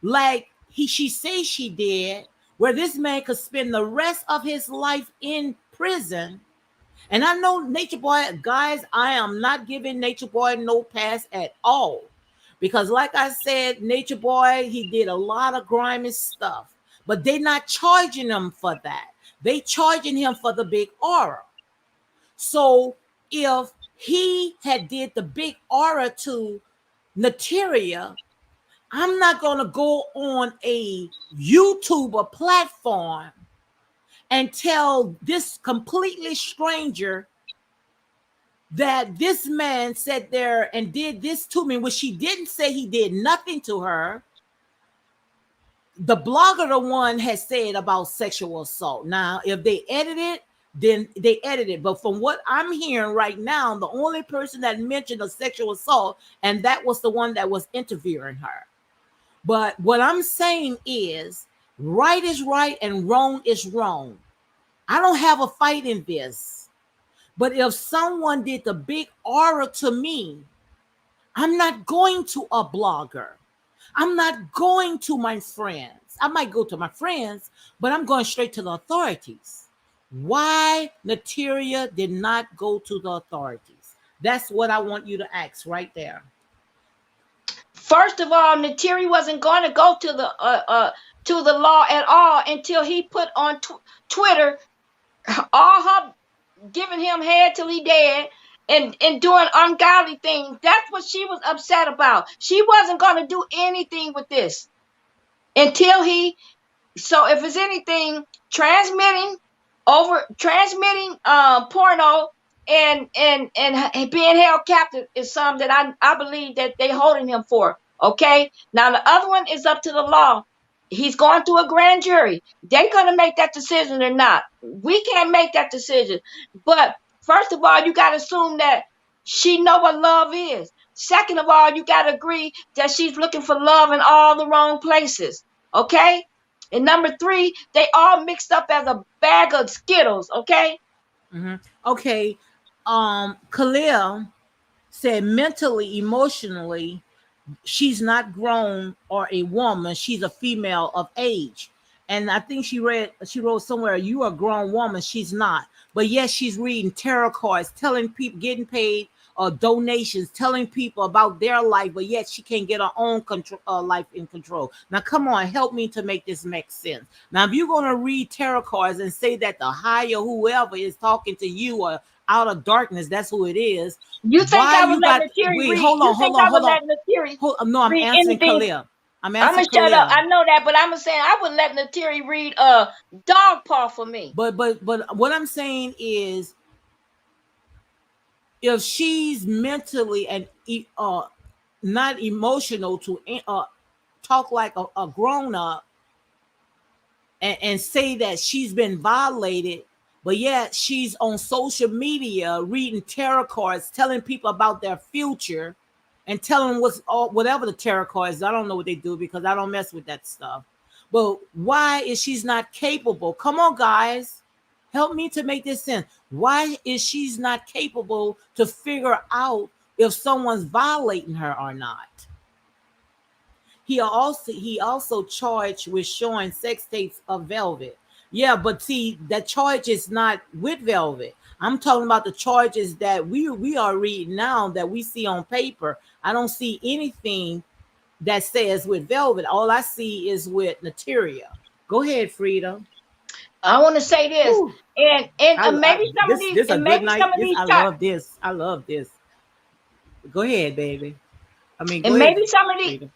like she says she did, where this man could spend the rest of his life in prison. And I know Nature Boy, guys, I am not giving Nature Boy no pass at all. Because like I said, Nature Boy, he did a lot of grimy stuff. But they're not charging him for that. They charging him for the big aura. So if he had did the big aura to Neytiri, I'm not going to go on a YouTuber platform and tell this completely stranger that this man sat there and did this to me, which she didn't say he did nothing to her. The blogger, the one, has said about sexual assault. Now, if they edit it, then they edit it. But from what I'm hearing right now, the only person that mentioned a sexual assault, and that was the one that was interviewing her. But what I'm saying is, right is right and wrong is wrong. I don't have a fight in this. But if someone did the big aura to me, I'm not going to a blogger. I'm not going to my friends. I might go to my friends, but I'm going straight to the authorities. Why Neytiri did not go to the authorities? That's what I want you to ask right there. First of all, Neytiri wasn't going to go to the law at all until he put on Twitter all her giving him head till he dead and doing ungodly things. That's what she was upset about. She wasn't going to do anything with this until he. So if it's anything, transmitting porno and being held captive is something that I believe that they holding him for. Okay. Now the other one is up to the law. He's going through a grand jury. They're gonna make that decision or not. We can't make that decision. But first of all, you gotta assume that she know what love is. Second of all, you gotta agree that she's looking for love in all the wrong places. Okay. And number three, they all mixed up as a bag of Skittles, okay? Mm-hmm. Okay. Khalil said mentally, emotionally, she's not grown or a woman. She's a female of age. And I think she wrote somewhere, you are a grown woman. She's not. But yes, she's reading tarot cards, telling people, getting paid donations, telling people about their life, but yet she can't get her own life in control. Now, come on, help me to make this make sense. Now, if you're going to read tarot cards and say that the higher whoever is talking to you or out of darkness, that's who it is. You think Why I would you let got? Neytiri Wait, read? hold You on, think hold on, I would hold on. let Neytiri No, I'm answering anything? Khalil. I'm I'm answering gonna shut up. Khalil. I know that, but I'm saying I would let Neytiri read dog paw for me. But what I'm saying is, if she's mentally and not emotional to talk like a grown up and say that she's been violated, but yet she's on social media reading tarot cards, telling people about their future, and telling whatever the tarot cards. I don't know what they do because I don't mess with that stuff. But why is she's not capable? Come on, guys, help me to make this sense. Why is she's not capable to figure out if someone's violating her or not? He also charged with showing sex tapes of Velvet. Yeah, but see, that charge is not with Velvet. I'm talking about the charges that we are reading now that we see on paper. I don't see anything that says with Velvet. All I see is with Neytiri. Go ahead, Frida. I want to say this, Whew. and maybe some of these, This a and good maybe night. some of This these I charts, love this. I love this. Go ahead, baby. I mean, go and ahead, maybe some of these. Frida.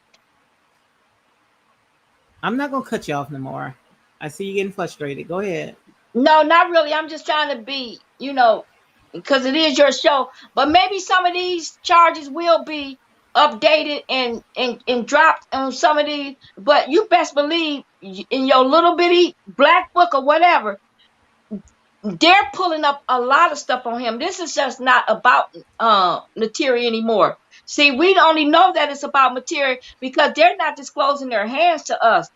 I'm not gonna cut you off no more. I see you getting frustrated. Go ahead. No, not really. I'm just trying to be, because it is your show. But maybe some of these charges will be updated and dropped on some of these. But you best believe in your little bitty black book or whatever, they're pulling up a lot of stuff on him. This is just not about Neytiri anymore. See, we only know that it's about Neytiri because they're not disclosing their hands to us.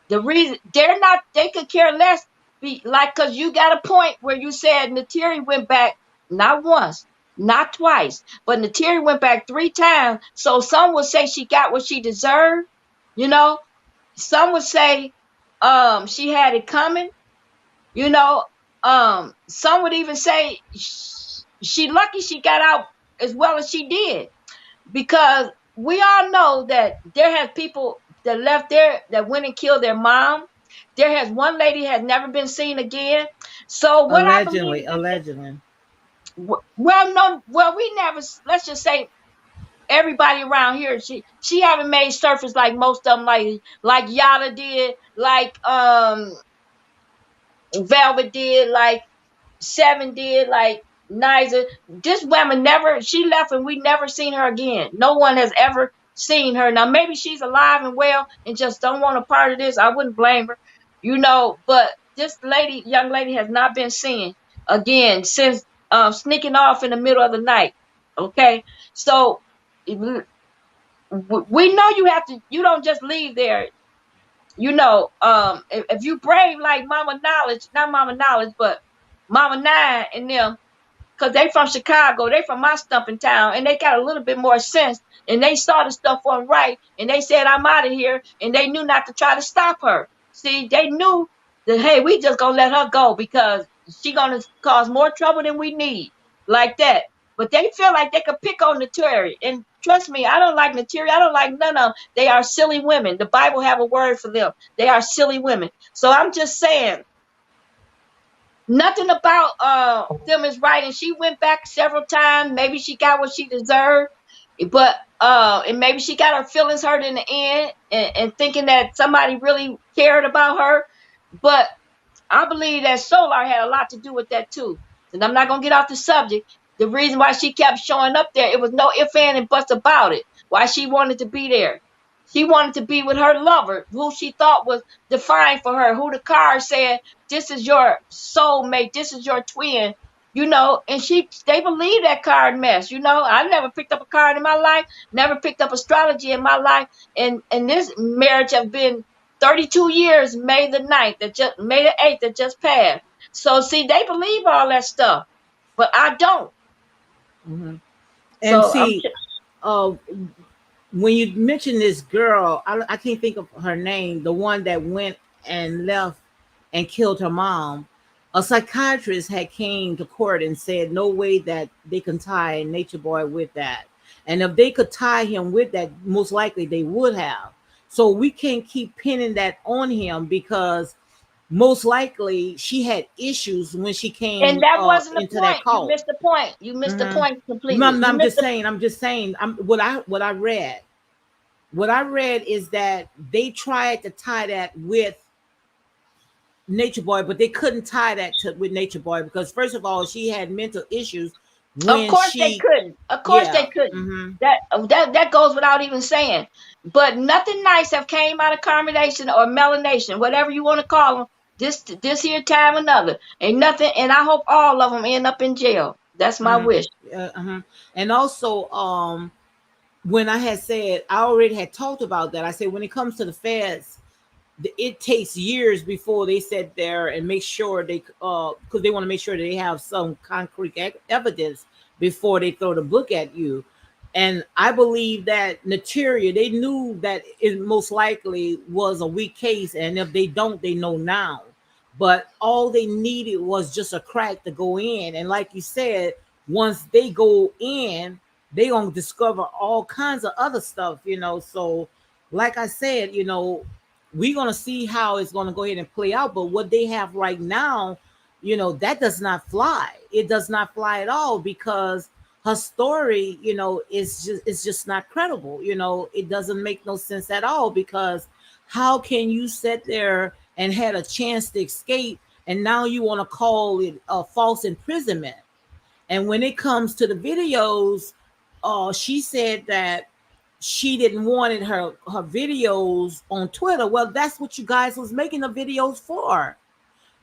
The reason they could care less. Because you got a point where you said Neytiri went back not once, not twice, but Neytiri went back 3 times. So some would say she got what she deserved. Some would say she had it coming. Some would even say she lucky she got out as well as she did, because we all know that there has people that left there that went and killed their mom. There has one lady has never been seen again. So what I believe is, Allegedly. we never. Let's just say everybody around here, she haven't made surface like most of them, like Yada did, like Velvet did, like Seven did, like Niza. This woman she left and we never seen her again. No one has ever seen her. Now maybe she's alive and well and just don't want a part of this. I wouldn't blame her, but this young lady has not been seen again since sneaking off in the middle of the night. Okay. So we know you don't just leave there. If you brave like Mama Knowledge, not Mama Knowledge, but Mama Nine and them, because they from Chicago, they from my stumping town, and they got a little bit more sense, and they saw the stuff wasn't right, and they said, I'm out of here, and they knew not to try to stop her. See, they knew that, hey, we just gonna let her go because she gonna cause more trouble than we need, like that. But they feel like they could pick on Neytiri, and trust me, I don't like Neytiri. I don't like none of them. They are silly women. The Bible have a word for them. They are silly women. So I'm just saying, nothing about them is right. And she went back several times. Maybe she got what she deserved, but and maybe she got her feelings hurt in the end, and thinking that somebody really cared about her. But I believe that Solar had a lot to do with that too. And I'm not gonna get off the subject. The reason why she kept showing up there, it was no ifs, ands, and buts about it. Why she wanted to be there. She wanted to be with her lover, who she thought was defined for her, who the card said, this is your soulmate, this is your twin, and they believe that card mess. I never picked up a card in my life, never picked up astrology in my life, and this marriage have been 32 years, May the 8th that just passed. So see, they believe all that stuff, but I don't. Mm-hmm. And So see, when you mention this girl, I can't think of her name, the one that went and left and killed her mom. A psychiatrist had came to court and said no way that they can tie Nature Boy with that. And if they could tie him with that, most likely they would have. So we can't keep pinning that on him because most likely she had issues when she came and that wasn't the into point. that cult. You missed the point. You missed the point completely. I'm just saying. What I read. What I read is that they tried to tie that with Nature Boy, but they couldn't tie that with Nature Boy because first of all, she had mental issues. Of course they couldn't. Of course they couldn't. Mm-hmm. That goes without even saying. But nothing nice have came out of carbonation or melanation, whatever you want to call them, This here time another. Ain't nothing, and I hope all of them end up in jail. That's my Mm, wish. and also, when I had said I already had talked about that, I said when it comes to the feds, it takes years before they sit there and make sure they because they want to make sure they have some concrete evidence before they throw the book at you. And I believe that Neytiri, they knew that it most likely was a weak case, and if they don't, they know now. But all they needed was just a crack to go in, and like you said, once they go in, they gonna discover all kinds of other stuff, So, like I said, we're going to see how it's going to go ahead and play out. But what they have right now, that does not fly. It does not fly at all, because her story, is just not credible. It doesn't make no sense at all, because how can you sit there and had a chance to escape, and now you want to call it a false imprisonment? And when it comes to the videos, she said that she didn't wanted her videos on Twitter. Well, that's what you guys was making the videos for.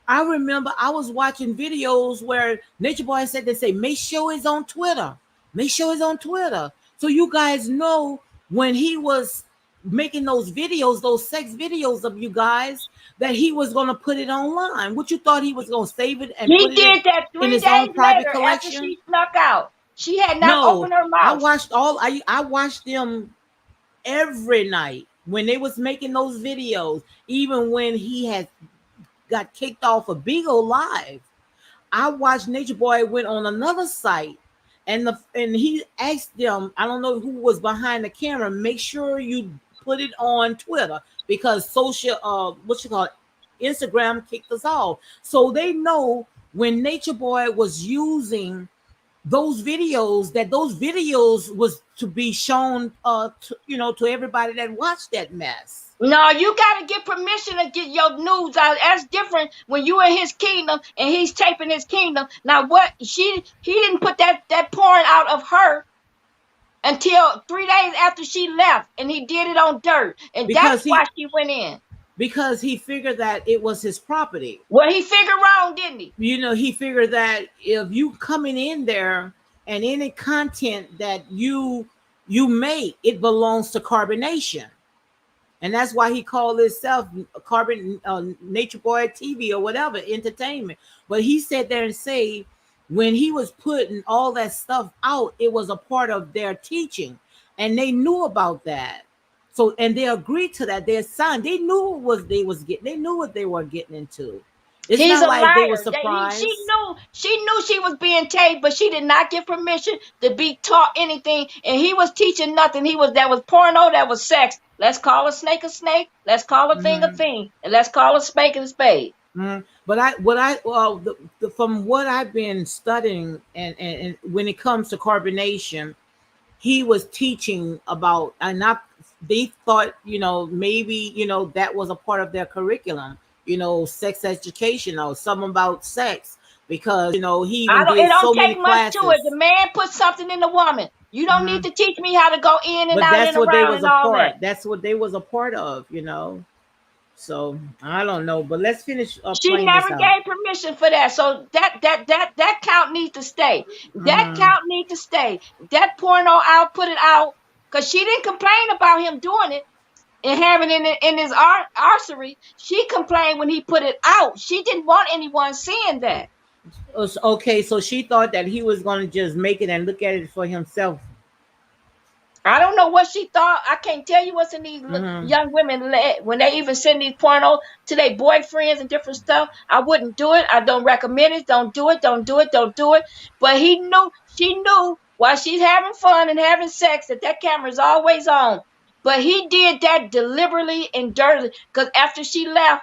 I remember I was watching videos where Nature Boy said, they say, make sure it's on Twitter. Make sure it's on Twitter. So you guys know when he was making those videos, those sex videos of you guys, that he was going to put it online. What you thought he was going to save it and He put it did that in three his own days private later after collection? she snuck out. She had not No, opened her I mouth. watched I watched them every night when they was making those videos, even when he had got kicked off of Beagle Live. I watched Nature Boy went on another site, and he asked them, I don't know who was behind the camera, make sure you put it on Twitter, because social what you call it, Instagram kicked us off. So they know when Nature Boy was using those videos, that those videos was to be shown to everybody that watched that mess. No, you got to get permission to get your news out. That's different when you in his kingdom and he's taping his kingdom. Now, what he didn't put that pouring out of her until 3 days after she left, and he did it on dirt, and that's because why he she went in. because he figured that it was his property. Well, he figured wrong, didn't he? He figured that if you coming in there and any content that you make, it belongs to Carbonation. And that's why he called himself Carbon Nature Boy TV or whatever entertainment. But he sat there and say, when he was putting all that stuff out, it was a part of their teaching, and they knew about that. So, and they agreed to that. They signed. They knew what they was getting. They knew what they were getting into. It's He's not a like they were liar. surprised. She knew she was being taped, but she did not give permission to be taught anything. And he was teaching nothing. That was porno, that was sex. Let's call a snake a snake. Let's call a thing a Mhm. thing, and let's call a spade a spade. But from what I've been studying, and when it comes to carbonation, he was teaching about, and not they thought, maybe, that was a part of their curriculum, sex education or something about sex, because he even It did don't so take many much to it. classes. The man put something in the woman. You don't need Mhm. to teach me how to go in and But out that's and what they around was and a all that. part. That's what they was a part of. So I don't know, but let's finish She playing this never out. gave permission for that. So that count needs to stay. That Hmm. count needs to stay. That porno out, put it out. Because she didn't complain about him doing it and having it in his arsery. She complained when he put it out. She didn't want anyone seeing that. Okay, so she thought that he was going to just make it and look at it for himself. I don't know what she thought. I can't tell you what's in these Hmm. young women when they even send these porno to their boyfriends and different stuff. I wouldn't do it. I don't recommend it. Don't do it. Don't do it. Don't do it. But she knew while she's having fun and having sex that camera is always on. But he did that deliberately and dirtily because after she left,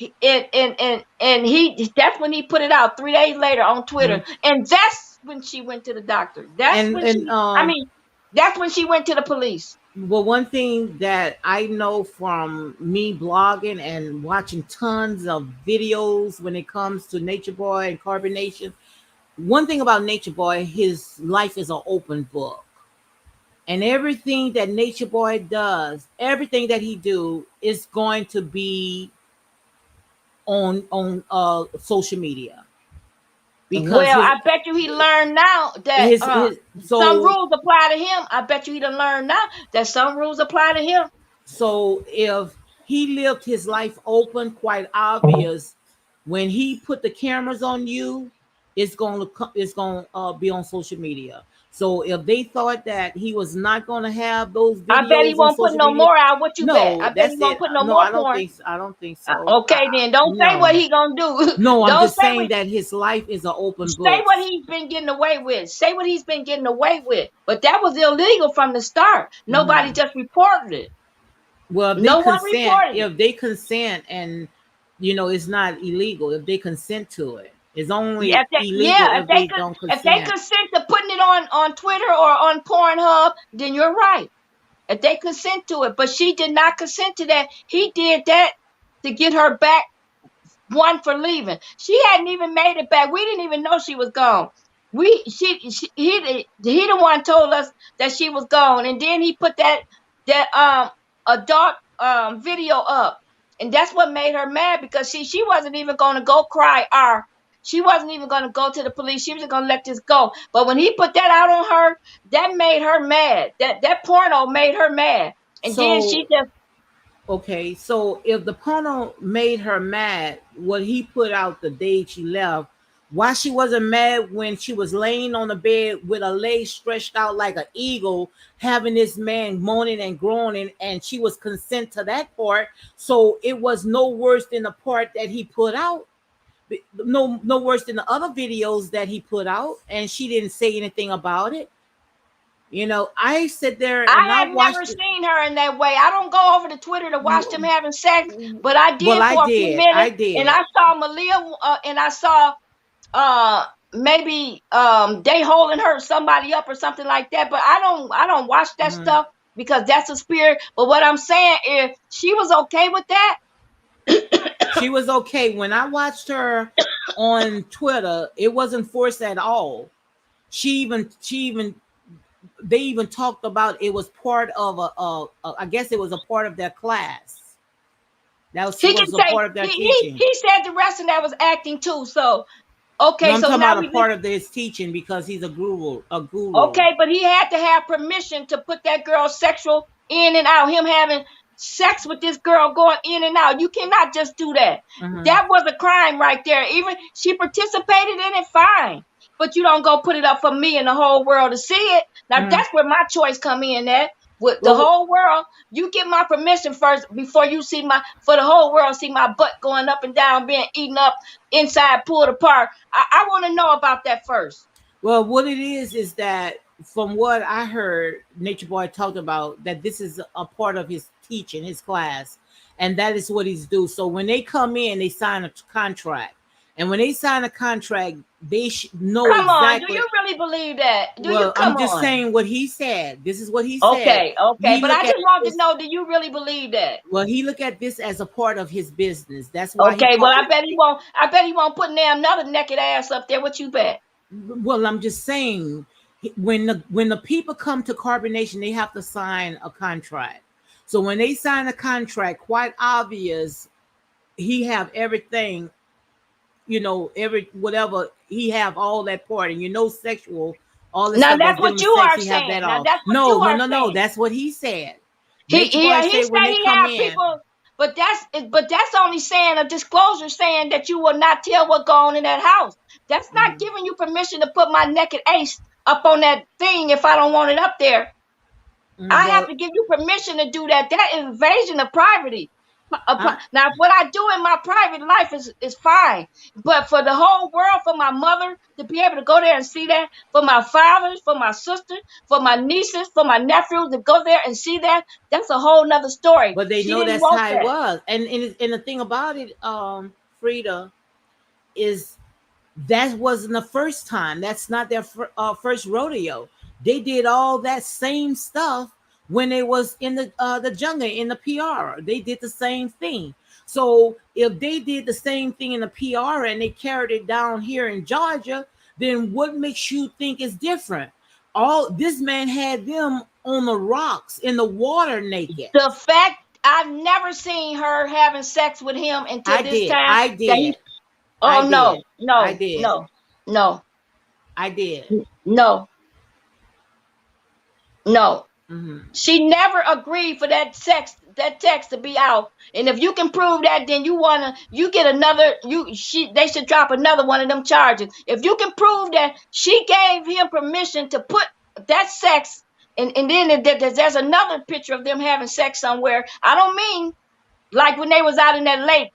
that's when he put it out 3 days later on Twitter, and that's when she went to the doctor. And That's when she went to the police. well, one thing that I know from me blogging and watching tons of videos when it comes to Nature Boy and carbonation, one thing about Nature Boy, his life is an open book. And everything that Nature Boy does, everything that he do is going to be on social media because Well, I bet you he learned now that his some so rules apply to him. I bet you he done learned now that some rules apply to him. so if he lived his life open, quite obvious, when he put the cameras on you, it's gonna be on social media. So if they thought that he was not gonna have those I bet he videos on won't put social no media, more out. What you bet? I no, bet he that's won't it. put no No, more I don't porn. think. I don't think so. Okay, then don't say what No, he gonna do. no, I'm Don't just say saying what. that his life is an open Say book. what he's been getting away with. Say what he's been getting away with. But that was illegal from the start. Nobody Mhm. just reported it. Well, No one reported it. if they consent, and it's not illegal if they consent to it. It's only illegal Yeah, if they don't if they consent. consent to putting it on Twitter or on Pornhub, then you're right. If they consent to it, but she did not consent to that. He did that to get her back. One for leaving. She hadn't even made it back. We didn't even know she was gone. He the one told us that she was gone, and then he put that adult video up, and that's what made her mad because she wasn't even going to go cry or she wasn't even going to go to the police. She was going to let this go. But when he put that out on her, that made her mad. That porno made her mad, and then she So just okay, so if the porno made her mad, what he put out the day she left, why she wasn't mad when she was laying on the bed with her legs stretched out like an eagle, having this man moaning and groaning, and she was consent to that part. So it was no worse than the part that he put out. No worse than the other videos that he put out, and she didn't say anything about it. I sit there and I I have never watched it. seen her in that way. I don't go over to Twitter to watch them having sex, but I Well, did I for a few did. I minutes, and did. I saw Malia, and I saw maybe they holding her somebody up or something like that. But I don't watch that Mhm. stuff because that's a spirit. But what I'm saying is she was okay with that. She was okay. When I watched her on Twitter, it wasn't forced at all. She even they even talked about it was part of I guess it was a part of their class. That He can was a say part of their he he, teaching. he said the rest of that was acting too. So No, okay, I'm so talking now about a we part of his teaching because he's a guru. A guru. okay, but he had to have permission to put that girl sexual in and out. Him having sex with this girl going in and out. You cannot just do that. Mhm. That was a crime right there. Even she participated in it, fine. But you don't go put it up for me and the whole world to see it. Now Mhm. that's where my choice come in at. With the Well, whole world, you get my permission first before you see for the whole world see my butt going up and down, being eaten up inside, pulled apart. I want to know about that first. Well, what it is that from what I heard, Nature Boy talked about that this is a part of his teaching, his class, and that is what he's do. So when they come in, they sign a contract, and when they sign a contract, they know Come on, do exactly. you really believe that? Do you Well, I'm come just on? saying what he said. This is what he said. Okay, okay. He But I look at just want to this. know, do you really believe that? Well, he look at this as a part of his business. That's why he Okay, well called I it. bet he won't put damn another naked ass up there. What you bet? Well, I'm just saying when the people come to carbonation, they have to sign a contract. So when they sign a contract, quite obvious he have everything, every whatever he have all that part, and sexual, all this Now stuff that's that's dealing what with you sex, are he have that saying. Now all. that's what you No, no, are no, no. saying. That's what he said. He Nature Boy he say when said they he come have in. people, but that's only saying a disclosure saying that you will not tell what go on in that house. That's not Mhm. giving you permission to put my naked ace up on that thing if I don't want it up there. I have Well, to give you permission to do that. That is invasion of privacy. I, Now, what I do in my private life is fine, but for the whole world, for my mother to be able to go there and see that, for my fathers, for my sisters, for my nieces, for my nephews to go there and see that, that's a whole nother story. but they She know didn't that's want how it that. was, and the thing about it, Frida, is that wasn't the first time. That's not their first rodeo. They did all that same stuff when they was in the jungle in the PR. They did the same thing. So if they did the same thing in the PR and they carried it down here in Georgia, then what makes you think it's different? All this man had them on the rocks in the water naked. The fact I've never seen her having sex with him until I this did. time. I That he, did. I oh did. no, I no, did. no, no, I did. no, no. Hmm. She never agreed for that text to be out. And if you can prove that, then you get another, they should drop another one of them charges. If you can prove that she gave him permission to put that sex, and then there's another picture of them having sex somewhere. I don't mean like when they was out in that lake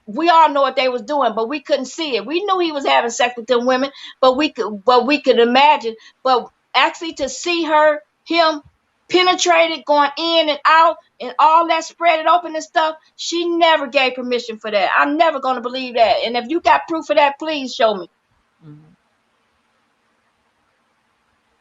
we all know what they was doing, but we couldn't see it. We knew he was having sex with them women, but we could imagine. But actually to see him penetrated, going in and out, and all that spread it open and stuff, she never gave permission for that. I'm never gonna believe that. And if you got proof of that, please show me. Hmm.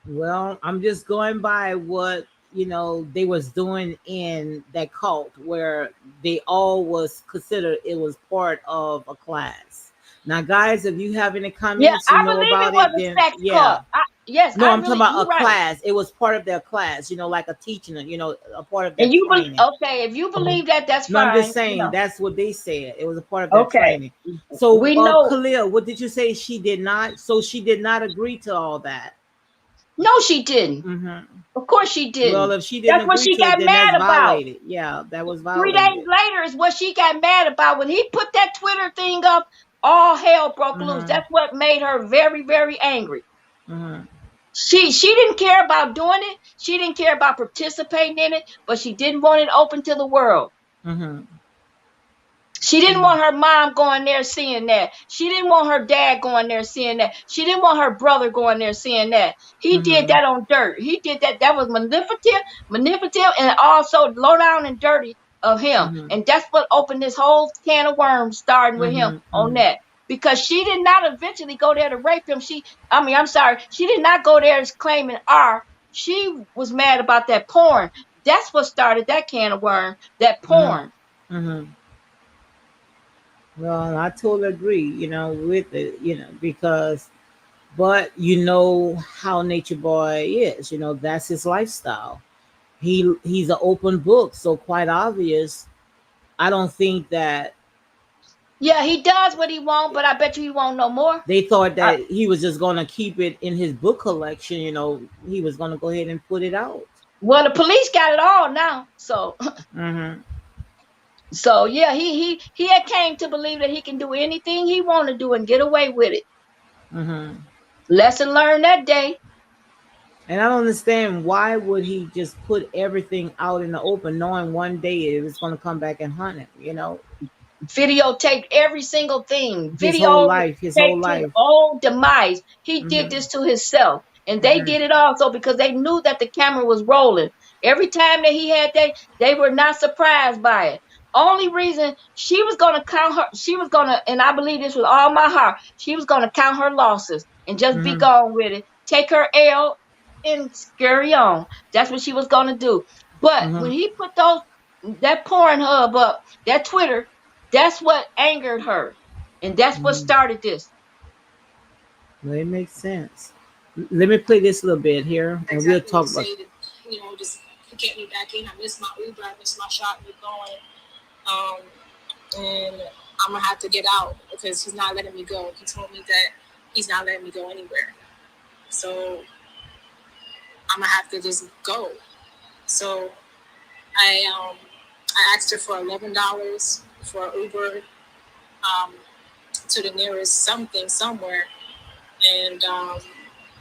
Well, I'm just going by what they was doing in that cult, where they all was considered it was part of a class. Now, guys, if you have any Yeah, comments, I believe it about was it, a then sex yeah. cult. Yes, No, I I'm talking really, about you're a right. class. It was part of their class, like a teaching, a part of their And training. okay, if you believe that, that's No, I'm just fine. saying that's what they said. It was a part of their Okay. training. So, We know. Khalil, what did you say? She did not. So she did not agree to all that. No, she didn't. Hmm. Of course she Well, didn't. if she didn't That's what agree she to it, got then that's mad about. violated. Yeah, that was 3 days violated. later is what she got mad about. When he put that Twitter thing up, all hell broke loose. Hmm. That's what made her very, very angry. Hmm. She didn't care about doing it. She didn't care about participating in it, but she didn't want it open to the world. Hmm. She didn't want her mom going there seeing that. She didn't want her dad going there seeing that. She didn't want her brother going there seeing that. He did Hmm. that on dirt. He did that. That was manipulative, and also low down and dirty of him. Hmm. And that's what opened this whole can of worms, starting with him Hmm. on Hmm. that. Because she did not eventually go there to rape him. I'm sorry, she did not go there as claiming R. She was mad about that porn. That's what started that can of worms. That Hmm. porn. Hmm. Well, I totally agree, with it, because, but how Nature Boy is, that's his lifestyle. He's an open book, so quite obvious. I don't think that Yeah, he does what he want, but I bet you he won't no more. they thought I, that he was just gonna keep it in his book collection. He was gonna go ahead and put it out. well, the police got it all now. So, Hmm. so yeah, he had came to believe that he can do anything he want to do and get away with it. Hmm. Lesson learned that day. And I don't understand, why would he just put everything out in the open, knowing one day it was gonna come back and hunt him. Videotaped every single thing. His whole Video life, his whole taped his life. own demise. He did Hmm. this to himself. And they Hmm. did it also because they knew that the camera was rolling. Every time that he had that, they were not surprised by it. Only reason she was gonna count her, she was gonna, and I believe this with all my heart, she was gonna count her losses and just be Hmm. gone with it. Take her L and scurry on. That's what she was gonna do. But Hmm. when he put that Pornhub up, that Twitter, that's what angered her. And that's what Hmm. started this. Well, it makes sense. Let me play this little bit here, and we'll Exactly. talk To about. say that, just get me back in. I missed my Uber. I missed my shot. We're going. And I'm gonna have to get out because he's not letting me go. He told me that he's not letting me go anywhere. So I'm gonna have to just go. So I asked her for $11 for Uber um, to the nearest something somewhere, and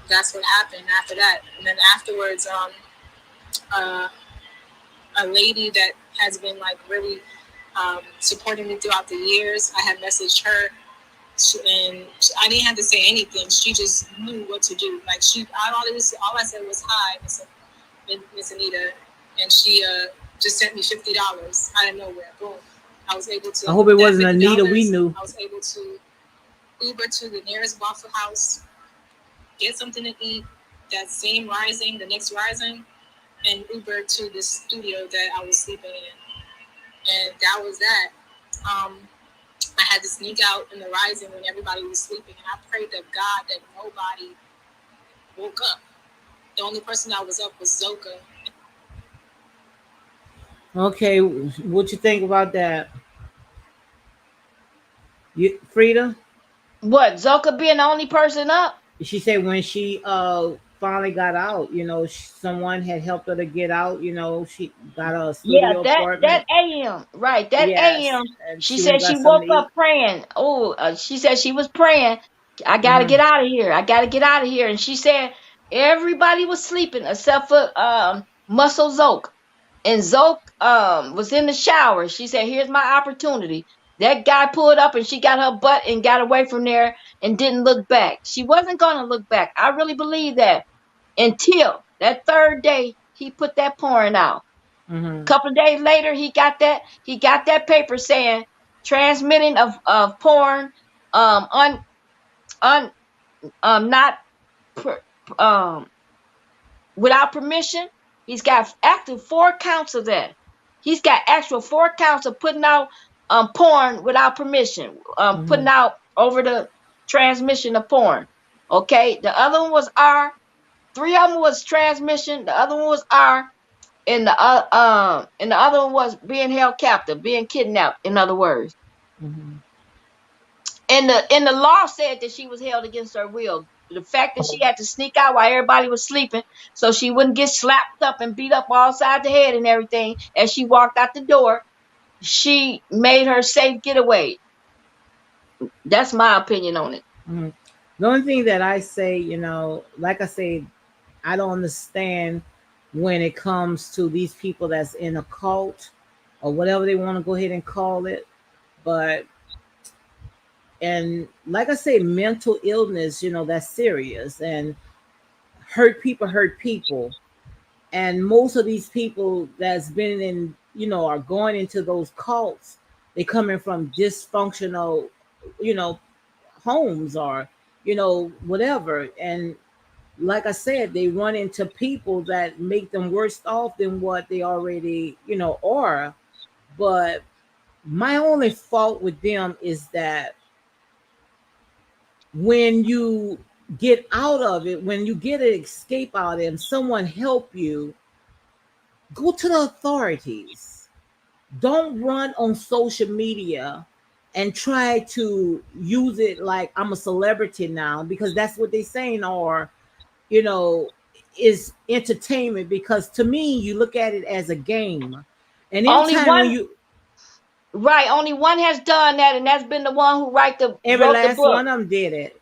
that's what happened after that. And then afterwards, uh, a lady that has been like really supporting me throughout the years, I had messaged her. I didn't have to say anything. She just knew what to do. Like all I said was hi, Miss Anita, and she just sent me $50 out of nowhere. Boom! I was able to. I hope it That wasn't Anita we $50, knew. I was able to Uber to the nearest Waffle House, get something to eat. That same rising, the next rising, and Uber to the studio that I was sleeping in, and that was that. I had to sneak out in the rising when everybody was sleeping, and I prayed to God that nobody woke up. The only person that was up was Zoka. Okay, what you think about that, Frida? What, Zoka being the only person up? She said when she finally got out, someone had helped her to get out. She got a Yeah, studio that apartment. AM, right? That Yes, AM. and She she went and said she got something woke to up eat. praying. Oh, she said she was praying. I gotta Hmm. get out of here. I gotta get out of here. And she said everybody was sleeping except for Muscle Zoke. And Zoke was in the shower. She said, "Here's my opportunity." That guy pulled up and she got her butt and got away from there and didn't look back. She wasn't gonna look back. I really believe that until that third day he put that pouring out. Hmm. Couple of days later, he got that paper saying transmitting of porn, un un not per, um without permission. He's got active 4 counts of that. He's got actual 4 counts of putting out porn without permission, putting Hmm. out over the transmission of porn. Okay, the other one was R. Three of them was transmission. The other one was R. And the other one was being held captive, being kidnapped, in other words. Hmm. And the law said that she was held against her will. The fact that she had to sneak out while everybody was sleeping so she wouldn't get slapped up and beat up all side the head and everything as she walked out the door, she made her safe getaway. That's my opinion on it. Hmm. The only thing that I say, like I say, I don't understand when it comes to these people that's in a cult or whatever they want to go ahead and call it. But and like I say, mental illness, that's serious, and hurt people. And most of these people that's been in, are going into those cults, they coming from dysfunctional, you know, homes, or, whatever. And like I said, they run into people that make them worse off than what they already, are. But my only fault with them is that when you get out of it, when you get an escape out of it, and someone help you, go to the authorities. Don't run on social media and try to use it like I'm a celebrity now, because that's what they're saying, or you know is entertainment. Because to me, you look at it as a game, and Only anytime when one, you right? Only one has done that, and that's been the one who every wrote the last book. one of them did it.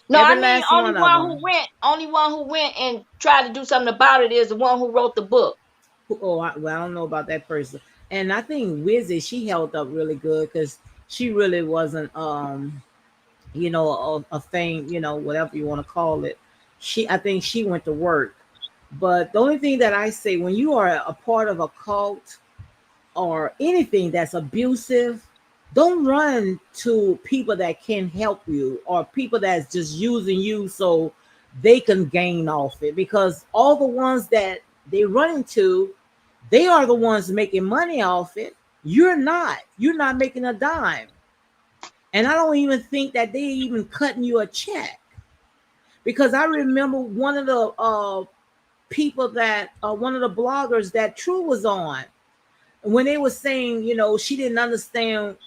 No, Every I mean last one of them. only one who went and tried to do something about it is the one who wrote the book. Oh, well, I don't know about that person. And I think Wizzy, she held up really good, because she really wasn't, a thing, whatever you want to call it. I think she went to work. But the only thing that I say, when you are a part of a cult or anything that's abusive, don't run to people that can help you, or people that's just using you so they can gain off it. Because all the ones that they run into, they are the ones making money off it. You're not making a dime. And I don't even think that they even cutting you a check. Because I remember one of the people that one of the bloggers that True was on, when they were saying, she didn't understand,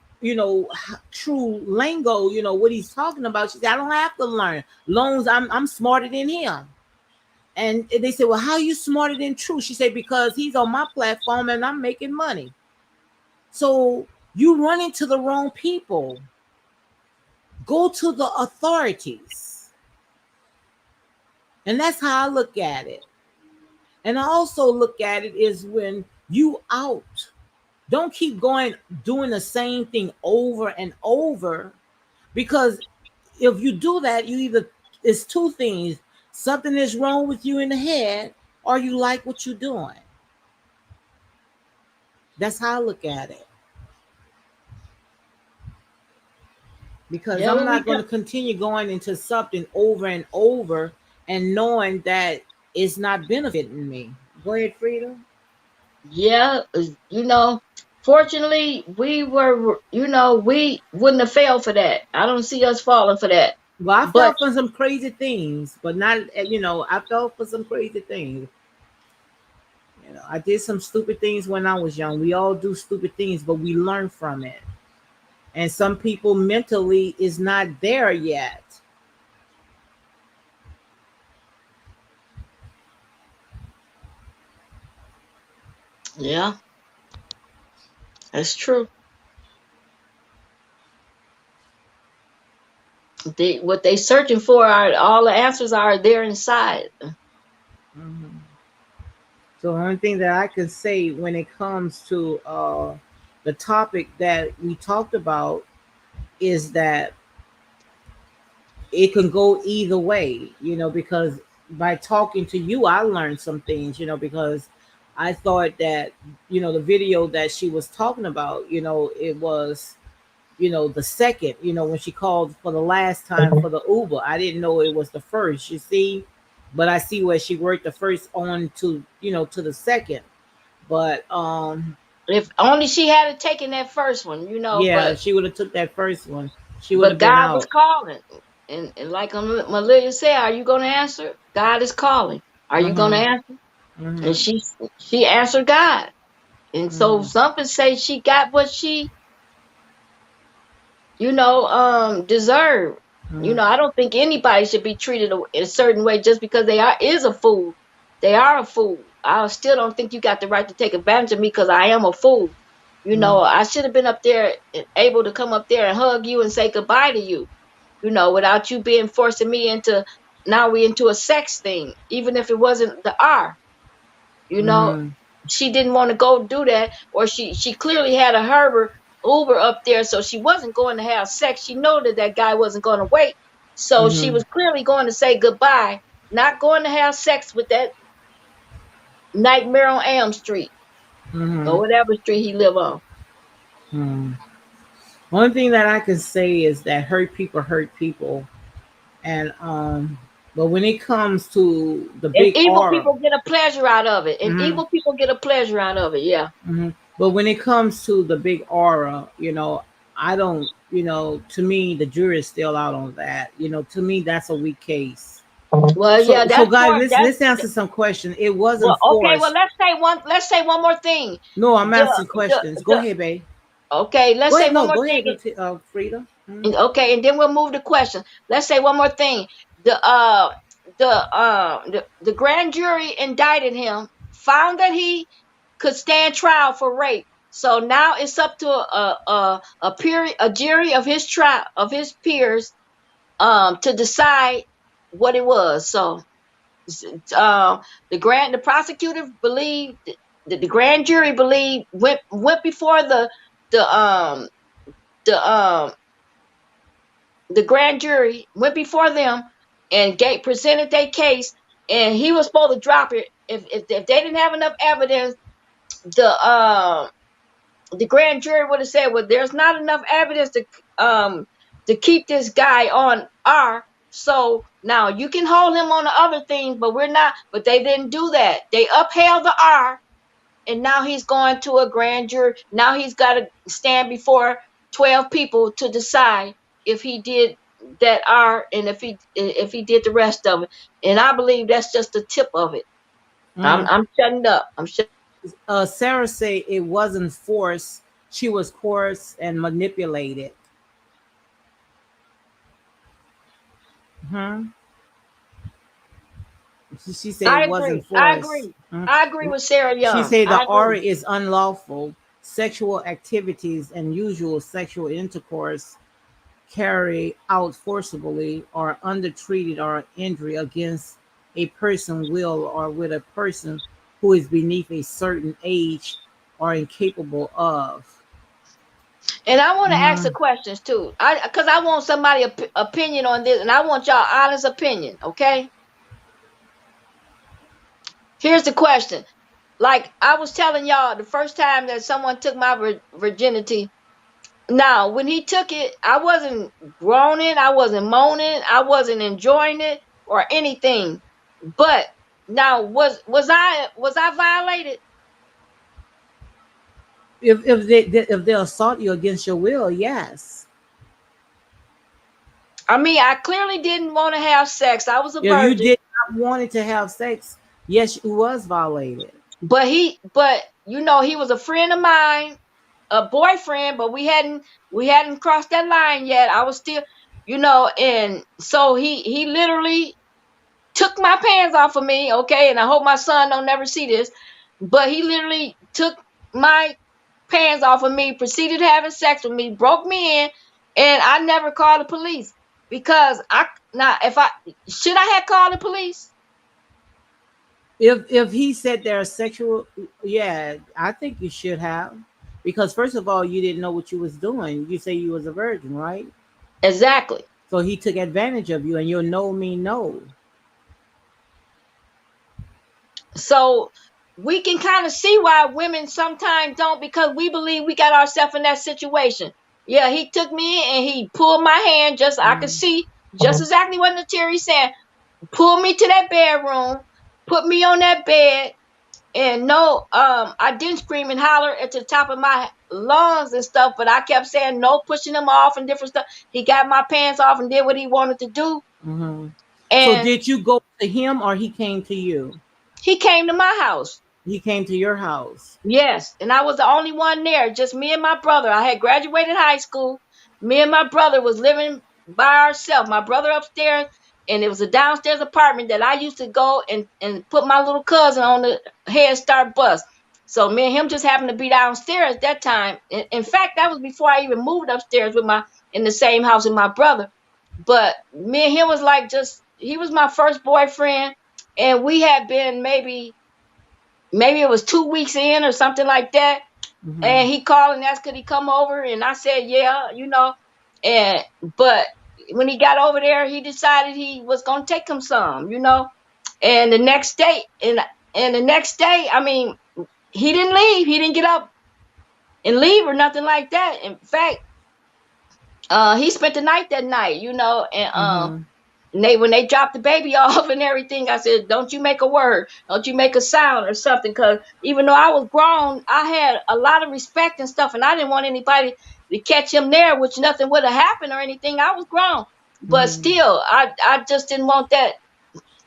True lingo, what he's talking about. She said, I don't have to learn. Loans, I'm smarter than him. And they said, well, how are you smarter than True? She said, because he's on my platform and I'm making money. So you run into the wrong people. Go to the authorities. And that's how I look at it. And I also look at it is when you out. Don't keep going doing the same thing over and over, because if you do that, you either, it's two things: something is wrong with you in the head, or you like what you're doing. That's how I look at it. Because Yeah, I'm what we not going do. to continue going into something over and over and knowing that it's not benefiting me. Go ahead, Frida. Yeah, fortunately, we wouldn't have failed for that. I don't see us falling for that. Well, I fell But for some crazy things, but not, I fell for some crazy things. You know, I did some stupid things when I was young. We all do stupid things, but we learn from it. And some people mentally is not there yet. Yeah, that's true. What they searching for are all the answers are there inside. Mhm. So the only thing that I can say when it comes to the topic that we talked about is that it can go either way, you know, because by talking to you, I learned some things, you know, because I thought that, you know, the video that she was talking about, you know, it was, you know, the second, you know, when she called for the last time for the Uber. I didn't know it was the first, you see, but I see where she worked the first on to, you know, to the second. But If only she had taken that first one, you know, yeah, if she would have took that first one, she would but have been God was out. calling. And like Malia said, are you going to answer? God is calling. Are you going to Mhm. answer? And Mhm. she answered God. And so Mhm. something say she got what she, deserved. You Mhm. know, I don't think anybody should be treated in a certain way just because is a fool. They are a fool. I still don't think you got the right to take advantage of me because I am a fool. You know, Mhm. I should have been up there and able to come up there and hug you and say goodbye to you, without you being forcing me into, now we into a sex thing, even if it wasn't the R, you know. Mhm. She didn't want to go do that, or she clearly had a Herbert Uber up there, so she wasn't going to have sex. She know that guy wasn't going to wait, so she Mhm. was clearly going to say goodbye, not going to have sex with that nightmare on Elm Street or Mhm. whatever street he live on. Mhm. One thing that I can say is that hurt people, and but when it comes to the And big evil aura, people get a pleasure out of it. And mhm, evil people get a pleasure out of it. Yeah. mhm. But when it comes to the big aura, you know, I don't, you know, to me the jury is still out on that. You know, to me that's a weak case. Well, So, yeah, so that's guys, part. let's answer some questions. It wasn't Well, okay. Well, forced. let's say one more thing. No, I'm The asking questions. Go the ahead, babe. okay. Let's Go say ahead. one No, more go thing. ahead, Frida. Mhm. Okay, and then we'll move to question. Let's say one more thing. The grand jury indicted him, found that he could stand trial for rape. So now it's up to a jury of his trial of his peers to decide what it was. So the prosecutor believed that the grand jury believed went before the um the um the grand jury went before them and presented their case, and he was supposed to drop it if they didn't have enough evidence. The grand jury would have said, well, there's not enough evidence to keep this guy on R. So now you can hold him on the other things, but we're not. But they didn't do that. They upheld the R, and now he's going to a grand jury. Now he's got to stand before 12 people to decide if he did that R and if he did the rest of it. And I believe that's just the tip of it. Mhm. I'm shutting up. I'm shutting. Sarah said it wasn't forced. She was coerced and manipulated. Hmm. She said it I wasn't agree. I forced. agree. Mhm. I agree with Sarah She Young. said the I aura agree. is unlawful. Sexual activities and usual sexual intercourse carried out forcibly or undertreated or injury against a person will or with a person who is beneath a certain age or incapable of. And I want to ask the Mhm. questions too. Because I want somebody opinion on this, and I want y'all honest opinion. Okay. Here's the question. Like I was telling y'all the first time that someone took my virginity. Now, when he took it, I wasn't groaning, I wasn't moaning, I wasn't enjoying it or anything. But now, was I violated? If they assault you against your will, yes. I mean, I clearly didn't want to have sex. I was a If you virgin. did not wanted to have sex, yes, you was violated. But you know, he was a friend of mine, a boyfriend, but we hadn't crossed that line yet. I was still, you know, and so he literally took my pants off of me, okay? And I hope my son don't never see this, but he literally took my pants off of me, proceeded having sex with me, broke me in, and I never called the police because if I should I have called the police? If he said they're sexual, yeah, I think you should have, because first of all, you didn't know what you was doing. You say you was a virgin, right? Exactly. So he took advantage of you, and your no mean no. So we can kind of see why women sometimes don't, because we believe we got ourselves in that situation. Yeah, he took me and he pulled my hand, just I could see just exactly what Neytiri said. Pulled me to that bedroom, put me on that bed, and no, I didn't scream and holler at the top of my lungs and stuff, but I kept saying no, pushing him off and different stuff. He got my pants off and did what he wanted to do, Mm-hmm. So and did you go to him or he came to you? he came to my house. He came to your house. Yes, and I was the only one there, just me and my brother. I had graduated high school. Me and my brother was living by ourselves. My brother upstairs, and it was a downstairs apartment that I used to go and put my little cousin on the Head Start bus. So me and him just happened to be downstairs at that time. In fact, that was before I even moved upstairs in the same house with my brother. But me and him was like he was my first boyfriend, and we had been maybe it was 2 weeks in or something like that. Mm-hmm. And he called and asked could he come over, and I said yeah, you know. And but when he got over there, he decided he was gonna take him some, you know. And the next day, I mean, he didn't leave. He didn't get up and leave or nothing like that. In fact, he spent the night that night, you know. And Mm-hmm. when they dropped the baby off and everything, I said, don't you make a word, don't you make a sound or something, because even though I was grown, I had a lot of respect and stuff, and I didn't want anybody to catch him there, which nothing would have happened or anything. I was grown, but Mm-hmm. still, I just didn't want that.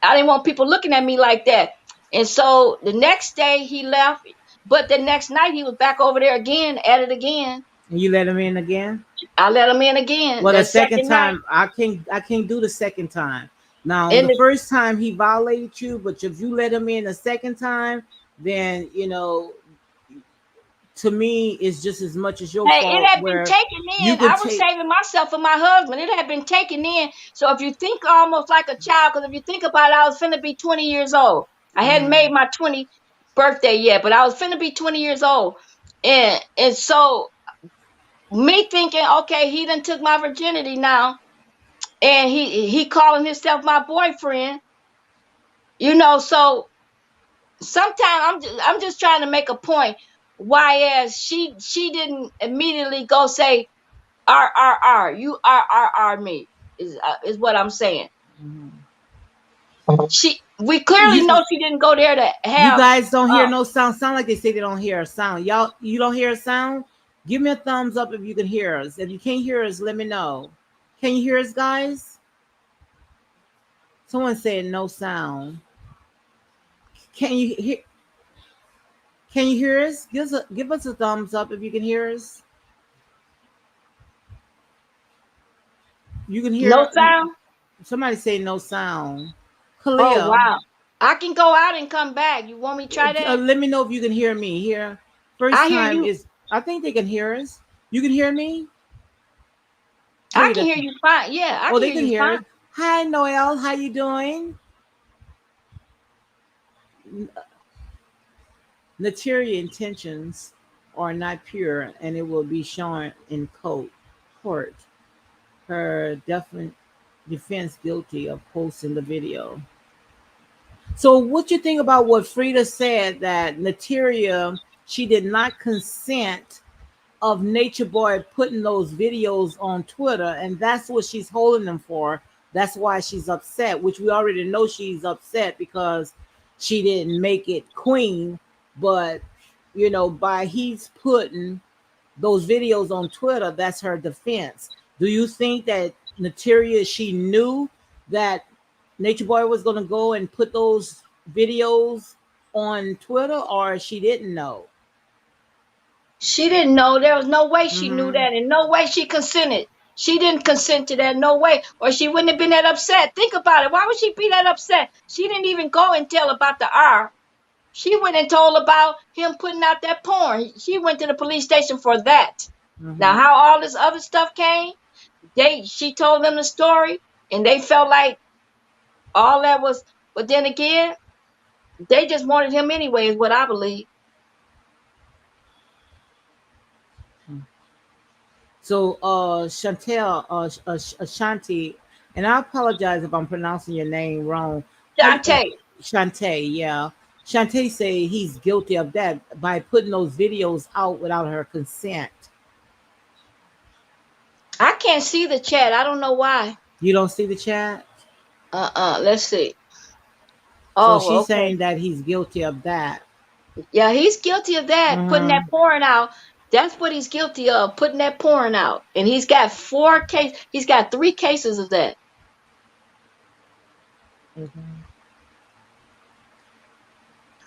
I didn't want people looking at me like that. And so the next day he left, but the next night he was back over there again, at it again. And you let him in again? I let him in again Well, the that second second night. time I can't do the second time. Now, And the first time he violated you, but if you let him in the second time, then to me it's just as much as your hey, it fault had been where taken you in. can I was take. saving myself for my husband. It had been taken in. So if you think almost like a child, because if you think about it, I was finna be 20 years old. I hadn't made my 20th birthday yet, but I was finna be 20 years old. And so me thinking, okay, he done took my virginity now, and he calling himself my boyfriend, you know. So sometimes I'm just trying to make a point. Why as she didn't immediately go say you me is what I'm saying. Mhm. We clearly you know she didn't go there to you have guys don't hear uh no sound. Sound like they say they don't hear a sound. Y'all, you don't hear a sound? Give me a thumbs up if you can hear us. If you can't hear us, let me know. Can you hear us, guys? Someone said no sound. Can you hear? Can you hear us? Give us a thumbs up if you can hear us. You can no hear. sound. Somebody say no sound. Oh Kalia, wow. I can go out and come back. You want me to try that? let me know if you can hear me. Here, first I hear time you. is. I think they can hear us. You can hear me, I can Frida. hear you fine. Yeah, I Oh, can they hear can you hear fine. us. Hi, Noel. How you doing? Neytiri intentions are not pure, and it will be shown in court. Her definite defense guilty of posting the video. So, what you think about what Frida said that Neytiri, she did not consent of Nature Boy putting those videos on Twitter, and that's what she's holding them for. That's why she's upset, which we already know she's upset because she didn't make it queen. But by he's putting those videos on Twitter, that's her defense. Do you think that Neytiri, she knew that Nature Boy was going to go and put those videos on Twitter, or she didn't know? She didn't know. There was no way she knew Mm-hmm. that, and no way she consented. She didn't consent to that, no way, or she wouldn't have been that upset. Think about it. Why would she be that upset? She didn't even go and tell about the R. She went and told about him putting out that porn. She went to the police station for that. Now, Mm-hmm. how all this other stuff came, she told them the story, and they felt like all that was. But then again, they just wanted him anyway, is what I believe. So, Chantel, Ashanti, and I apologize if I'm pronouncing your name wrong. How, Dante, Shantae, yeah. Shantae say he's guilty of that by putting those videos out without her consent. I can't see the chat. I don't know why. You don't see the chat? Let's see. So Oh, she's okay. saying that he's guilty of that. Yeah, he's guilty of that. Putting that Mm-hmm. pouring out. That's what he's guilty of. Putting that pouring out. And he's got 4 cases. He's got 3 cases of that. Mm-hmm.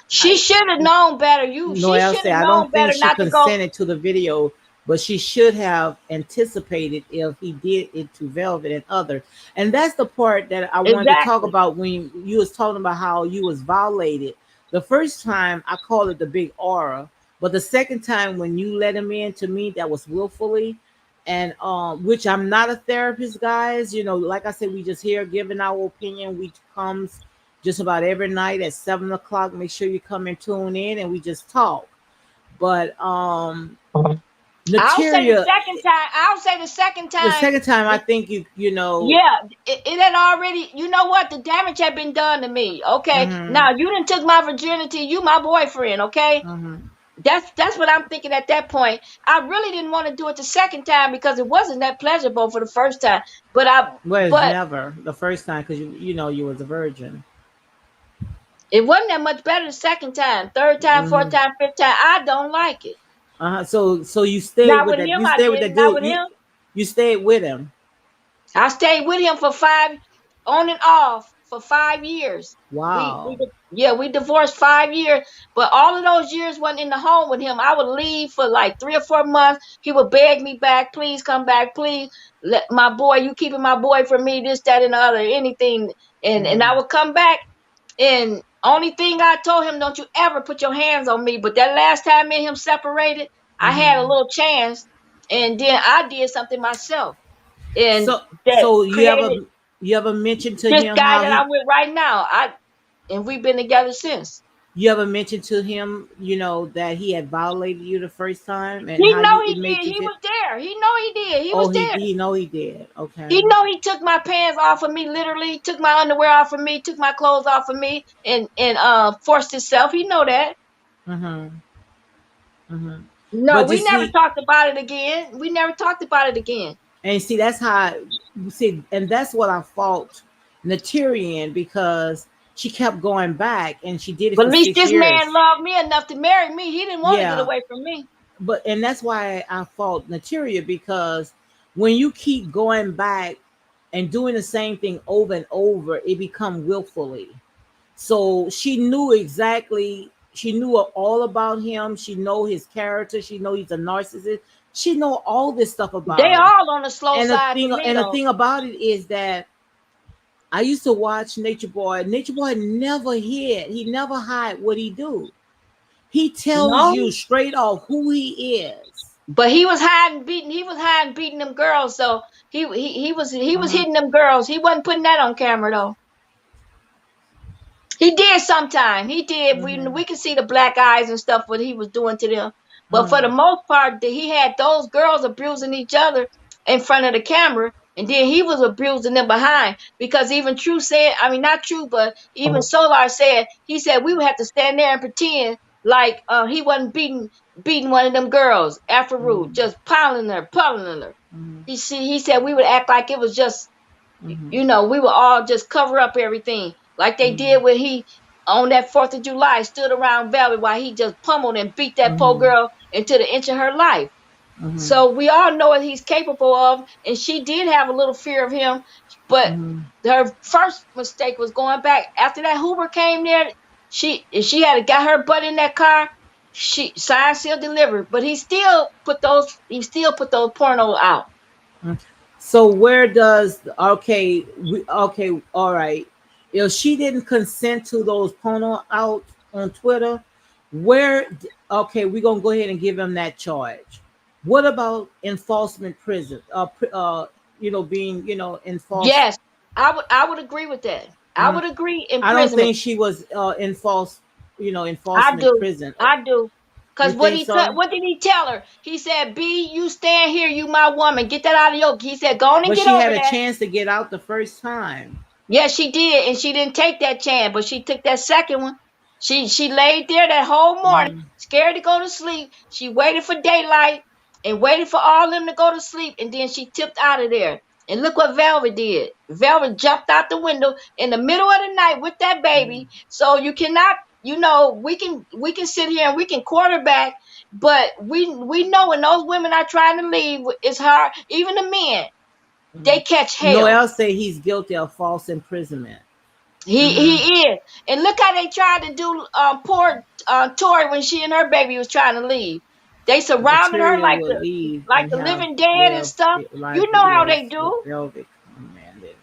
She I, should have known better. She Noelle should said, have I known don't think better she not to go. consented to the video, but she should have anticipated if he did it to Velvet and others. And that's the part that I wanted to talk Exactly. about when you was talking about how you was violated. The first time I called it the big aura, but the second time when you let him in, to me that was willfully. And which I'm not a therapist, guys. You know, like I said, we just here giving our opinion. We comes just about every night at 7 o'clock. Make sure you come and tune in, and we just talk. But I'll say the Neytiri, second time. I'll say the second the time. second time I think you know. Yeah, it had already. You know what? The damage had been done to me. Okay, Mm-hmm, now you done took my virginity. You my boyfriend. Okay, mm-hmm. that's what I'm thinking at that point. I really didn't want to do it the second time because it wasn't that pleasurable for the first time. But Well, it's but never the first time because you know you was a virgin. it wasn't that much better the second time, third time, fourth Mm-hmm. time, fifth time. I don't like it. So you stayed Not with with that. him. You I stayed with that didn't. Not dude. with him. You stayed with him. I stayed with him for on and off for 5 years. Wow. We divorced 5 years, but all of those years wasn't in the home with him. I would leave for like 3 or 4 months. He would beg me back, please come back, please. Let my boy, you keeping my boy from me, this, that, and the other, anything. And I Mm-hmm, would come back, and only thing I told him, don't you ever put your hands on me. But that last time me and him separated, I had a mm-hmm. little chance, and then I did something myself, and that So created you ever mentioned to this him guy how that I'm with right now. And we've been together since. you ever mentioned to him, you know, that he had violated you the first time and He how know you he it made did. you He feel? was there. He know he did. He Oh, was there. he know he did. Okay. He know he took my pants off of me, literally took my underwear off of me, took my clothes off of me, and forced himself. He know that. Mm-hmm. Mm-hmm. No, But you we never see, talked about it again. We never talked about it again. and see that's how see, and that's what I fault Neytiri because she kept going back and she did it But for at least six this years. man loved me enough to marry me. He didn't want to get Yeah, away from me. but and that's why I fault Neytiri because when you keep going back and doing the same thing over and over, it become willfully. So she knew exactly. She knew all about him. She know his character. She know he's a narcissist. She know all this stuff They about him. all on the slow side for me And the though. thing about it is that I used to watch Nature Boy. Nature Boy never hid. He never hide what he do. He tells No. you straight off who he is. But he was hiding, beating. He was hiding, beating them girls. So he was Uh-huh. hitting them girls. He wasn't putting that on camera though. He did sometime. He did. We Uh-huh. we could see the black eyes and stuff what he was doing to them. But Uh-huh. for the most part, he had those girls abusing each other in front of the camera, and then he was abusing them behind. Because even True said, I mean not True, but even Solar said, he said we would have to stand there and pretend like he wasn't beating one of them girls, Afro, Uh-huh. just piling her, pulling her. Uh-huh. He said we would act like it was just Uh-huh. we would all just cover up everything like they did when he on that 4th of July stood around Valley while he just pummeled and beat that poor Uh-huh. girl into the inch of her life. Uh-huh. So we all know what he's capable of, and she did have a little fear of him, but Uh-huh. her first mistake was going back after that Hoover came there. she had got her butt in that car. She signed, sealed, delivered. But he still put those porno out. So where does okay, all right. If she didn't consent to those porno out on Twitter, where okay, we're gonna go ahead and give him that charge. What about enforcement prison? Being enforced. Yes, I would agree with that. I Mm, would agree I don't imprisonment. think she was in false, I enforcement do. prison. I do. You Cause think so? what did he tell her? He said, "B, you stand here, you my woman. Get that out of your." He said, "Go on and But get she over had a that." chance to get out the first time. Yes, she did, and she didn't take that chance, but she took that second one. She laid there that whole morning, Mm, scared to go to sleep. She waited for daylight and waited for all of them to go to sleep, and then she tipped out of there. And look what Velvet did. Velvet jumped out the window in the middle of the night with that baby. So you cannot, we can sit here and we can quarterback, but we know when those women are trying to leave, it's hard. Even the men, they mm. catch hell. Noel say he's guilty of false imprisonment. He Hmm. he is. And look how they tried to do poor Tori when she and her baby was trying to leave. They surrounded her Material like will leave like and the have living dead and live stuff. live You know how videos they with do. Velvet commanded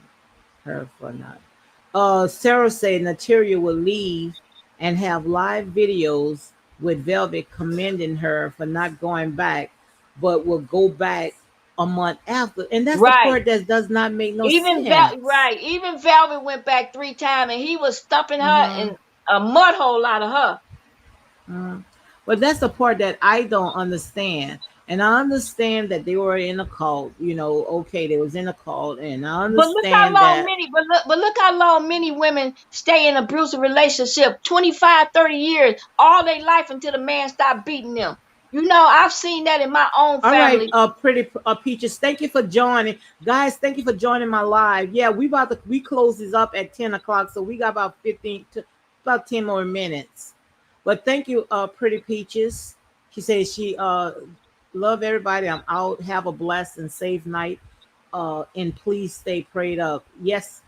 her for not. Sarah said Neytiri will leave and have live videos with Velvet commending her for not going back, but will go back a month after. And that's the Right. part that does not make no sense. Right. Even Velvet went back 3 times and he was stumping her Mm-hmm. and a mud hole out of her. Mm. But that's the part that I don't understand. And I understand that they were in a cult, okay, they was in a cult, and I understand that. But look how long many women stay in abusive relationship, 25, 30 years, all their life until the man stop beating them. I've seen that in my own All right, family. pretty Peaches, thank you for joining, guys. Thank you for joining my live. Yeah, we close this up at 10 o'clock, so we got about 15 to about 10 more minutes. But thank you, pretty Peaches. She says she love everybody. I'm out. Have a blessed and safe night. And please stay prayed up. Yes.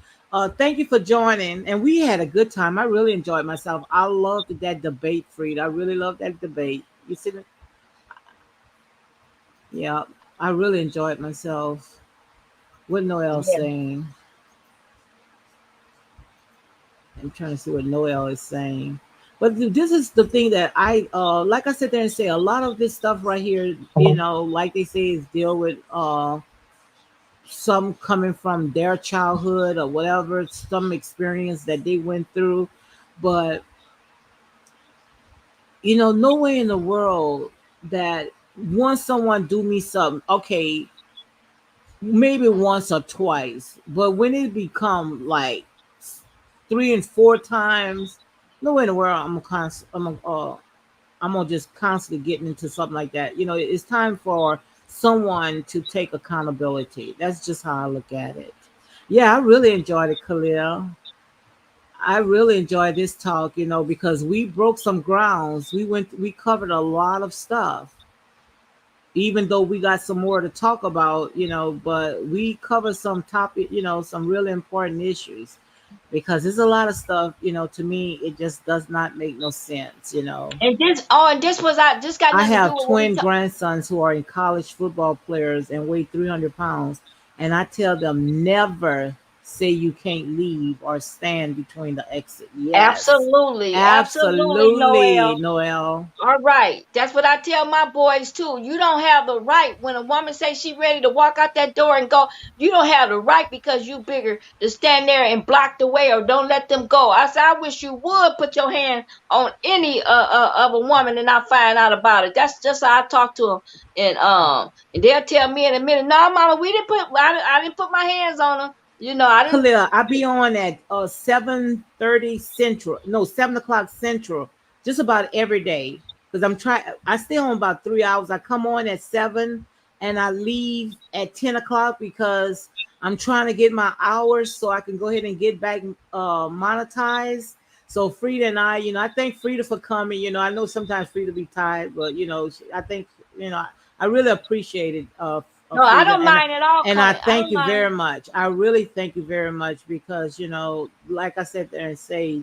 Thank you for joining. And we had a good time. I really enjoyed myself. I loved that debate, Freed. I really loved that debate. You see that? Yeah, I really enjoyed myself. What Noel Yeah. saying? I'm trying to see what Noel is saying. But this is the thing that I like I said there and say a lot of this stuff right here, like they say, is deal with some coming from their childhood or whatever, some experience that they went through. But no way in the world that once someone do me something, okay, maybe once or twice, but when it become like 3 and 4 times, no way in the world I'm gonna just constantly getting into something like that. It's time for someone to take accountability. That's just how I look at it. Yeah, I really enjoyed it, Khalil. I really enjoyed this talk, because we broke some grounds. We covered a lot of stuff, even though we got some more to talk about, but we cover some topic, some really important issues, because there's a lot of stuff, to me, it just does not make no sense. And this got I nothing to do have with what we twin talk. grandsons who are in college football players and weigh 300 pounds, and I tell them never say you can't leave or stand between the exit. Yes, Absolutely, absolutely, Noel. Noel. All right. That's what I tell my boys too. You don't have the right when a woman says she ready to walk out that door and go, you don't have the right because you bigger to stand there and block the way or don't let them go. I said, I wish you would put your hand on any of a woman and not find out about it. That's just how I talk to them. And they'll tell me in a minute, no, mama, I didn't put my hands on them. I didn't. Khalil, I be on at 7:30 Central, no 7 o'clock Central, just about every day. Because I'm trying. I stay on about 3 hours. I come on at 7 and I leave at 10 o'clock because I'm trying to get my hours so I can go ahead and get back monetized. So Frida and I thank Frida for coming. I know sometimes Frida be tired, but I think I really appreciate it, No, I Frida, don't mind at all and I coming. I thank don't you mind. very much. I really thank you very much because, like I said there and say,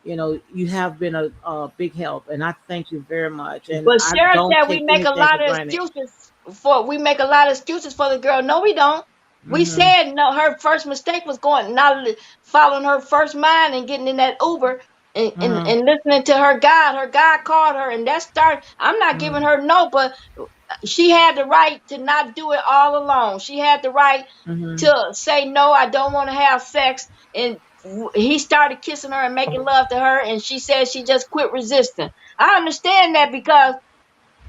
you have been a big help, and I thank you very much. And But I Sarah don't said we take make a anything for lot of granted. excuses for the girl. No, we don't. We Hmm. said no. Her first mistake was going not following her first mind and getting in that Uber Hmm. and listening to her God. Her God called her, and that started. I'm not giving Hmm. her no, but she had the right to not do it all alone. She had the right Hmm. to say no. I don't want to have sex, and he started kissing her and making love to her, and she said she just quit resisting. I understand that because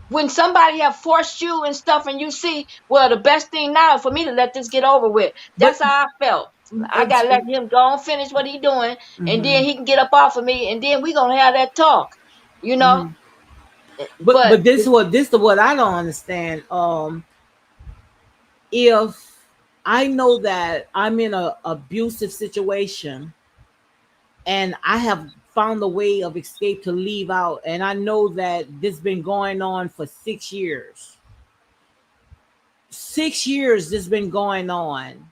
when somebody have forced you and stuff and you see, well, the best thing now is for me to let this get over with. But That's how I felt. I gotta let him go and finish what he doing, and then hmm he can get up off of me, and then we gonna have that talk, you know. hmm but But but this is what I don't understand. If I know that I'm in a abusive situation and I have found a way of escape to leave out, and I know that this been going on for 6 years. 6 years this been going on.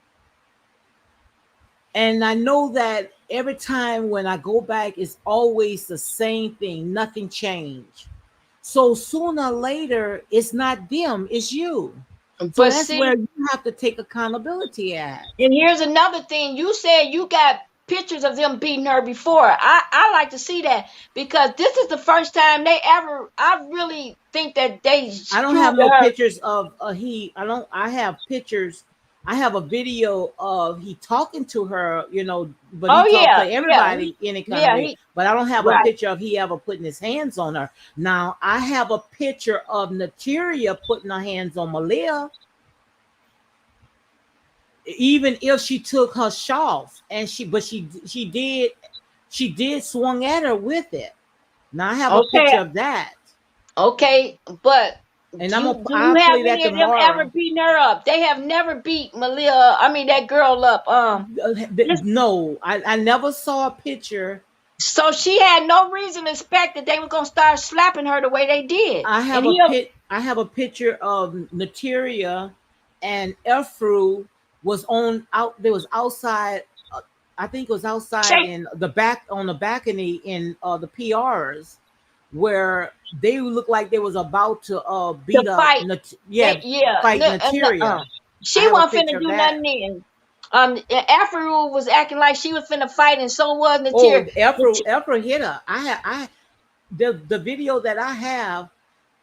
And I know that every time when I go back, it's always the same thing. Nothing changed. So sooner or later, it's not them, it's you. So but that's where see, you have to take accountability at. and here's another thing. You said you got pictures of them beating her before. I like to see that because this is the first time they ever. I really think that they I don't screwed have no with her. pictures of he. I don't. I have pictures. I have a video of he talking to her. But he Oh talked yeah, to yeah, everybody any kind of yeah. way. But I don't have a Right. picture of he ever putting his hands on her. Now I have a picture of Neytiri putting her hands on Malia, even if she took her off, and she did swung at her with it. Now I have a Okay, picture of that, okay, but and do you I'll have play that any of them ever tomorrow. beaten her up? They have never beat Malia. I mean that girl up. This, No, I never saw a picture. so she had no reason to expect that they were gonna start slapping her the way they did. And he, I have a picture of Neytiri and Efru was on out. There was outside. I think it was outside shake in the back on the balcony in the PRs, where they looked like they was about to to beat up. fight. Yeah, Yeah, fight Neytiri. I she have a wasn't picture finna of do that. nothing then. Afro was acting like she was finna fight, and so was Oh, Natira. Efru hit her. The video that I have,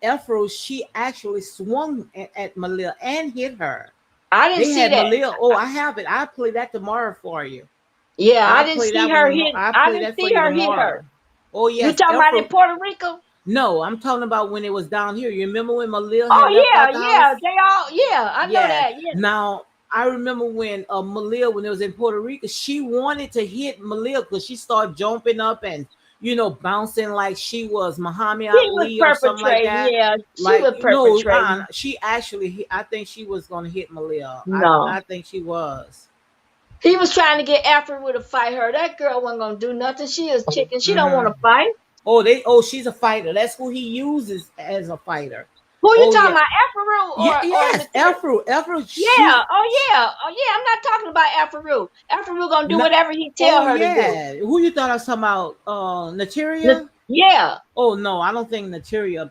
Ephro, she actually swung at Malia and hit her. I didn't They see had that. Malia. Oh, I have it. I'll play that tomorrow for you. Yeah, I I'll didn't play see that one her tomorrow. hit. I'll I play didn't that for see you her hit her. tomorrow. Oh You yes, talking about in Ephro. Puerto Rico? No, I'm talking about when it was down here. You remember when Malia Oh had left yeah, out the yeah. house? They all yeah. I know Yeah. that. Yeah. Now I remember when Malia, when it was in Puerto Rico, she wanted to hit Malia because she started jumping up and bouncing like she was Muhammad She was Ali or something like perpetrating. that. Yeah, she Like was perpetrating. she actually. I think she was gonna hit Malia. I No, think she was. he was trying to get Afro to fight her. That girl wasn't gonna do nothing. She is chicken. She don't want Hmm. to fight. She's a fighter. That's who he uses as a fighter. Who you Oh talking yeah. about, Afro Yeah, or yes, Natira? Afro, Yeah. she Oh yeah. Oh yeah. I'm not talking about Afro. Afro gonna do not, whatever he tell oh her to do. yeah. Who you thought I was talking about? Neytiri? Yeah. Oh no, I don't think Neytiri.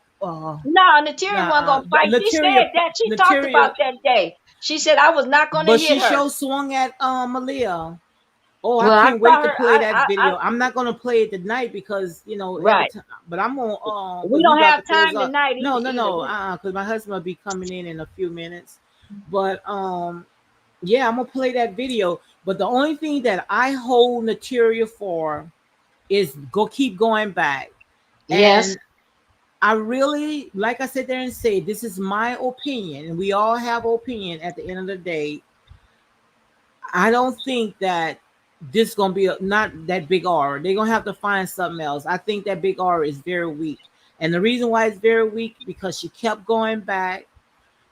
No, Natira wasn't gonna fight. She said Neytiri, that. She talked about Neytiri, that day. She said I was not gonna but hit she her. sure swung at Malia. Oh, I Well, I can't wait saw to her. play that I video. I'm not gonna play it tonight because every right. time. But I'm gonna We because we don't about to have close time up. tonight No, either. no, no. Because my husband will be coming in a few minutes. But yeah, I'm gonna play that video. But the only thing that I hold Neytiri for is keep going back. Yes. And I really, like I said there and say, this is my opinion, and we all have opinion at the end of the day. I don't think that this is gonna be not that big R. They're gonna have to find something else. I think that big R is very weak, and the reason why it's very weak because she kept going back.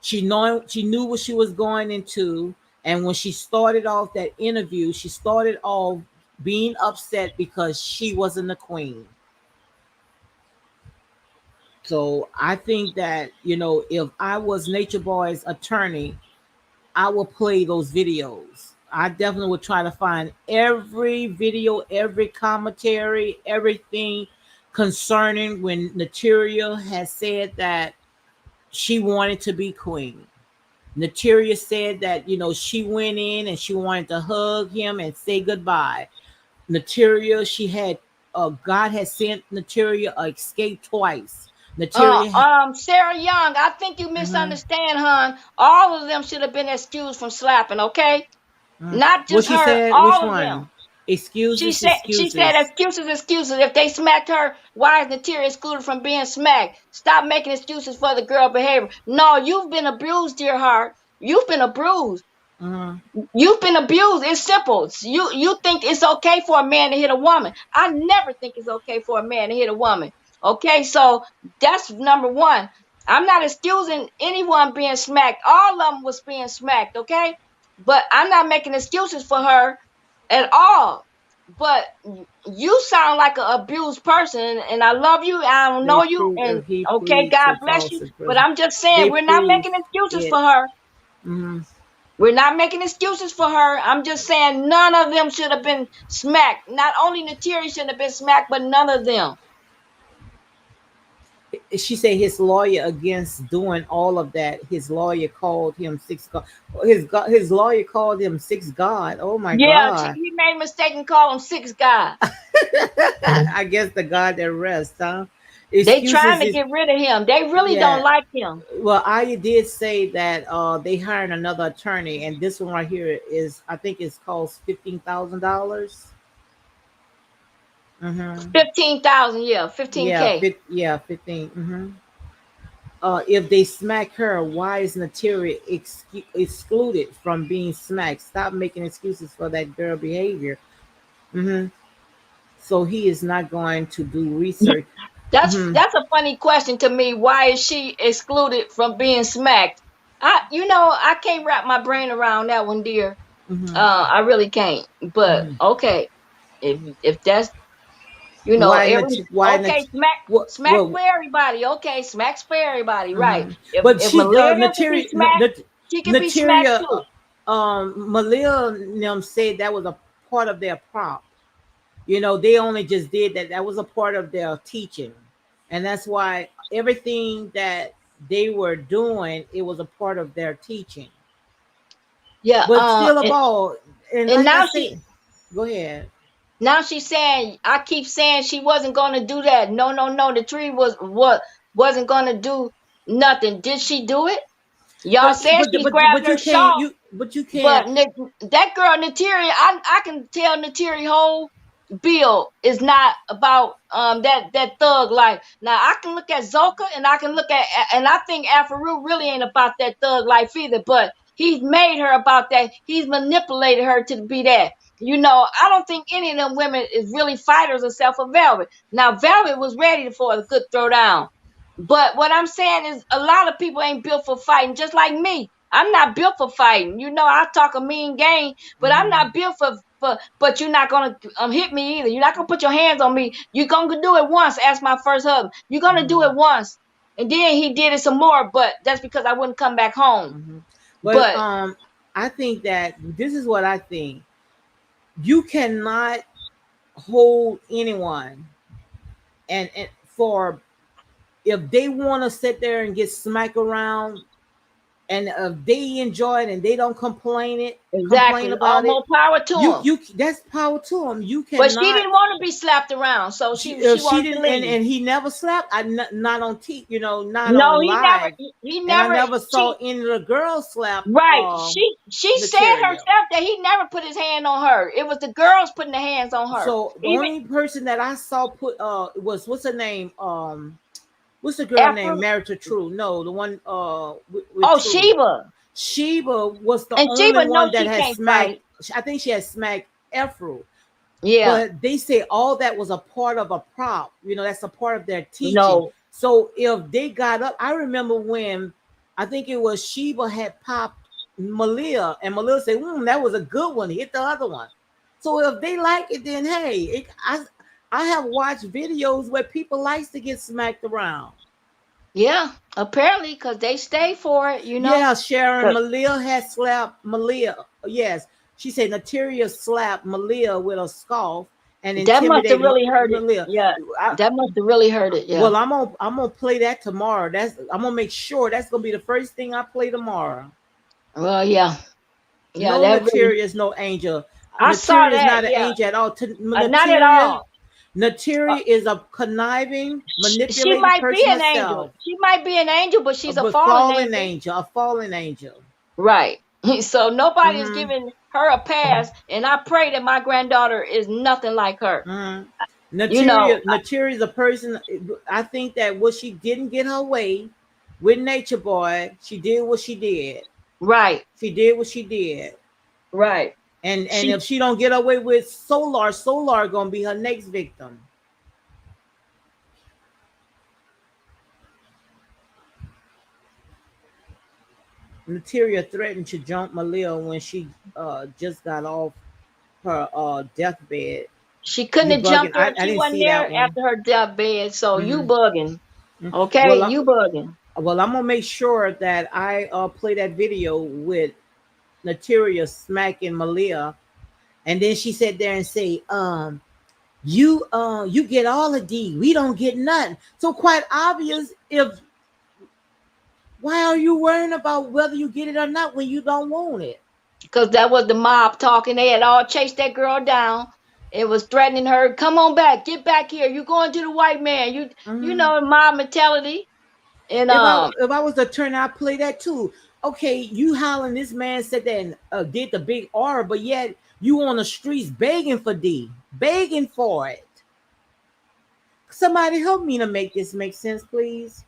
She knew what she was going into, and when she started off that interview, she started off being upset because she wasn't the queen. So I think that if I was Nature Boy's attorney, I will play those videos. I definitely would try to find every video, every commentary, everything concerning when Neytiri has said that she wanted to be queen. Neytiri said that, she went in and she wanted to hug him and say goodbye. Neytiri, she had, God had sent Neytiri a escape twice. Neytiri, Sarah Young, I think you mhm, misunderstand, hon. All of them should have been excused from slapping, okay? mhm. Not What just she her, said, which all of them. one? Excuses, She said excuses. excuses, excuses. If they smacked her, why is Neytiri excluded from being smacked? Stop making excuses for the girl behavior. No, you've been abused, dear heart. You've been abused. Uh-huh. You've been abused. It's simple. You think it's okay for a man to hit a woman. I never think it's okay for a man to hit a woman. Okay, so that's number one. I'm not excusing anyone being smacked. All of them was being smacked, okay? But I'm not making excuses for her at all. But you sound like an abused person, and I love you. I don't They know you, prove and if he okay, pleads God to bless you. false But imprisonment. I'm just saying They we're not prove making excuses it. for her. Hmm. We're not making excuses for her. I'm just saying none of them should have been smacked. Not only Neytiri should have been smacked, but none of them. She said his lawyer against doing all of that. His lawyer called him six God. His lawyer called him six God. Oh my Yeah, God! he made a mistake and called him six God. I guess the God that rests, huh? They Excuses trying to is, get rid of him. They really don't yeah. like him. Well, I did say that they hired another attorney, and this one right here is, I think it's cost $15,000. Mm-hmm. 15,000, yeah, 15K. Yeah, 15. Mm-hmm. If they smack her, why is Neytiri excluded from being smacked? Stop making excuses for that girl behavior. Hmm. So he is not going to do research. Hmm. That's a funny question to me. Why is she excluded from being smacked? I can't wrap my brain around that one, dear. Hmm. I really can't. But Hmm. okay, if that's Why? every Why? okay, smack What? smacks Well. for everybody. Okay, smacks for everybody, right? Hmm. But If she, Malia them can be smacked, she can be smacked Neytiri, too. Millennium said that was a part of their prop. They only just did that. That was a part of their teaching, and that's why everything that they were doing, it was a part of their teaching. Yeah, But still, of all, and and like I now said, go ahead. she's saying I keep saying she wasn't gonna do that. No, no, no. The tree wasn't gonna do nothing. Did she do it? Y'all But said but she but grabbed but her you can't shawl. you but you But can't. that girl Neytiri, I can tell Neytiri whole bill is not about that thug life. Now I can look at Zoka and I can look at, and I think Afaru really ain't about that thug life either. But he's made her about that. He's manipulated her to be that. I don't think any of them women is really fighters except for Velvet. Now Velvet was ready for a good throwdown. But what I'm saying is a lot of people ain't built for fighting, just like me. I'm not built for fighting. I talk a mean game, but I'm Mhm, not built but you're not gonna hit me either. You're not gonna put your hands on me. You're gonna do it once. Ask my first husband. You're gonna do mhm, it once, and then he did it some more. But that's because I wouldn't come back home. mhm. But But I think that this is what I think. You cannot hold anyone, and for, if they want to sit there and get smacked around, and if they enjoy it and they don't complain exactly, all about it, more power to him. you that's power to them. You But she cannot. didn't want to be slapped around, so she She wanted to didn't, leave. and he never slapped. Not on not No, on he never. live, He and I never. never saw She any of the girls slap Right. She said material. herself that he never put his hand on her. It was the girls putting their hands on her. So the Even only person that I saw put was, what's her name, what's the girl after name married to True? No, the one with True. Sheba. Sheba was the And only Sheba one knows that she had can't smacked. fight. I think she had smacked Afro. Yeah. But they say all that was a part of a prop. That's a part of their teaching. No. So if they got up, I remember when, I think it was Sheba had popped Malia, and Malia said, that was a good one. Hit the other one. So if they like it, then hey, I have watched videos where people likes to get smacked around. Yeah. Apparently, because they stay for it, Yeah, Sharon, 'Cause- Malia had slapped Malia. Yes. She said Neytiri slapped Malia with a scarf and That must have intimidated really hurt it. Malia. Yeah. That must have really hurt it. Yeah. Well, I'm gonna play that tomorrow. I'm gonna make sure that's gonna be the first thing I play tomorrow. Well, yeah. Yeah, No, that really. Neytiri is no angel. I saw Neytiri is that. not an Yeah. angel at all. Not at all. Uh, Neytiri is a conniving, she manipulated might be person an angel. herself. She might be an angel, but she's a A fallen fallen angel. angel, a fallen angel. Right. So nobody is Mm-hmm. giving her a pass, and I pray that my granddaughter is nothing like her. Mm-hmm. You know, Neytiri is a person. I think that what she didn't get her way with Nature Boy, she did what she did. right, She did what she did. right. And She if she don't get away with Solar gonna be her next victim. Neytiri threatened to jump Malia when she just got off her deathbed. she couldn't You have bugging? jumped her. I She didn't wasn't see that there one. after her deathbed. So you Hmm. bugging, okay? Well, You bugging. I'm gonna make sure that I play that video with Neytiri smacking Malia, and then she sat there and say, you get all of D, we don't get nothing. So quite obvious. If Why are you worrying about whether you get it or not when you don't want it? Because that was the mob talking. They had all chased that girl down. It was threatening her. Come on back. Get back here. You going to the white man. You Hmm. know mob mentality. And If I was to turn, I'd play that too. Okay, you hollering, this man said that and did the big R, but yet you on the streets begging for D, begging for it. Somebody help me to make this make sense, please.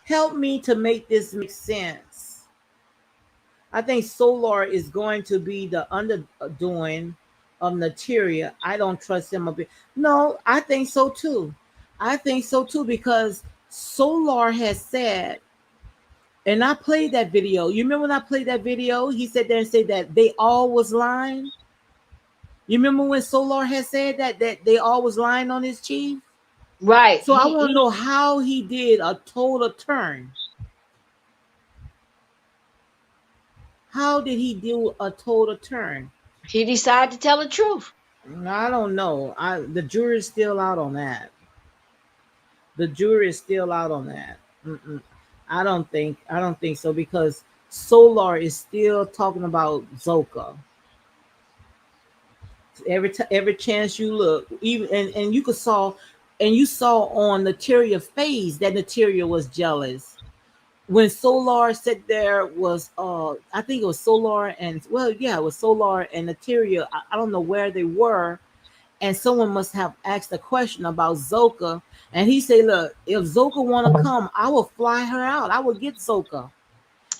Help me to make this make sense. I think Solar is going to be the underdoing of Neytiri. I don't trust him a bit. No, I think so too. I think so too because Solar has said, and I played that video. You remember when I played that video? He said there and said that they all was lying. You remember when Solar had said that they all was lying on his chief? right. So I want to know how he did a total turn. How did he do a total turn? He decided to tell the truth. I don't know. The jury is still out on that. The jury is still out on that. Mm-mm. I don't think so because Solar is still talking about Zoka. Every chance you look, even and you could saw, and you saw on Neytiri's face that Neytiri was jealous when Solar sat there. Was I think it was Solar and well, yeah, it was Solar and Neytiri. I don't know where they were, and someone must have asked a question about Zoka, and he said, "Look, if Zoka want to come, I will fly her out. I will get Zoka."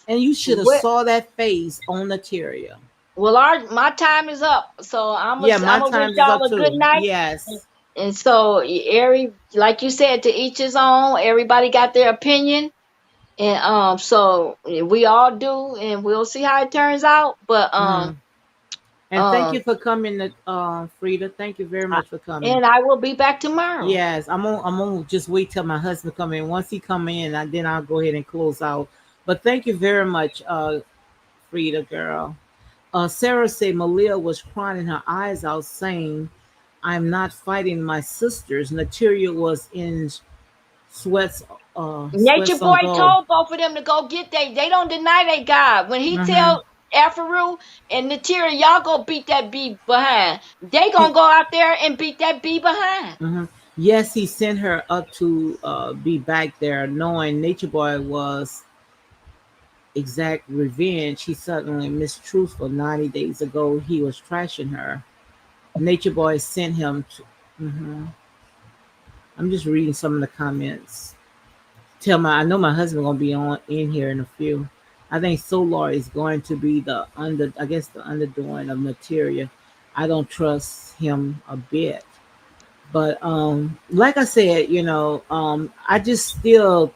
And you should have Well, saw that face on Neytiri. my time is up. So Yeah, I'm my gonna wish time is y'all up a good too. night. Yes. And so like you said, to each his own. Everybody got their opinion, and so we all do, and we'll see how it turns out. But Mhm. And thank um, you for coming, Frida. Thank you very I- much for coming. and I will be back tomorrow. Yes, I'm gonna just wait till my husband come in. Once he come in, then I'll go ahead and close out. But thank you very much, Frida girl. Sarah said Malia was crying her eyes out, saying, "I'm not fighting my sisters." Neytiri was in sweats, Nature sweats on Boy gold. told both of them to go get they don't deny they God. When he Hmm. tell Afaru and Neytiri, y'all go beat that bee behind. They He, gonna go out there and beat that bee behind. mhm. Yes, he sent her up to be back there, knowing Nature Boy was exact revenge. He suddenly missed Truthful 90 days ago. He was trashing her. Nature Boy sent him to. Mhm. I'm just reading some of the comments. I know my husband gonna be on in here in a few. I think Solar is going to be I guess the underdoing of Materia. I don't trust him a bit. But like I said, I just still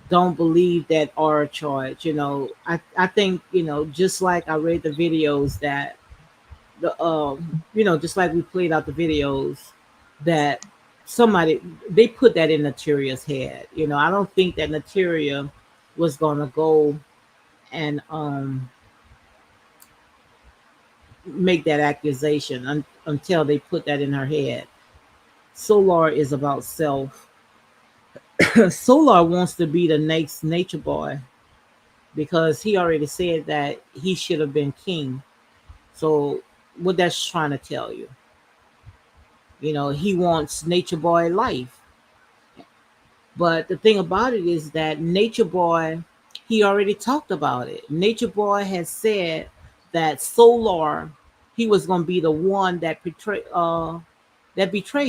don't believe that R charge. I think, just like I read the videos that just like we played out the videos that somebody they put that in Naturia's head. I don't think that Naturia was gonna go and make that accusation until they put that in her head. Solar is about self. Solar wants to be the next nature boy because he already said that he should have been king. So what that's trying to tell you, he wants nature boy life. But the thing about it is that Nature Boy, he already talked about it. Nature Boy has said that Solar, he was going to be the one that betrayed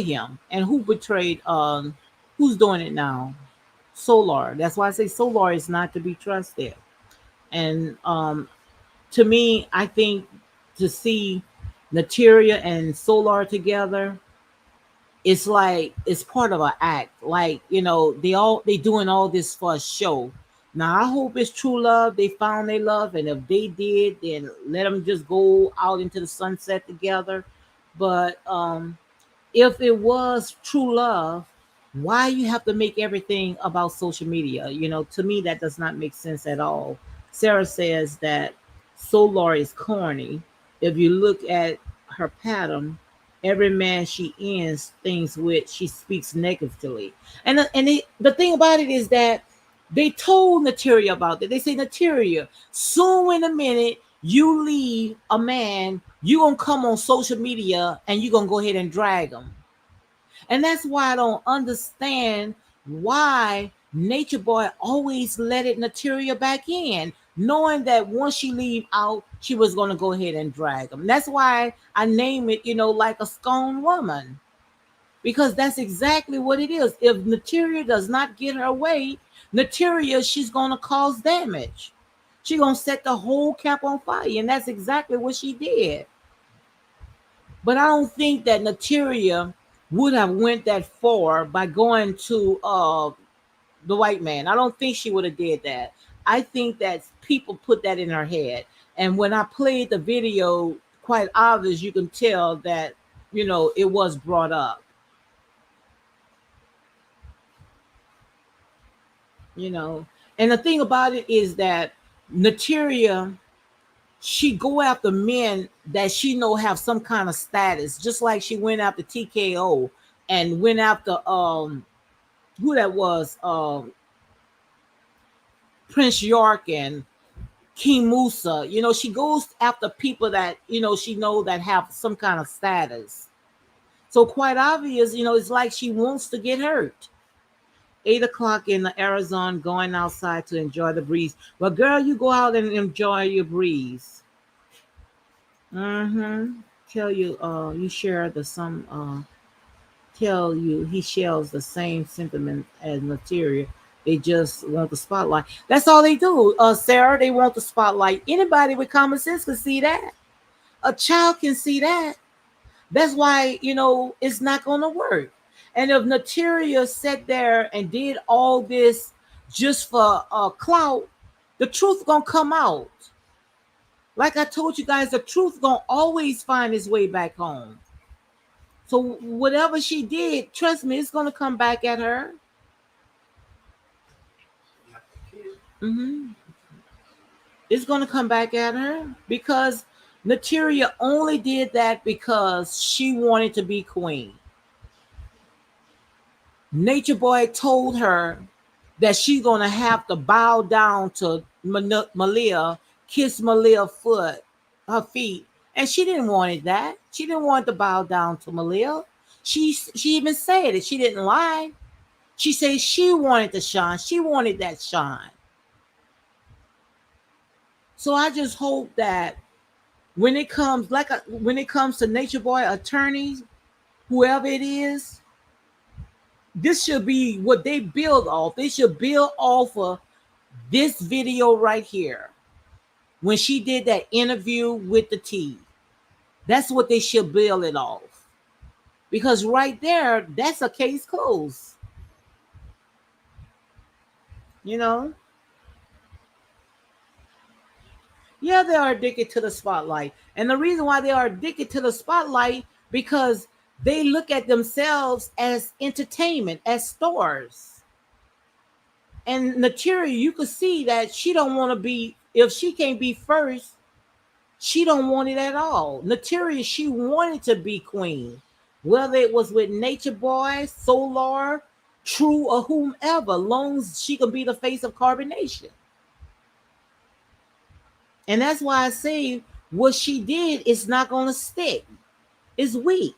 him. And who betrayed? Who's doing it now? Solar. That's why I say Solar is not to be trusted. And to me, I think to see Neytiri and Solar together, it's like it's part of an act. Like, they doing all this for a show. Now I hope it's true love. They found their love, and if they did, then let them just go out into the sunset together. But if it was true love, why you have to make everything about social media? To me, that does not make sense at all. Sarah says that Solar is corny. If you look at her pattern, every man she ends things with, she speaks negatively. And the thing about it is that they told Neytiri about it. They say, Neytiri, soon in a minute, you leave a man, you gonna come on social media and you gonna go ahead and drag him. And that's why I don't understand why Nature Boy always let it Neytiri back in, knowing that once she leave out, she was gonna go ahead and drag him. That's why I name it, like a scone woman, because that's exactly what it is. If Neytiri does not get her way, Neytiri, she's gonna cause damage. She's gonna set the whole camp on fire, and that's exactly what she did. But I don't think that Neytiri would have went that far by going to the white man. I don't think she would have did that. I think that people put that in her head. And when I played the video, quite obvious, you can tell that, it was brought up. And the thing about it is that Neytiri, she go after men that she know have some kind of status, just like she went after TKO and went after who that was, Prince York and King Musa. She goes after people that she know that have some kind of status. So quite obvious, it's like she wants to get hurt. 8 o'clock in the Arizona, going outside to enjoy the breeze. Well, girl, you go out and enjoy your breeze. Tell you, you share the some. Tell you he shares the same sentiment as Neytiri. They just want the spotlight. That's all they do, Sarah. They want the spotlight. Anybody with common sense can see that. A child can see that. That's why it's not going to work. And if Neytiri sat there and did all this just for clout, the truth gonna come out. Like I told you guys, the truth gonna always find its way back home. So whatever she did, trust me, it's gonna come back at her. It's gonna come back at her because Neytiri only did that because she wanted to be queen. Nature Boy told her that she's gonna have to bow down to Malia, kiss Malia her feet, and she didn't want it that. She didn't want to bow down to Malia. She even said it. She didn't lie. She said she wanted to shine. She wanted that shine. So I just hope that when it comes to Nature Boy attorneys, whoever it is, this should be what they build off. They should build off of this video right here. When she did that interview with the T. That's what they should build it off. Because right there, that's a case closed. Yeah, they are addicted to the spotlight. And the reason why they are addicted to the spotlight, because they look at themselves as entertainment, as stars. And Neytiri, you could see that she don't want to be If she can't be first, she don't want it at all. Neytiri, she wanted to be queen, whether it was with Nature Boy, Solar, True, or whomever, long as she could be the face of carbonation. And that's why I say what she did is not going to stick. It's weak.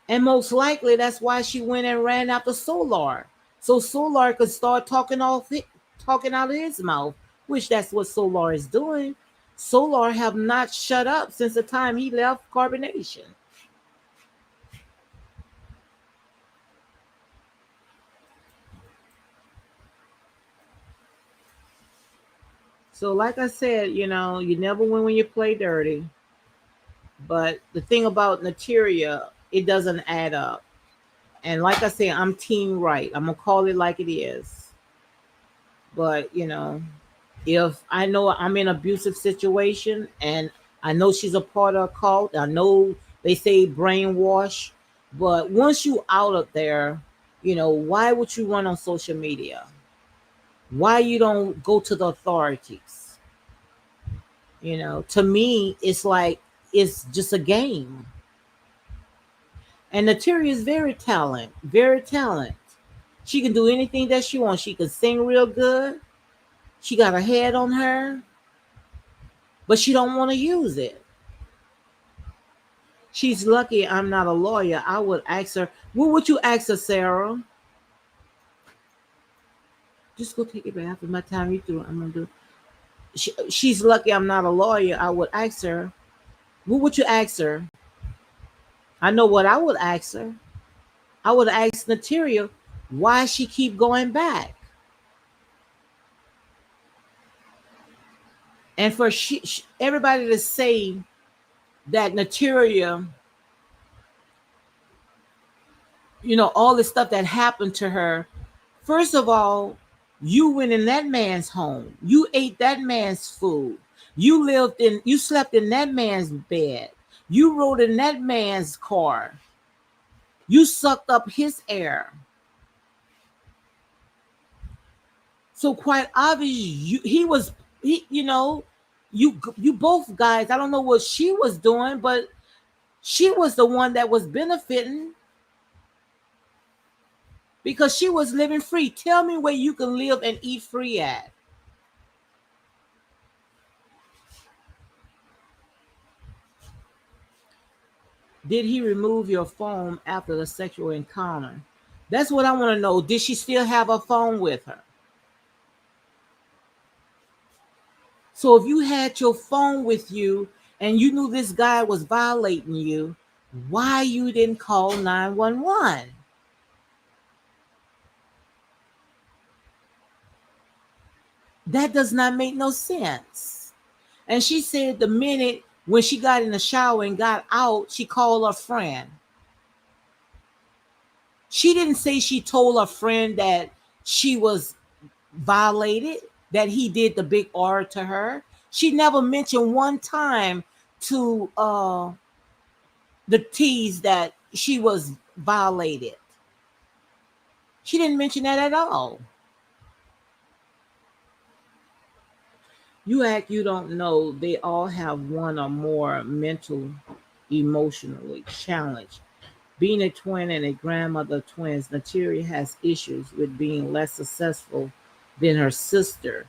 And most likely that's why she went and ran after Solar. So Solar could start talking out of his mouth, which that's what Solar is doing. Solar have not shut up since the time he left carbonation. So like I said, you never win when you play dirty. But the thing about Neytiri, it doesn't add up. And like I say, I'm team right. I'm gonna call it like it is. But if I know I'm in an abusive situation and I know she's a part of a cult, I know they say brainwash, but once you out of there, why would you run on social media? Why you don't go to the authorities? To me, it's like it's just a game. And Neytiri is very talented, very talented. She can do anything that she wants. She can sing real good. She got a head on her, but she don't want to use it. She's lucky I'm not a lawyer. I would ask her, what would you ask her, Sarah? Just go take it back after my time you through. I'm gonna do. She's lucky I'm not a lawyer. I would ask her, what would you ask her? I know what I would ask her. I would ask Neytiri why she keep going back. And for everybody to say that Neytiri, all the stuff that happened to her, first of all, you went in that man's home. You ate that man's food. You slept in that man's bed. You rode in that man's car. You sucked up his air. So quite obvious, you both guys, I don't know what she was doing, but she was the one that was benefiting because she was living free. Tell me where you can live and eat free at. Did he remove your phone after the sexual encounter? That's what I want to know. Did she still have a phone with her? So if you had your phone with you and you knew this guy was violating you, why you didn't call 911? That does not make no sense. And she said the minute when she got in the shower and got out, she called her friend. She didn't say she told her friend that she was violated, that he did the big R to her. She never mentioned one time to the T's that she was violated. She didn't mention that at all. You act you don't know they all have one or more mental, emotionally challenged. Being a twin and a grandmother of twins, Neytiri has issues with being less successful than her sister.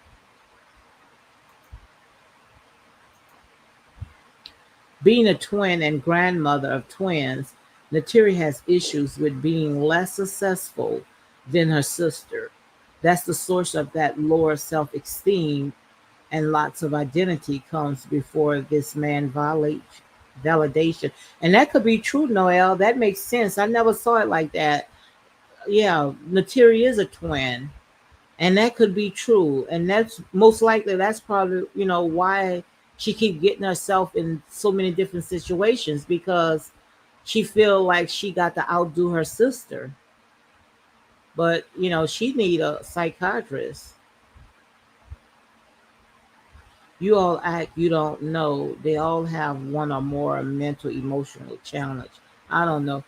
Being a twin and grandmother of twins, Neytiri has issues with being less successful than her sister. That's the source of that lower self esteem, and lots of identity comes before this man violates validation. And that could be true, Noel. That makes sense. I never saw it like that. Yeah, Neytiri is a twin. And that could be true. And that's most likely that's probably, why she keep getting herself in so many different situations because she feel like she got to outdo her sister. But, she need a psychiatrist. You all act you don't know. They all have one or more mental, emotional challenge. I don't know.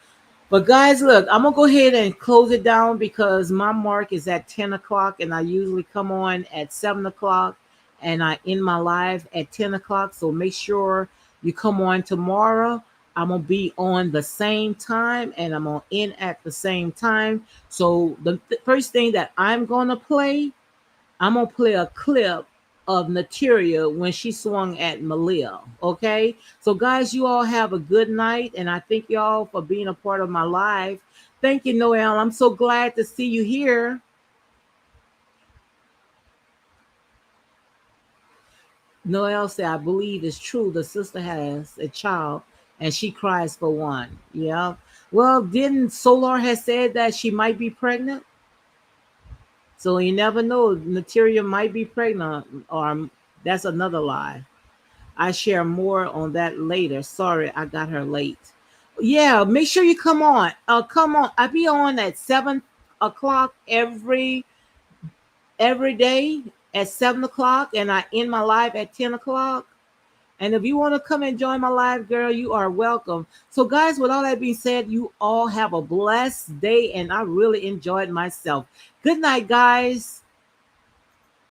But guys, look, I'm gonna go ahead and close it down because my mark is at 10 o'clock, and I usually come on at 7 o'clock, and I end my live at 10 o'clock. So make sure you come on tomorrow. I'm gonna be on the same time, and I'm gonna end at the same time. So the first thing that I'm gonna play a clip of Neytiri when she swung at Malia. Okay, so guys, you all have a good night, and I thank y'all for being a part of my live. Thank you, Noel. I'm so glad to see you here. Noel said, "I believe it's true. The sister has a child, and she cries for one." Yeah. Well, didn't Solar has said that she might be pregnant? So you never know. Neytiri might be pregnant, or that's another lie. I share more on that later. Sorry, I got her late. Yeah, make sure you come on. Come on. I be on at 7 o'clock every day at 7 o'clock, and I end my live at 10 o'clock. And if you want to come and join my live, girl, you are welcome. So, guys, with all that being said, you all have a blessed day, and I really enjoyed myself. Good night, guys.